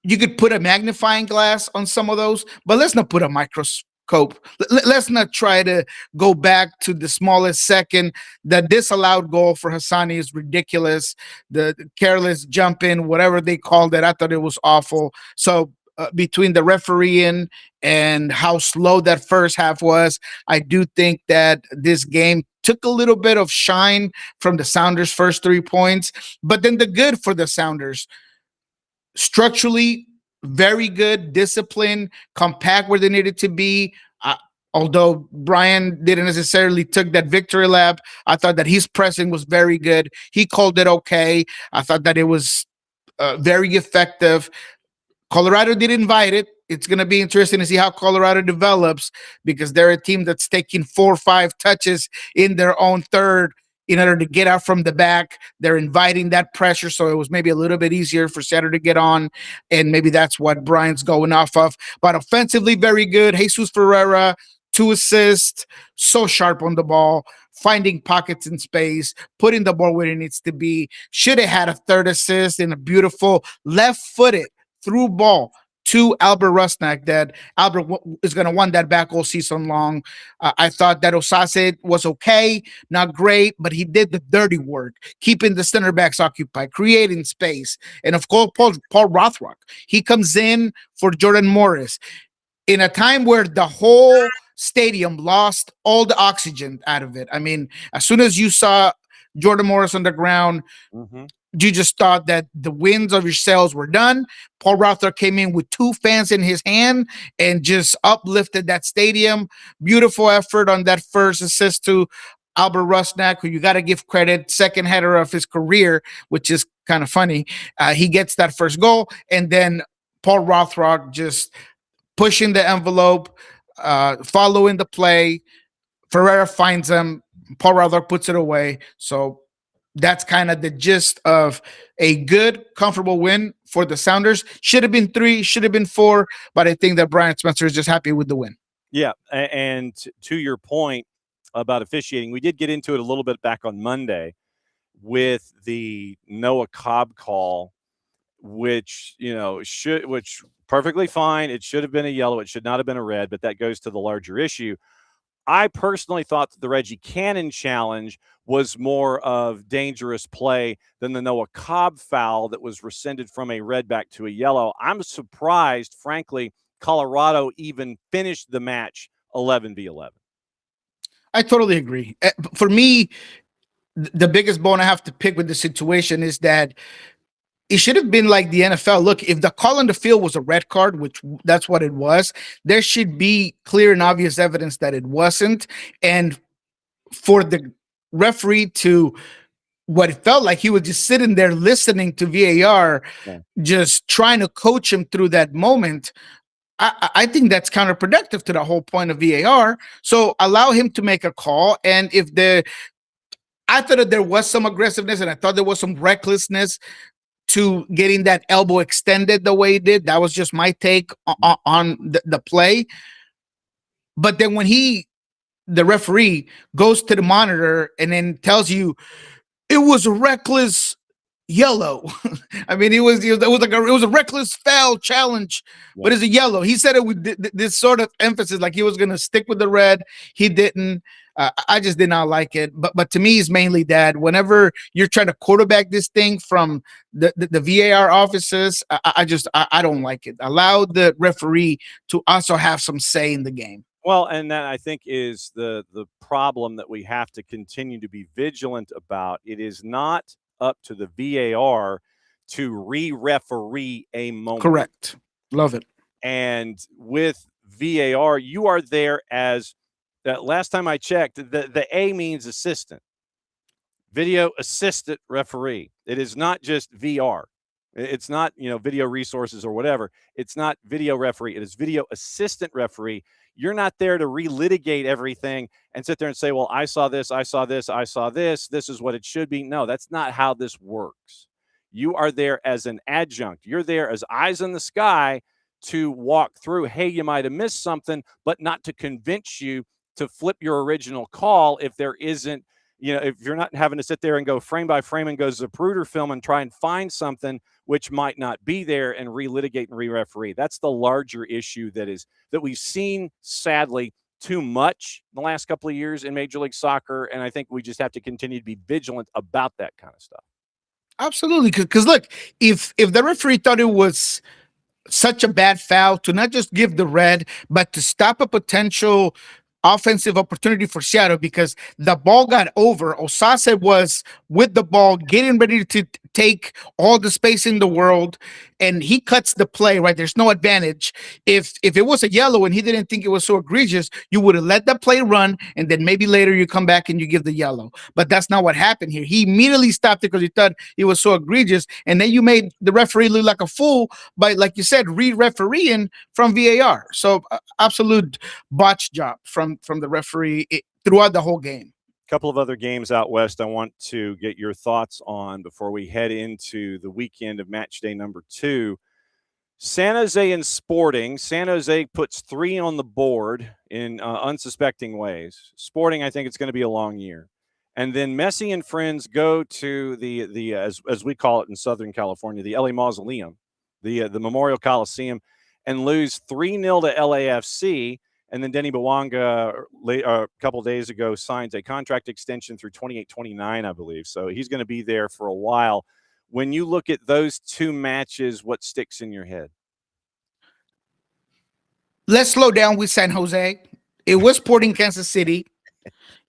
you could put a magnifying glass on some of those, but let's not put a microscope. Let's not try to go back to the smallest second. The disallowed goal for Hassani is ridiculous. The careless jump in, whatever they called it, I thought it was awful. So between the refereeing and how slow that first half was, I do think that this game took a little bit of shine from the Sounders' first 3 points. But then the good for the Sounders, structurally very good, discipline, compact where they needed to be. Although Brian didn't necessarily took that victory lap, I thought that his pressing was very good. He called it okay. I thought that it was very effective. Colorado did invite it. It's going to be interesting to see how Colorado develops, because they're a team that's taking 4 or 5 touches in their own third in order to get out from the back. They're inviting that pressure, so it was maybe a little bit easier for Seattle to get on, and maybe that's what Brian's going off of. But offensively, very good. Jesus Ferreira, 2 assists, so sharp on the ball, finding pockets in space, putting the ball where it needs to be. Should have had a 3rd assist in a beautiful left-footed through ball to Albert Rusnak that Albert is going to want that back all season long. I thought that Osase was okay, not great, but he did the dirty work, keeping the center backs occupied, creating space. And of course, Paul Rothrock, he comes in for Jordan Morris in a time where the whole stadium lost all the oxygen out of it. I mean, as soon as you saw Jordan Morris on the ground, you just thought that the winds of your sails were done. Paul Rothrock came in with 2 fans in his hand and just uplifted that stadium. Beautiful effort on that first assist to Albert Rusnak, who you got to give credit, second header of his career, which is kind of funny. He gets that first goal, and then Paul Rothrock just pushing the envelope, following the play. Ferreira finds him. Paul Rothrock puts it away. So that's kind of the gist of a good, comfortable win for the Sounders. Should have been 3, should have been 4, but I think that Brian Spencer is just happy with the win. Yeah, and to your point about officiating, we did get into it a little bit back on Monday with the Noah Cobb call, which, which perfectly fine. It should have been a yellow. It should not have been a red, but that goes to the larger issue. I personally thought that the Reggie Cannon challenge was more of dangerous play than the Noah Cobb foul that was rescinded from a red back to a yellow. I'm surprised, frankly, Colorado even finished the match 11-11. I totally agree. For me, the biggest bone I have to pick with the situation is that it should have been like the NFL. Look, if the call on the field was a red card, which that's what it was, there should be clear and obvious evidence that it wasn't. And for the referee to, what it felt like he was just sitting there listening to VAR, just trying to coach him through that moment, I think that's counterproductive to the whole point of VAR. So allow him to make a call. And I thought that there was some aggressiveness, and I thought there was some recklessness to getting that elbow extended the way he did. That was just my take on the play. But then when the referee goes to the monitor and then tells you it was a reckless yellow. I mean, it was a reckless foul challenge, but it's a yellow. He said it with this sort of emphasis, like he was going to stick with the red. He didn't. I just did not like it. But to me, it's mainly that whenever you're trying to quarterback this thing from the VAR offices, I don't like it. Allow the referee to also have some say in the game. Well, and that I think is the problem that we have to continue to be vigilant about. It is not up to the VAR to re-referee a moment. Correct. Love it. And with VAR, you are there as last time I checked, the A means assistant, video assistant referee. It is not just VR. It's not, video resources or whatever. It's not video referee. It is video assistant referee. You're not there to relitigate everything and sit there and say, well, I saw this, I saw this, I saw this. This is what it should be. No, that's not how this works. You are there as an adjunct. You're there as eyes in the sky to walk through, hey, you might have missed something, but not to convince you to flip your original call if there isn't, if you're not having to sit there and go frame by frame and go Zapruder film and try and find something which might not be there and relitigate and re-referee. That's the larger issue that we've seen, sadly, too much in the last couple of years in Major League Soccer, and I think we just have to continue to be vigilant about that kind of stuff. Absolutely, because look, if the referee thought it was such a bad foul to not just give the red, but to stop a potential offensive opportunity for Seattle because the ball got over. Osase was with the ball, getting ready to take all the space in the world, and he cuts the play, right? There's no advantage. If it was a yellow and he didn't think it was so egregious, you would have let the play run, and then maybe later you come back and you give the yellow. But that's not what happened here. He immediately stopped it because he thought it was so egregious, and then you made the referee look like a fool by, like you said, re-refereeing from VAR. So absolute botch job from the referee throughout the whole game. A couple of other games out west I want to get your thoughts on before we head into the weekend of match day number 2. San Jose and Sporting. San Jose puts 3 on the board in unsuspecting ways. Sporting, I think it's going to be a long year. And then Messi and friends go to the as we call it in Southern California, the LA Mausoleum, the Memorial Coliseum, and lose 3-0 to LAFC. And then Denny Bwanga, a couple of days ago, signs a contract extension through 28-29, I believe. So he's going to be there for a while. When you look at those 2 matches, what sticks in your head? Let's slow down with San Jose. It was Sporting Kansas City.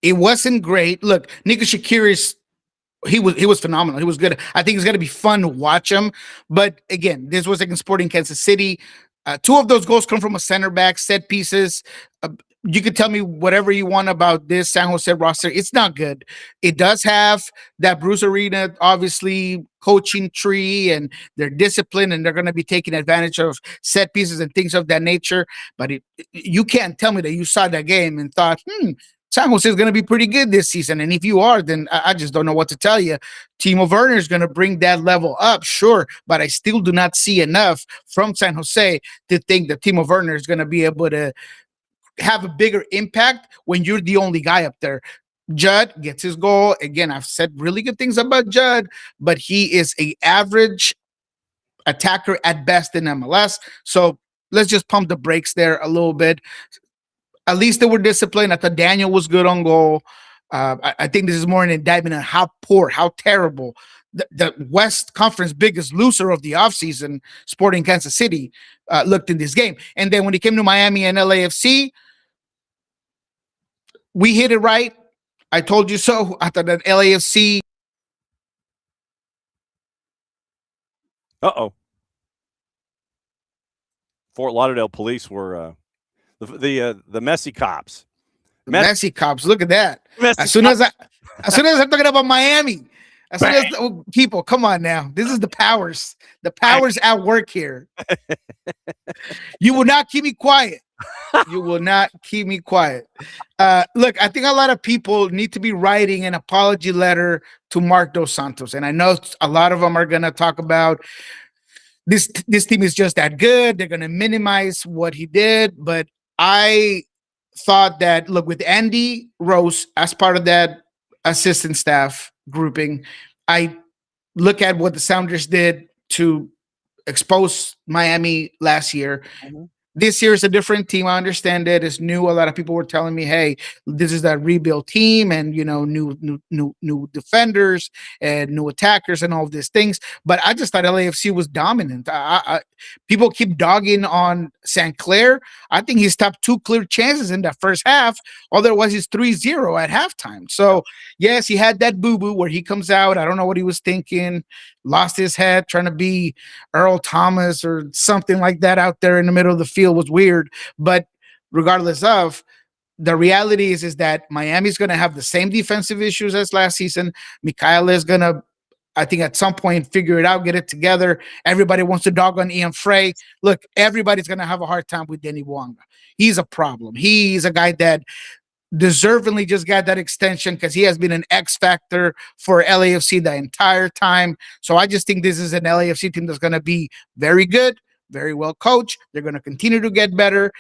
It wasn't great. Look, Niko Shaqiri, he was phenomenal. He was good. I think it's going to be fun to watch him. But again, this was against Sporting Kansas City. 2 of those goals come from a center back, set pieces. You could tell me whatever you want about this San Jose roster. It's not good. It does have that Bruce Arena, obviously, coaching tree, and they're disciplined, and they're going to be taking advantage of set pieces and things of that nature. But you can't tell me that you saw that game and thought, San Jose is going to be pretty good this season. And if you are, then I just don't know what to tell you. Timo Werner is going to bring that level up, sure, but I still do not see enough from San Jose to think that Timo Werner is going to be able to have a bigger impact when you're the only guy up there. Judd gets his goal. Again, I've said really good things about Judd, but he is an average attacker at best in MLS. So let's just pump the brakes there a little bit. At least they were disciplined. I thought Daniel was good on goal. I think this is more an indictment on how poor, how terrible the West Conference biggest loser of the offseason, Sporting Kansas City, looked in this game. And then when it came to Miami and LAFC, we hit it right. I told you so. I thought that LAFC. Fort Lauderdale police were the messy cops. Messy cops. Look at that. As soon as I'm talking about Miami, people, come on now. This is the powers. The powers at work here. You will not keep me quiet. You will not keep me quiet. Look, I think a lot of people need to be writing an apology letter to Mark Dos Santos. And I know a lot of them are going to talk about this team is just that good. They're going to minimize what he did. But I thought that, look, with Andy Rose as part of that assistant staff grouping, I look at what the Sounders did to expose Miami last year. Mm-hmm. This year is a different team. I understand it. It's new. A lot of people were telling me, "Hey, this is that rebuild team, and new defenders and new attackers and all of these things." But I just thought LAFC was dominant. People keep dogging on St. Clair. I think he stopped 2 clear chances in that first half. Otherwise, he's 3-0 at halftime. So yes, he had that boo-boo where he comes out. I don't know what he was thinking. Lost his head trying to be Earl Thomas or something like that out there in the middle of the field. Was weird. But regardless of, the reality is that Miami's going to have the same defensive issues as last season. Mikhail is going to, I think, at some point figure it out, get it together. Everybody wants to dog on Ian Frey. Look, everybody's going to have a hard time with Denny Bwanga. He's a problem. He's a guy that deservingly just got that extension because he has been an X factor for LAFC the entire time. So I just think this is an LAFC team that's going to be very good, very well coached. They're going to continue to get better.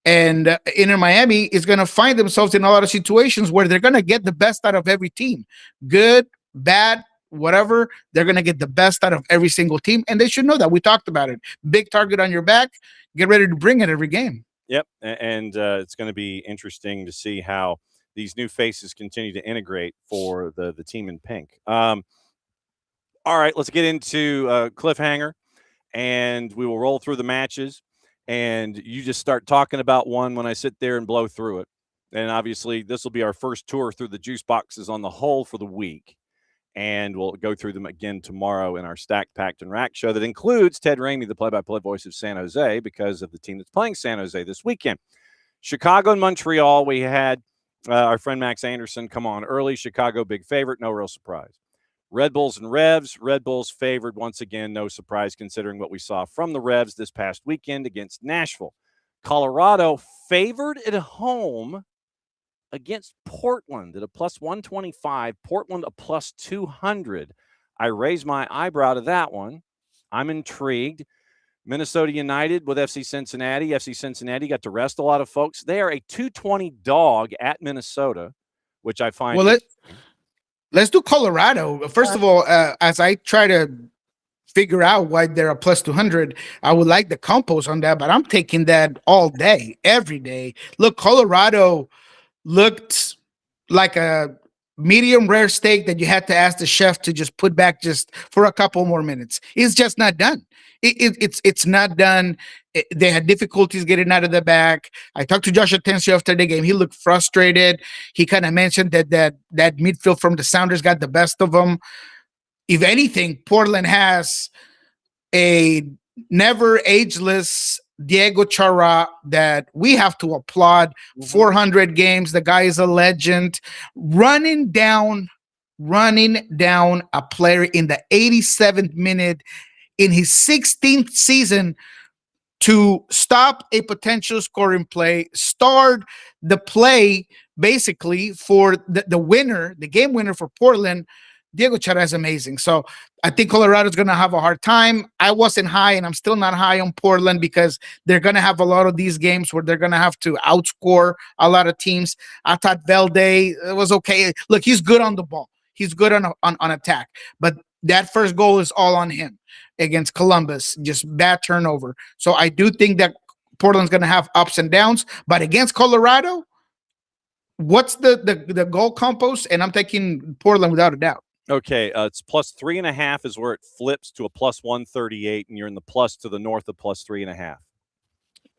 And Inter Miami is going to find themselves in a lot of situations where they're going to get the best out of every team. Good, bad, whatever. They're going to get the best out of every single team. And they should know that. We talked about it. Big target on your back. Get ready to bring it every game. Yep, and it's going to be interesting to see how these new faces continue to integrate for the team in pink. All right, let's get into cliffhanger, and we will roll through the matches, and you just start talking about one when I sit there and blow through it. And obviously, this will be our first tour through the juice boxes on the whole for the week. And we'll go through them again tomorrow in our Stacked, Packed, and Rack show that includes Ted Ramey, the play-by-play voice of San Jose, because of the team that's playing San Jose this weekend. Chicago and Montreal, we had our friend Max Anderson come on early. Chicago, big favorite, no real surprise. Red Bulls and Revs. Red Bulls favored once again, no surprise considering what we saw from the Revs this past weekend against Nashville. Colorado favored at home against Portland at a plus 125, Portland a plus 200. I raised my eyebrow to that one. I'm intrigued. Minnesota United with FC Cincinnati. FC Cincinnati got to rest a lot of folks. They are a 220 dog at Minnesota, which I find. Well, let's do Colorado. First of all, as I try to figure out why they're a plus 200, I would like the compos on that, but I'm taking that all day, every day. Look, Colorado looked like a medium rare steak that you had to ask the chef to just put back just for a couple more minutes. It's just not done. It's not done. They had difficulties getting out of the back. I talked to Josh Atencio after the game. He looked frustrated. He kind of mentioned that midfield from the Sounders got the best of them. If anything, Portland has a never ageless Diego Chara that we have to applaud. 400 games. The guy is a legend. Running down a player in the 87th minute in his 16th season to stop a potential scoring play, start the play basically for the winner, the game winner for Portland. Diego Chara is amazing. So I think Colorado's going to have a hard time. I wasn't high, and I'm still not high on Portland because they're going to have a lot of these games where they're going to have to outscore a lot of teams. I thought Velde was okay. Look, he's good on the ball. He's good on attack. But that first goal is all on him against Columbus. Just bad turnover. So I do think that Portland's going to have ups and downs. But against Colorado, what's the goal compos? And I'm taking Portland without a doubt. Okay, it's plus 3.5 is where it flips to a plus 138, and you're in the plus to the north of plus 3.5.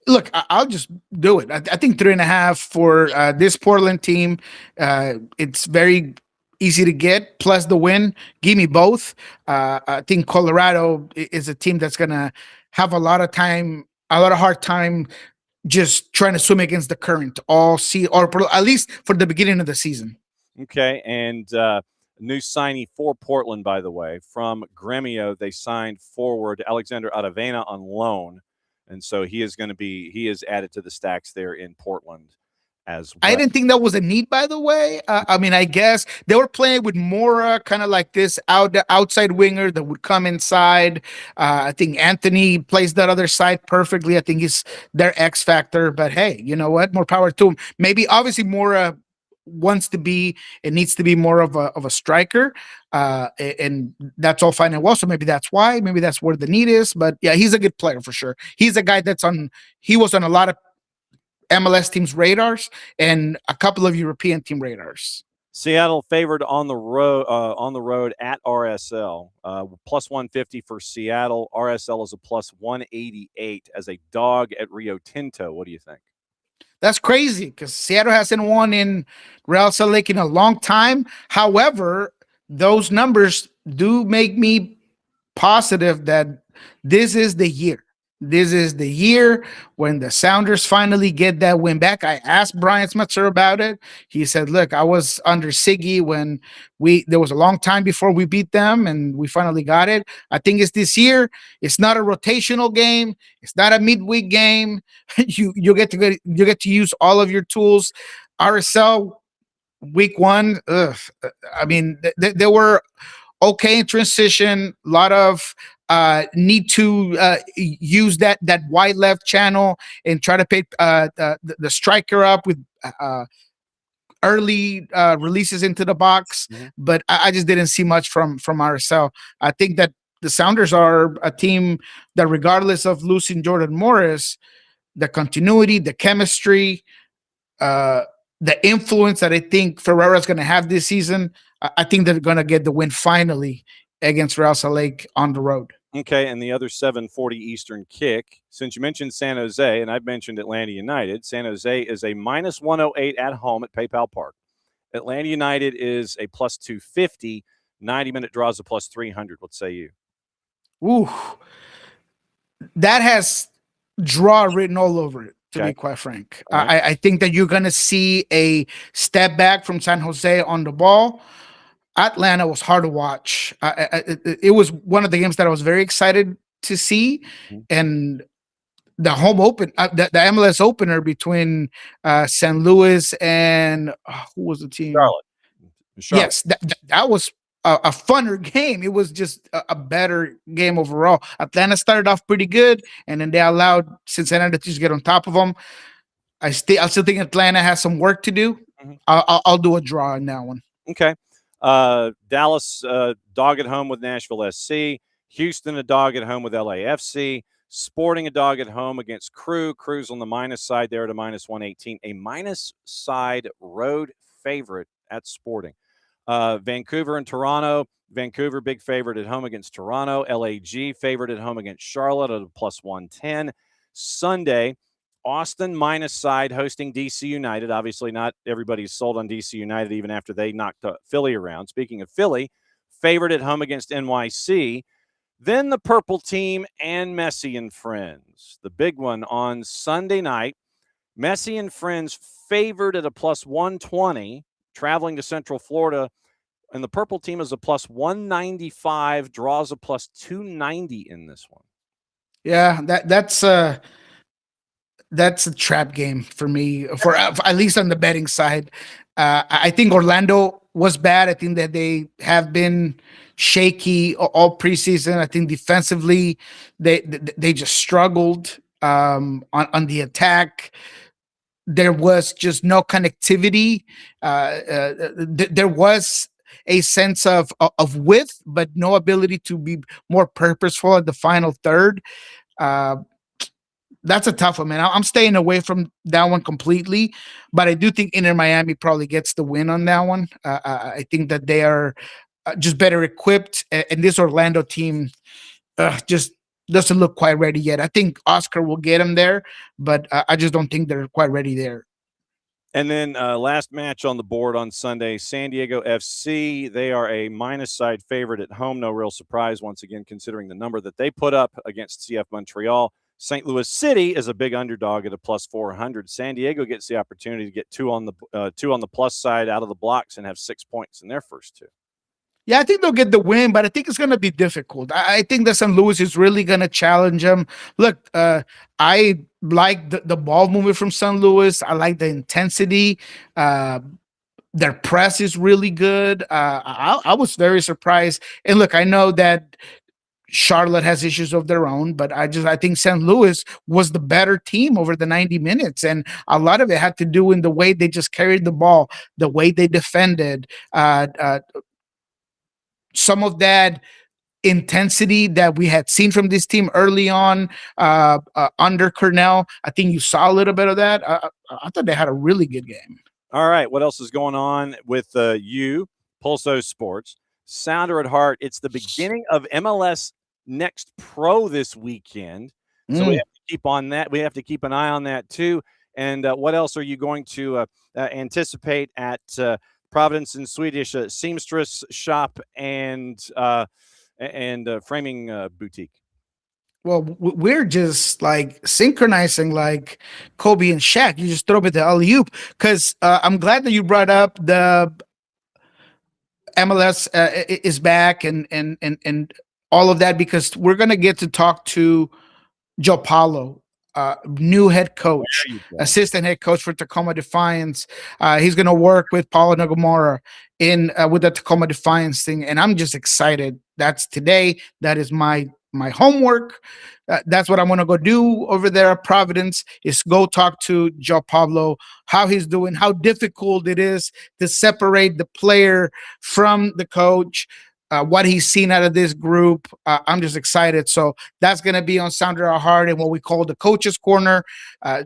Look, I'll just do it. I think 3.5 for this Portland team. It's very easy to get, plus the win. Give me both. I think Colorado is a team that's going to have a lot of hard time just trying to swim against the current or at least for the beginning of the season. Okay, and new signee for Portland, by the way, from Gremio. They signed forward Alexander Aravena on loan, and so he is added to the stacks there in Portland as well. I didn't think that was a need, by the way. I mean, I guess they were playing with Mora, kind of like this outside winger that would come inside. I think Anthony plays that other side perfectly. I think he's their X factor, but hey, you know what? More power to him. Maybe obviously Mora needs to be more of a striker, and that's all fine and well. So maybe that's why, maybe that's where the need is. But yeah, he's a good player for sure. He's a guy he was on a lot of MLS teams' radars and a couple of European team radars. Seattle favored on the road at RSL, plus 150 for Seattle. RSL is a plus 188 as a dog at Rio Tinto. What do you think? That's crazy because Seattle hasn't won in Real Salt Lake in a long time. However, those numbers do make me positive that this is the year. This is the year when the Sounders finally get that win back. I asked Brian Smetzer about it. He said, look, I was under Siggy when there was a long time before we beat them and we finally got it. I think it's this year. It's not a rotational game. It's not a midweek game. You get to use all of your tools. RSL week one. I mean, they were okay in transition. A lot of need to use that wide left channel and try to pick the striker up with early releases into the box. Mm-hmm. But I just didn't see much from RSL. I think that the Sounders are a team that, regardless of losing Jordan Morris, the continuity, the chemistry, the influence that I think Ferreira's going to have this season, I think they're going to get the win finally against Real Salt Lake on the road. Okay, and the other 7:40 Eastern kick. Since you mentioned San Jose, and I've mentioned Atlanta United, San Jose is a minus 108 at home at PayPal Park. Atlanta United is a plus 250. 90-minute draws a plus 300. What say you? Ooh, that has draw written all over it, to be quite frank. Right. I think that you're going to see a step back from San Jose on the ball. Atlanta was hard to watch. It was one of the games that I was very excited to see. And the home open, the MLS opener between St. Louis and who was the team? Charlotte. Yes, that was a funner game. It was just a better game overall. Atlanta started off pretty good, and then they allowed Cincinnati to just get on top of them. I still think Atlanta has some work to do. I'll do a draw on that one. Okay. Dallas dog at home with Nashville SC. Houston a dog at home with LAFC. Sporting a dog at home against Crew. Crew's on the minus side there at a minus 118. A minus side road favorite at Sporting. Vancouver and Toronto. Vancouver big favorite at home against Toronto. LAG favorite at home against Charlotte at a plus 110. Sunday, Austin minus side hosting DC United. Obviously, not everybody's sold on DC United even after they knocked Philly around. Speaking of Philly, favorite at home against NYC. Then the purple team and Messi and friends. The big one on Sunday night. Messi and friends favored at a plus 120, traveling to Central Florida. And the purple team is a plus 195, draws a plus 290 in this one. Yeah, that's a trap game for me, for at least on the betting side. I think Orlando was bad. I think that they have been shaky all preseason. I think defensively they just struggled on the attack. There was just no connectivity. There was a sense of width, but no ability to be more purposeful at the final third. That's a tough one, man. I'm staying away from that one completely, but I do think Inter Miami probably gets the win on that one. I think that they are just better equipped, and this Orlando team just doesn't look quite ready yet. I think Oscar will get them there, but I just don't think they're quite ready there. And then last match on the board on Sunday, San Diego FC. They are a minus side favorite at home. No real surprise, once again, considering the number that they put up against CF Montreal. St. Louis City is a big underdog at a plus 400. San Diego gets the opportunity to get two on the plus side out of the blocks and have 6 points in their first two. Yeah, I think they'll get the win, but I think it's going to be difficult. I think that St. Louis is really going to challenge them. Look, I like the ball movement from St. Louis. I like the intensity. Their press is really good. I was very surprised. And look, I know that Charlotte has issues of their own, but I think St. Louis was the better team over the 90 minutes. And a lot of it had to do in the way they just carried the ball, the way they defended, some of that intensity that we had seen from this team early on under Cornell. I think you saw a little bit of that. I thought they had a really good game. All right. What else is going on with you, Pulso Sports? Sounder at heart. It's the beginning of MLS Next Pro this weekend. So we have to keep on that. We have to keep an eye on that too. And what else are you going to anticipate at Providence and Swedish seamstress shop and framing boutique? Well, we're just like synchronizing like Kobe and Shaq. You just throw it the alley-oop. Because I'm glad that you brought up the MLS is back and all of that, because we're going to get to talk to Joe Paulo, new head coach, assistant head coach for Tacoma Defiance. He's going to work with Paulo Nagamura with the Tacoma Defiance thing. And I'm just excited. That's today. That is my homework. That's what I'm going to go do over there at Providence, is go talk to Joe Pablo, how he's doing, how difficult it is to separate the player from the coach. what he's seen out of this group. I'm just excited. So that's going to be on Sound Our Heart and what we call the Coaches Corner.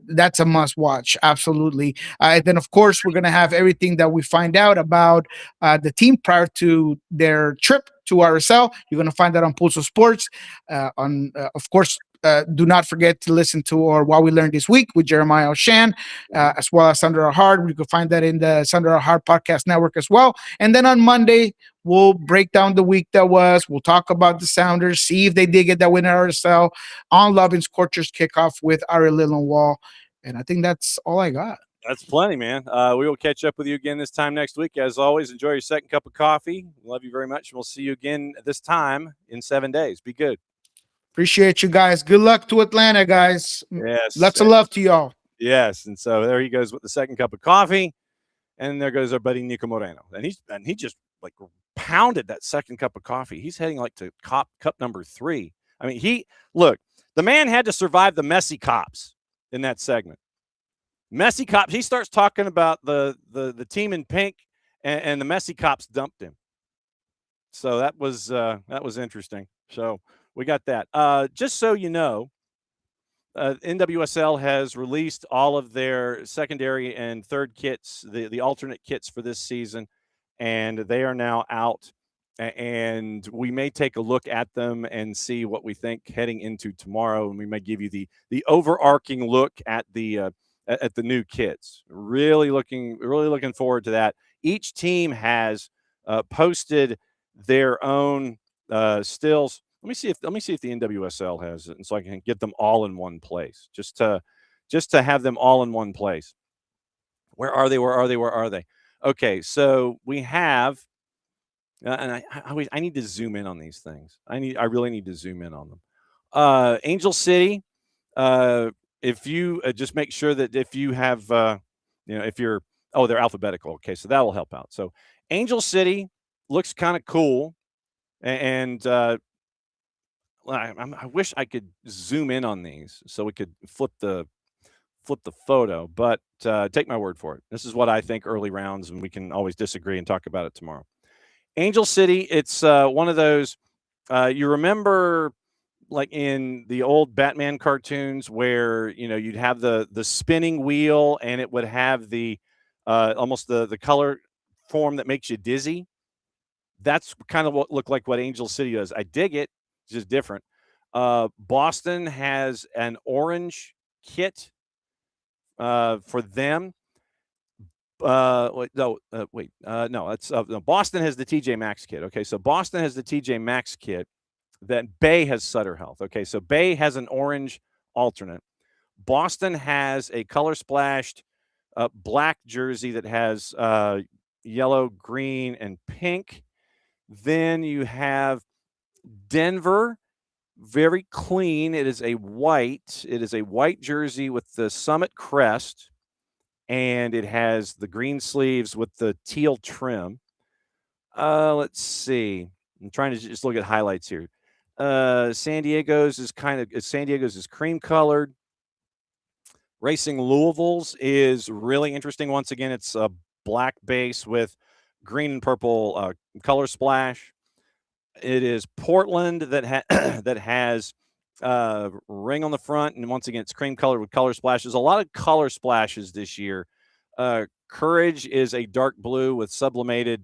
That's a must watch. Absolutely. And then, of course, we're going to have everything that we find out about the team prior to their trip to RSL. You're going to find that on Pulso Sports. Of course, do not forget to listen to What We Learned This Week with Jeremiah Oshan, as well as Under Our Heart. You can find that in the Under Our Heart podcast network as well. And then on Monday, we'll break down the week that was. We'll talk about the Sounders, see if they did get that win at RSL on Loving Scorchers kickoff with Ari Lillenwall. And I think that's all I got. That's plenty, man. We will catch up with you again this time next week. As always, enjoy your second cup of coffee. Love you very much. We'll see you again this time in 7 days. Be good. Appreciate you guys. Good luck to Atlanta, guys. Yes. Lots of love to y'all. Yes. And so there he goes with the second cup of coffee. And there goes our buddy Niko Moreno. And he just like pounded that second cup of coffee. He's heading like to cup number 3. I mean, the man had to survive the messy cops in that segment. Messy cops. He starts talking about the team in pink, and the messy cops dumped him. So that was interesting. So we got that. Just so you know, NWSL has released all of their secondary and third kits, the alternate kits for this season, and they are now out. And we may take a look at them and see what we think heading into tomorrow, and we may give you the overarching look at the new kits. Really looking forward to that. Each team has posted their own stills. Let me see if the NWSL has it, and so I can get them all in one place. Just to have them all in one place. Where are they? Okay, so we have, and I need to zoom in on these things. I really need to zoom in on them. Angel City. If you just make sure that if you have, if you're, they're alphabetical. Okay, so that will help out. So Angel City looks kind of cool, and I wish I could zoom in on these so we could flip the photo, but take my word for it. This is what I think early rounds, and we can always disagree and talk about it tomorrow. Angel City, it's one of those, you remember like in the old Batman cartoons where, you'd have the spinning wheel and it would have the almost the color form that makes you dizzy. That's kind of what looked like what Angel City does. I dig it. It's just different. Boston has an orange kit for them. No, Boston has the TJ Maxx kit. Okay, so Boston has the TJ Maxx kit. Then Bay has Sutter Health. Okay, so Bay has an orange alternate. Boston has a color splashed black jersey that has yellow, green, and pink. Then you have Denver, very clean. It is a white jersey with the Summit crest, and it has the green sleeves with the teal trim. Let's see. I'm trying to just look at highlights here. San Diego's is cream colored. Racing Louisville's is really interesting. Once again, it's a black base with green and purple color splash. It is Portland that has ring on the front, and once again, it's cream colored with color splashes. A lot of color splashes this year. Courage is a dark blue with sublimated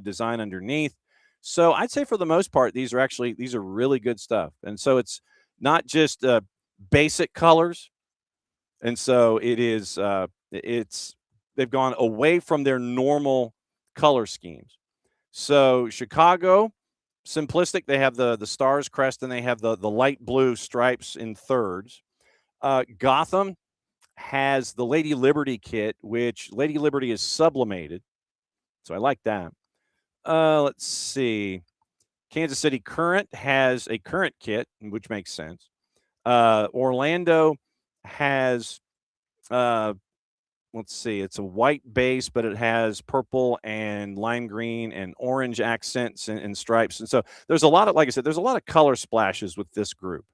design underneath. So I'd say for the most part, these are really good stuff. And so it's not just basic colors. And so it is they've gone away from their normal color schemes. So Chicago, simplistic. They have the stars crest, and they have the light blue stripes in thirds. Gotham has the Lady Liberty kit, which Lady Liberty is sublimated. So I like that. Let's see. Kansas City Current has a current kit, which makes sense. Orlando has, let's see, it's a white base, but it has purple and lime green and orange accents and stripes. And so there's a lot of, like I said, there's a lot of color splashes with this group.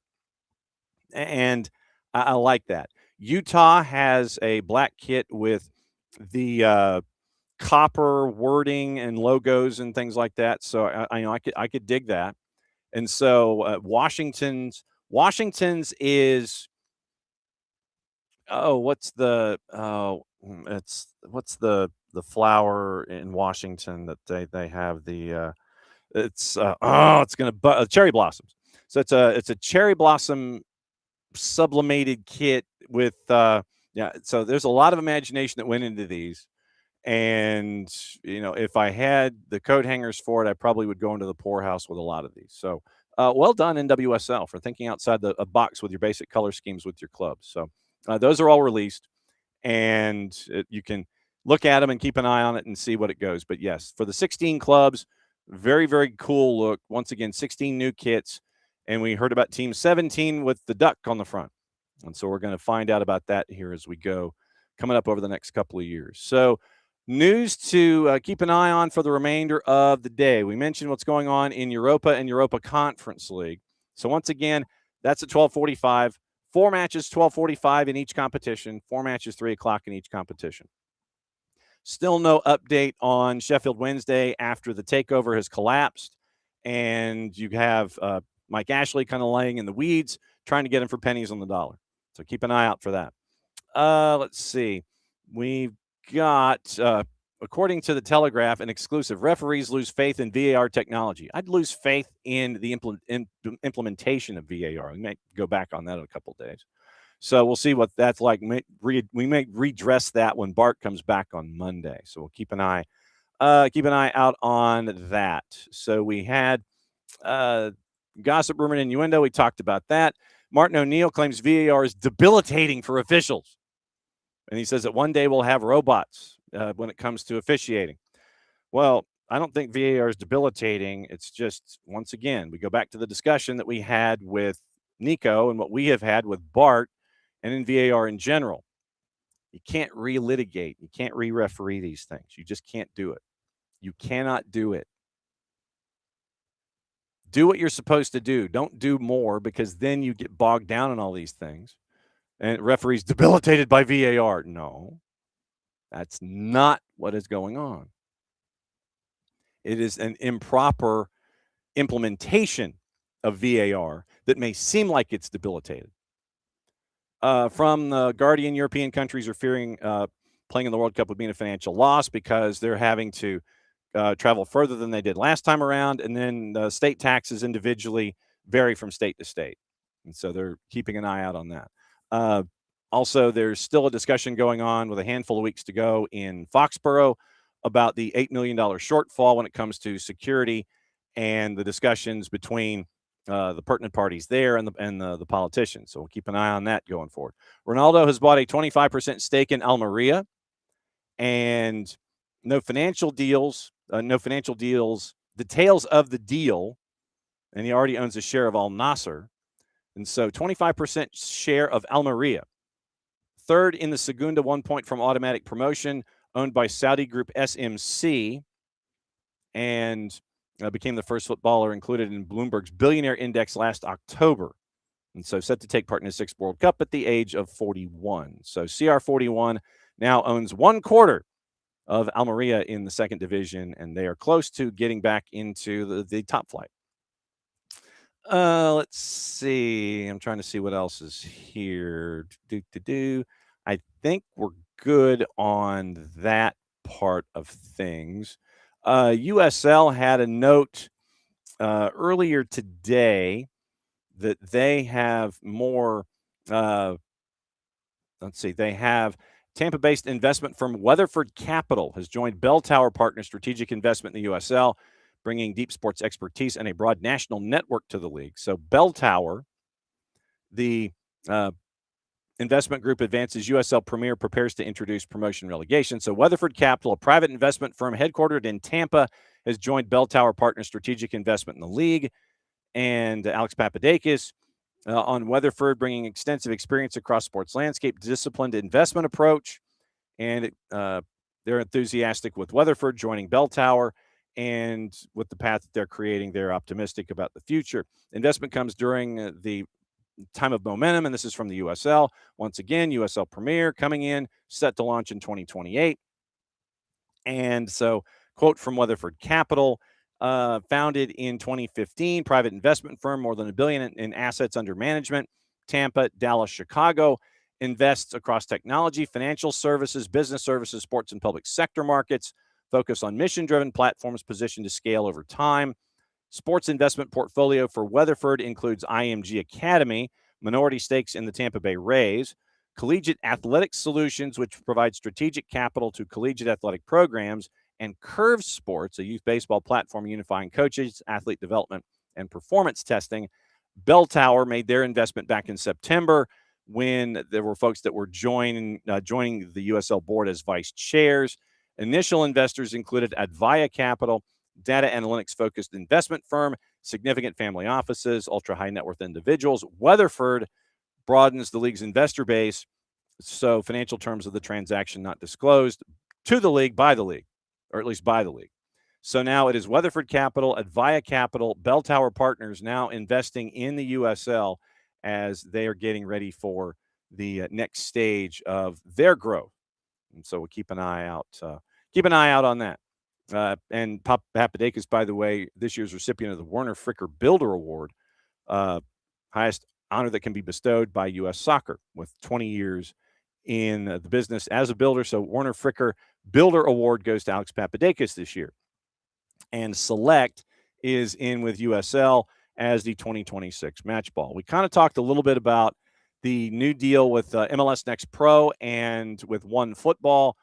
And I like that. Utah has a black kit with the copper wording and logos and things like that. So I could dig that. And so Washington's is what's the flower in Washington that they have it's cherry blossoms. So it's a cherry blossom sublimated kit with so there's a lot of imagination that went into these. And if I had the coat hangers for it, I probably would go into the poorhouse with a lot of these. So well done, NWSL, for thinking outside the box with your basic color schemes with your clubs. So those are all released, and you can look at them and keep an eye on it and see what it goes. But yes, for the 16 clubs, very, very cool look. Once again, 16 new kits, and we heard about Team 17 with the duck on the front. And so we're going to find out about that here as we go, coming up over the next couple of years. So news to keep an eye on for the remainder of the day. We mentioned what's going on in Europa and Europa Conference League. So once again, that's at 12:45. 4 matches, 12:45 in each competition. 4 matches, 3 o'clock in each competition. Still no update on Sheffield Wednesday after the takeover has collapsed. And you have Mike Ashley kind of laying in the weeds, trying to get him for pennies on the dollar. So keep an eye out for that. Let's see. We've got, according to the Telegraph, an exclusive, referees lose faith in VAR technology. I'd lose faith in the implementation of VAR. We may go back on that in a couple of days. So we'll see what that's like. We may redress that when Bart comes back on Monday. So we'll keep an eye out on that. So we had gossip, rumor, and innuendo. We talked about that. Martin O'Neill claims VAR is debilitating for officials. And he says that one day we'll have robots when it comes to officiating. Well, I don't think VAR is debilitating. It's just, once again, we go back to the discussion that we had with Niko and what we have had with Bart and in VAR in general. You can't relitigate. You can't re-referee these things. You just can't do it. You cannot do it. Do what you're supposed to do. Don't do more, because then you get bogged down in all these things. And referees debilitated by VAR. No, that's not what is going on. It is an improper implementation of VAR that may seem like it's debilitated. From the Guardian, European countries are fearing playing in the World Cup would mean a financial loss because they're having to travel further than they did last time around. And then the state taxes individually vary from state to state. And so they're keeping an eye out on that. Also, there's still a discussion going on with a handful of weeks to go in Foxborough about the $8 million shortfall when it comes to security and the discussions between the pertinent parties there and the politicians. So we'll keep an eye on that going forward. Ronaldo has bought a 25% stake in Almeria, and no financial deals. Details of the deal, and he already owns a share of Al Nasser. And so 25% share of Almeria. Third in the Segunda, 1 point from automatic promotion, owned by Saudi group SMC, and became the first footballer included in Bloomberg's Billionaire Index last October. And so set to take part in his 6th World Cup at the age of 41. So CR41 now owns 1/4 of Almeria in the 2nd division, and they are close to getting back into the top flight. Let's see. I'm trying to see what else is here. I think we're good on that part of things. USL had a note earlier today that they have more. Let's see. They have Tampa-based investment firm Weatherford Capital has joined Bell Tower Partners Strategic Investment in the USL, bringing deep sports expertise and a broad national network to the league. So Bell Tower, the investment group, advances USL Premier, prepares to introduce promotion relegation. So Weatherford Capital, a private investment firm headquartered in Tampa, has joined Bell Tower Partners Strategic Investment in the league. And Alex Papadakis on Weatherford, bringing extensive experience across sports landscape, disciplined investment approach. And they're enthusiastic with Weatherford joining Bell Tower. And with the path that they're creating, they're optimistic about the future. Investment comes during the time of momentum, and this is from the USL. Once again, USL Premier coming in, set to launch in 2028. And so, quote from Weatherford Capital, founded in 2015, private investment firm, more than $1 billion in assets under management. Tampa, Dallas, Chicago, invests across technology, financial services, business services, sports, and public sector markets. Focus on mission-driven platforms positioned to scale over time. Sports investment portfolio for Weatherford includes IMG Academy, minority stakes in the Tampa Bay Rays, Collegiate Athletic Solutions, which provides strategic capital to collegiate athletic programs, and Curve Sports, a youth baseball platform unifying coaches, athlete development, and performance testing. Bell Tower made their investment back in September when there were folks that were joining the USL board as vice chairs. Initial investors included Advaya Capital, data analytics-focused investment firm, significant family offices, ultra-high net worth individuals. Weatherford broadens the league's investor base, so financial terms of the transaction not disclosed, to the league by the league, or at least by the league. So now it is Weatherford Capital, Advaya Capital, Bell Tower Partners now investing in the USL as they are getting ready for the next stage of their growth. And so we'll keep an eye out. Keep an eye out on that. And Papadakis, by the way, this year's recipient of the Werner Fricker Builder Award, highest honor that can be bestowed by U.S. Soccer, with 20 years in the business as a builder. So Werner Fricker Builder Award goes to Alex Papadakis this year. And Select is in with USL as the 2026 match ball. We kind of talked a little bit about the new deal with MLS Next Pro and with One Football.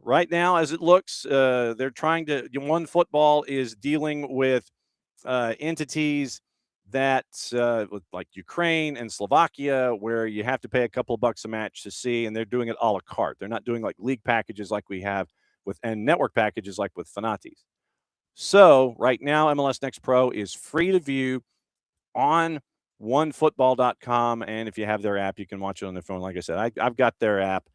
Right now, as it looks, they're trying to. One Football is dealing with entities that, like Ukraine and Slovakia, where you have to pay a couple of bucks a match to see, and they're doing it a la carte. They're not doing like league packages like we have and network packages like with Fanatis. So right now, MLS Next Pro is free to view on onefootball.com, and if you have their app, you can watch it on their phone. Like I said, I've got their app,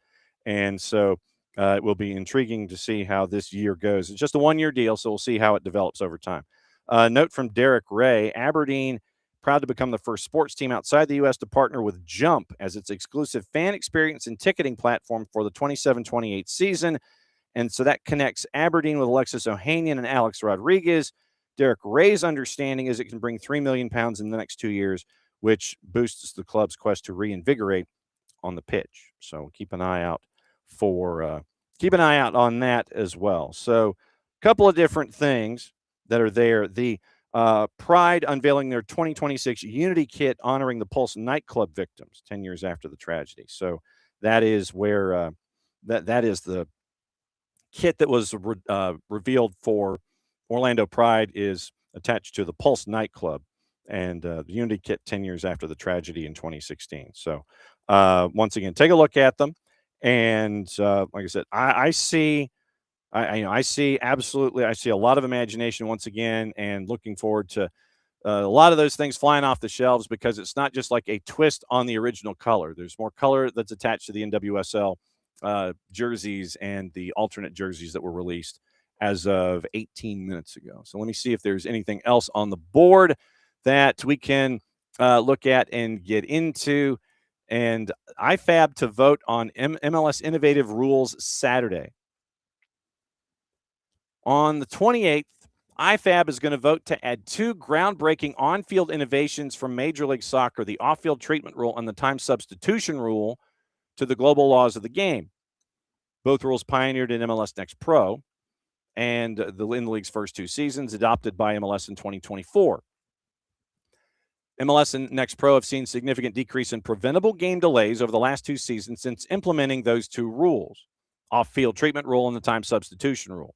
and so it will be intriguing to see how this year goes. It's just a one-year deal, so we'll see how it develops over time. Note from Derek Ray, Aberdeen proud to become the first sports team outside the U.S. to partner with Jump as its exclusive fan experience and ticketing platform for the 27-28 season. And so that connects Aberdeen with Alexis Ohanian and Alex Rodriguez. Derek Ray's understanding is it can bring £3 million in the next 2 years, which boosts the club's quest to reinvigorate on the pitch. So keep an eye out on that as well. So a couple of different things that are there. The Pride unveiling their 2026 Unity kit honoring the Pulse nightclub victims 10 years after the tragedy. So that is where that is the kit that was revealed for Orlando Pride is attached to the Pulse nightclub, and the Unity kit 10 years after the tragedy in 2016. So once again, take a look at them. And like I said, I see a lot of imagination once again, and looking forward to a lot of those things flying off the shelves, because it's not just like a twist on the original color. There's more color that's attached to the NWSL jerseys and the alternate jerseys that were released as of 18 minutes ago. So let me see if there's anything else on the board that we can look at and get into. And IFAB to vote on MLS innovative rules Saturday. On the 28th, IFAB is going to vote to add 2 groundbreaking on-field innovations from Major League Soccer, the off-field treatment rule and the time substitution rule, to the global laws of the game. Both rules pioneered in MLS Next Pro and in the league's first 2 seasons, adopted by MLS in 2024. MLS and Next Pro have seen significant decrease in preventable game delays over the last 2 seasons since implementing those 2 rules, off-field treatment rule and the time substitution rule.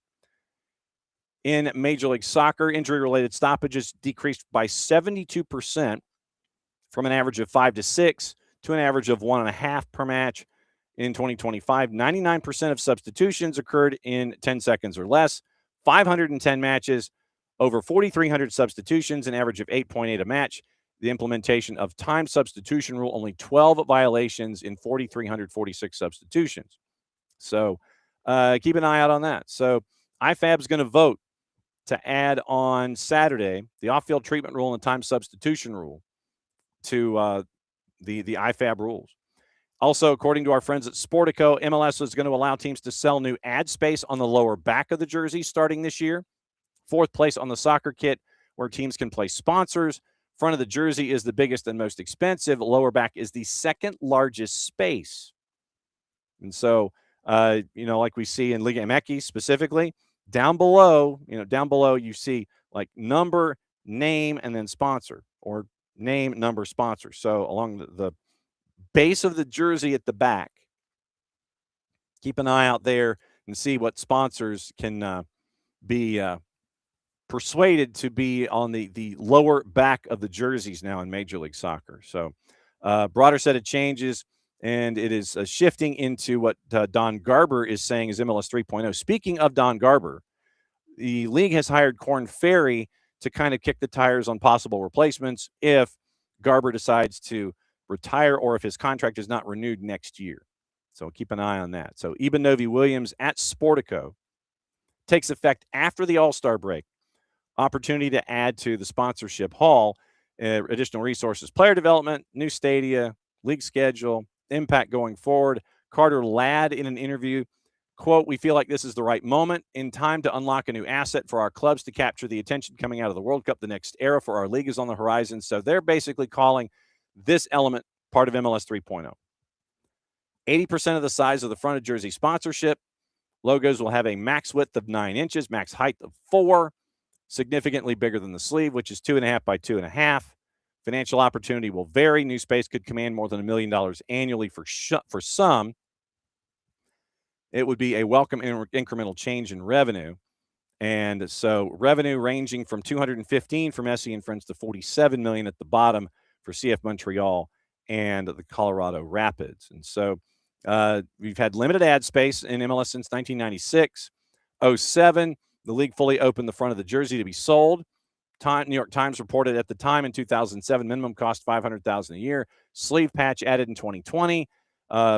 In Major League Soccer, injury-related stoppages decreased by 72% from an average of 5 to 6 to an average of 1.5 per match. In 2025, 99% of substitutions occurred in 10 seconds or less, 510 matches, over 4,300 substitutions, an average of 8.8 a match. The implementation of time substitution rule, only 12 violations in 4,346 substitutions. So keep an eye out on that. So IFAB is going to vote to add on Saturday the off-field treatment rule and the time substitution rule to the IFAB rules. Also, according to our friends at Sportico, MLS is going to allow teams to sell new ad space on the lower back of the jersey starting this year. 4th place on the soccer kit, where teams can place sponsors. Front of the jersey is the biggest and most expensive. Lower back is the 2nd largest space. And so, like we see in Liga MX specifically, down below you see like number, name, and then sponsor, or name, number, sponsor. So along the base of the jersey at the back, keep an eye out there and see what sponsors can be persuaded to be on the lower back of the jerseys now in Major League Soccer. So broader set of changes, and it is shifting into what Don Garber is saying is MLS 3.0. Speaking of Don Garber, the league has hired Korn Ferry to kind of kick the tires on possible replacements if Garber decides to retire or if his contract is not renewed next year. So keep an eye on that. So Eben Novy-Williams at Sportico takes effect after the All-Star break. Opportunity to add to the sponsorship haul, additional resources, player development, new stadia, league schedule, impact going forward. Carter Ladd in an interview, quote, "We feel like this is the right moment in time to unlock a new asset for our clubs to capture the attention coming out of the World Cup. The next era for our league is on the horizon." So they're basically calling this element part of MLS 3.0. 80% of the size of the front of jersey sponsorship. Logos will have a max width of 9 inches, max height of 4, significantly bigger than the sleeve, which is 2.5 by 2.5. Financial opportunity will vary. New space could command more than $1 million annually for some. It would be a welcome incremental change in revenue. And so revenue ranging from 215 from Messi and Friends to 47 million at the bottom for CF Montreal and the Colorado Rapids. And so we've had limited ad space in MLS since 1996. 07, the league fully opened the front of the jersey to be sold. New York Times reported at the time in 2007, minimum cost $500,000 a year. Sleeve patch added in 2020.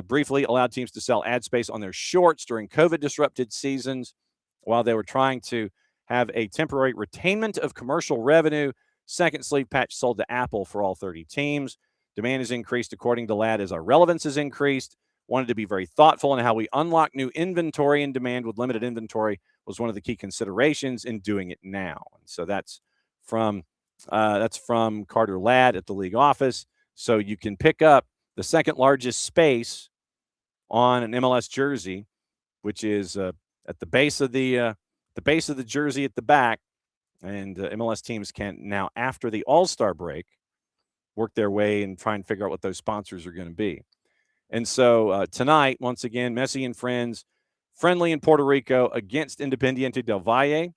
Briefly allowed teams to sell ad space on their shorts during COVID-disrupted seasons while they were trying to have a temporary retainment of commercial revenue. Second sleeve patch sold to Apple for all 30 teams. Demand has increased, according to Ladd, as our relevance has increased. Wanted to be very thoughtful in how we unlock new inventory, and demand with limited inventory was one of the key considerations in doing it now. And so that's from Carter Ladd at the league office. So you can pick up the 2nd largest space on an MLS jersey, which is at the base of the jersey at the back, and MLS teams can now, after the All-Star break, work their way and try and figure out what those sponsors are going to be. And so tonight, once again, Messi and Friends, friendly in Puerto Rico against Independiente del Valle.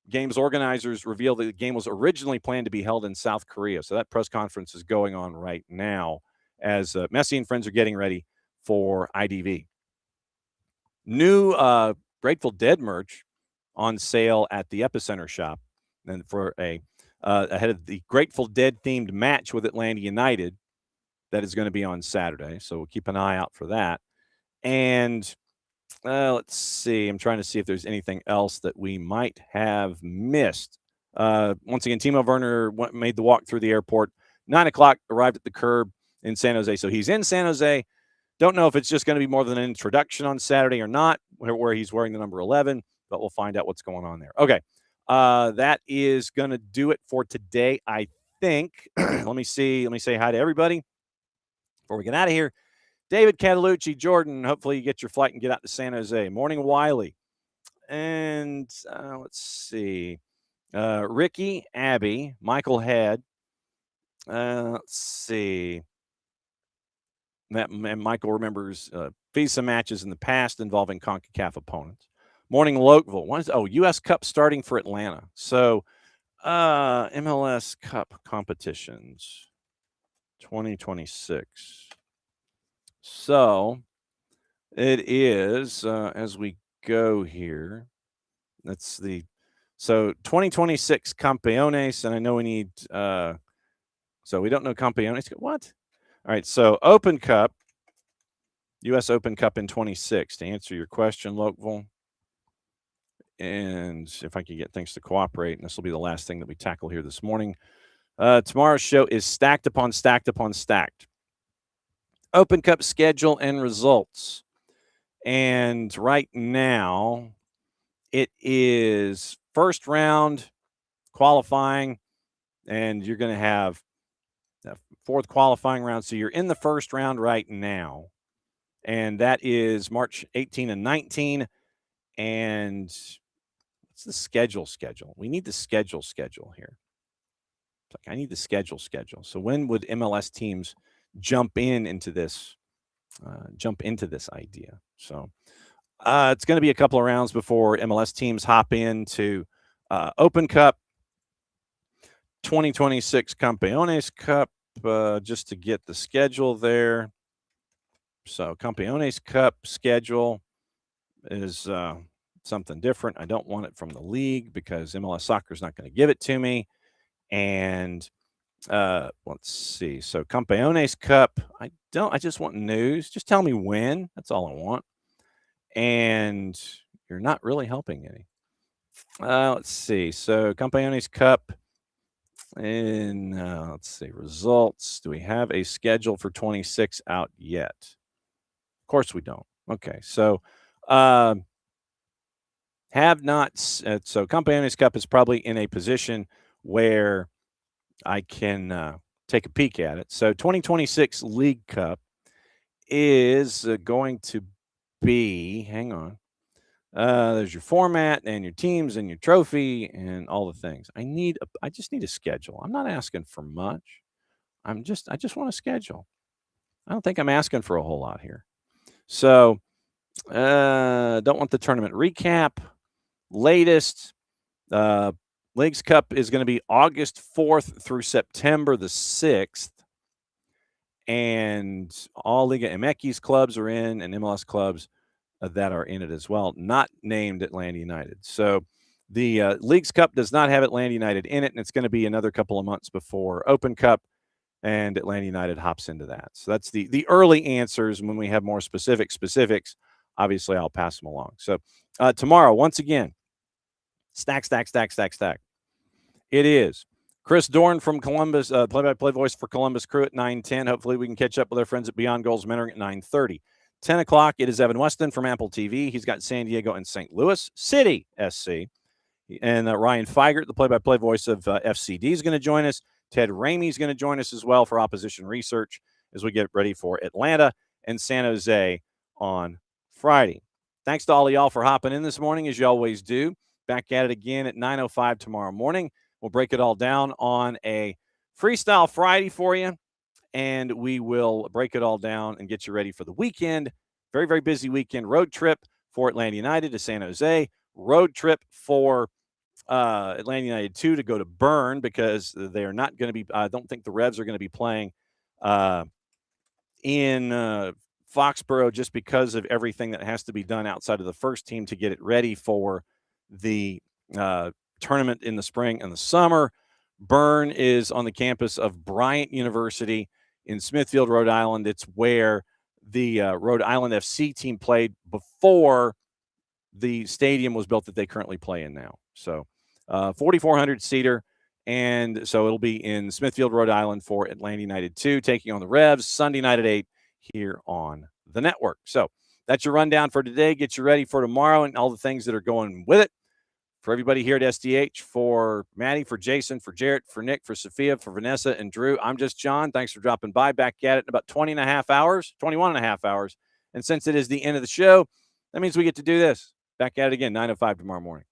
Game's organizers revealed that the game was originally planned to be held in South Korea. So that press conference is going on right now as Messi and Friends are getting ready for IDV. New Grateful Dead merch on sale at the Epicenter shop, and for ahead of the Grateful Dead themed match with Atlanta United that is going to be on Saturday. So we'll keep an eye out for that. And let's see. I'm trying to see if there's anything else that we might have missed. Once again, Timo Werner made the walk through the airport. 9 o'clock, arrived at the curb in San Jose. So he's in San Jose. Don't know if it's just going to be more than an introduction on Saturday or not, where he's wearing the number 11, but we'll find out what's going on there. Okay. That is going to do it for today, I think. Let me see. Let me say hi to everybody before we get out of here. David Catalucci, Jordan, hopefully you get your flight and get out to San Jose. Morning, Wiley. And let's see. Ricky, Abby, Michael Head. Let's see. And Michael remembers FISA matches in the past involving CONCACAF opponents. Morning, Lokeville. U.S. Cup starting for Atlanta. So MLS Cup competitions 2026. So it is, as we go here, that's the, so 2026 Campeones, and I know we need, so we don't know Campeones. What? All right, so Open Cup, U.S. Open Cup in 26, to answer your question, Lokeville. And if I could get things to cooperate, and this will be the last thing that we tackle here this morning. Tomorrow's show is stacked upon stacked upon stacked. Open Cup schedule and results. And right now, it is first round qualifying, and you're going to have the fourth qualifying round. So you're in the first round right now, and that is March 18 and 19. And what's the schedule? We need the schedule here. I need the schedule. So when would MLS teams jump into this idea? So it's going to be a couple of rounds before MLS teams hop into Open Cup, 2026 Campeones Cup, just to get the schedule there. So Campeones Cup schedule is something different. I don't want it from the league because MLS Soccer is not going to give it to me. And let's see. So Campeones Cup, I just want news. Just tell me when. That's all I want. And you're not really helping any. Let's see. So Campeones Cup, and let's see, results. Do we have a schedule for 26 out yet? Of course we don't. Okay, so have not. So Campeones Cup is probably in a position where I can take a peek at it. So 2026 League Cup is going to be, hang on. There's your format and your teams and your trophy and all the things. I just need a schedule. I'm not asking for much. I just want a schedule. I don't think I'm asking for a whole lot here. So, don't want the tournament recap. Latest, Leagues Cup is going to be August 4th through September the 6th. And all Liga MX clubs are in, and MLS clubs that are in it as well, not named Atlanta United. So the Leagues Cup does not have Atlanta United in it, and it's going to be another couple of months before Open Cup, and Atlanta United hops into that. So that's the early answers. When we have more specifics, obviously I'll pass them along. So tomorrow, once again, stack. It is Chris Dorn from Columbus, play-by-play voice for Columbus Crew at 9:10. Hopefully we can catch up with our friends at Beyond Goals Mentoring at 9:30. 10 o'clock, it is Evan Weston from Apple TV. He's got San Diego and St. Louis City SC. And Ryan Feigert, the play-by-play voice of FCD, is going to join us. Ted Ramey is going to join us as well for opposition research as we get ready for Atlanta and San Jose on Friday. Thanks to all of y'all for hopping in this morning, as you always do. Back at it again at 9:05 tomorrow morning. We'll break it all down on a Freestyle Friday for you. And we will break it all down and get you ready for the weekend. Very, very busy weekend. Road trip for Atlanta United to San Jose. Road trip for Atlanta United 2 to go to Bern because they are not going to be – I don't think the Revs are going to be playing in Foxborough just because of everything that has to be done outside of the first team to get it ready for the tournament in the spring and the summer. Bern is on the campus of Bryant University in Smithfield, Rhode Island. It's where the Rhode Island FC team played before the stadium was built that they currently play in now. So 4,400 seater. And so it'll be in Smithfield, Rhode Island for Atlanta United 2, taking on the Revs Sunday night at 8 here on the network. So that's your rundown for today. Get you ready for tomorrow and all the things that are going with it. For everybody here at SDH, for Maddie, for Jason, for Jarrett, for Nick, for Sophia, for Vanessa, and Drew, I'm just John. Thanks for dropping by. Back at it in about 21 and a half hours. And since it is the end of the show, that means we get to do this. Back at it again, 9:05 tomorrow morning.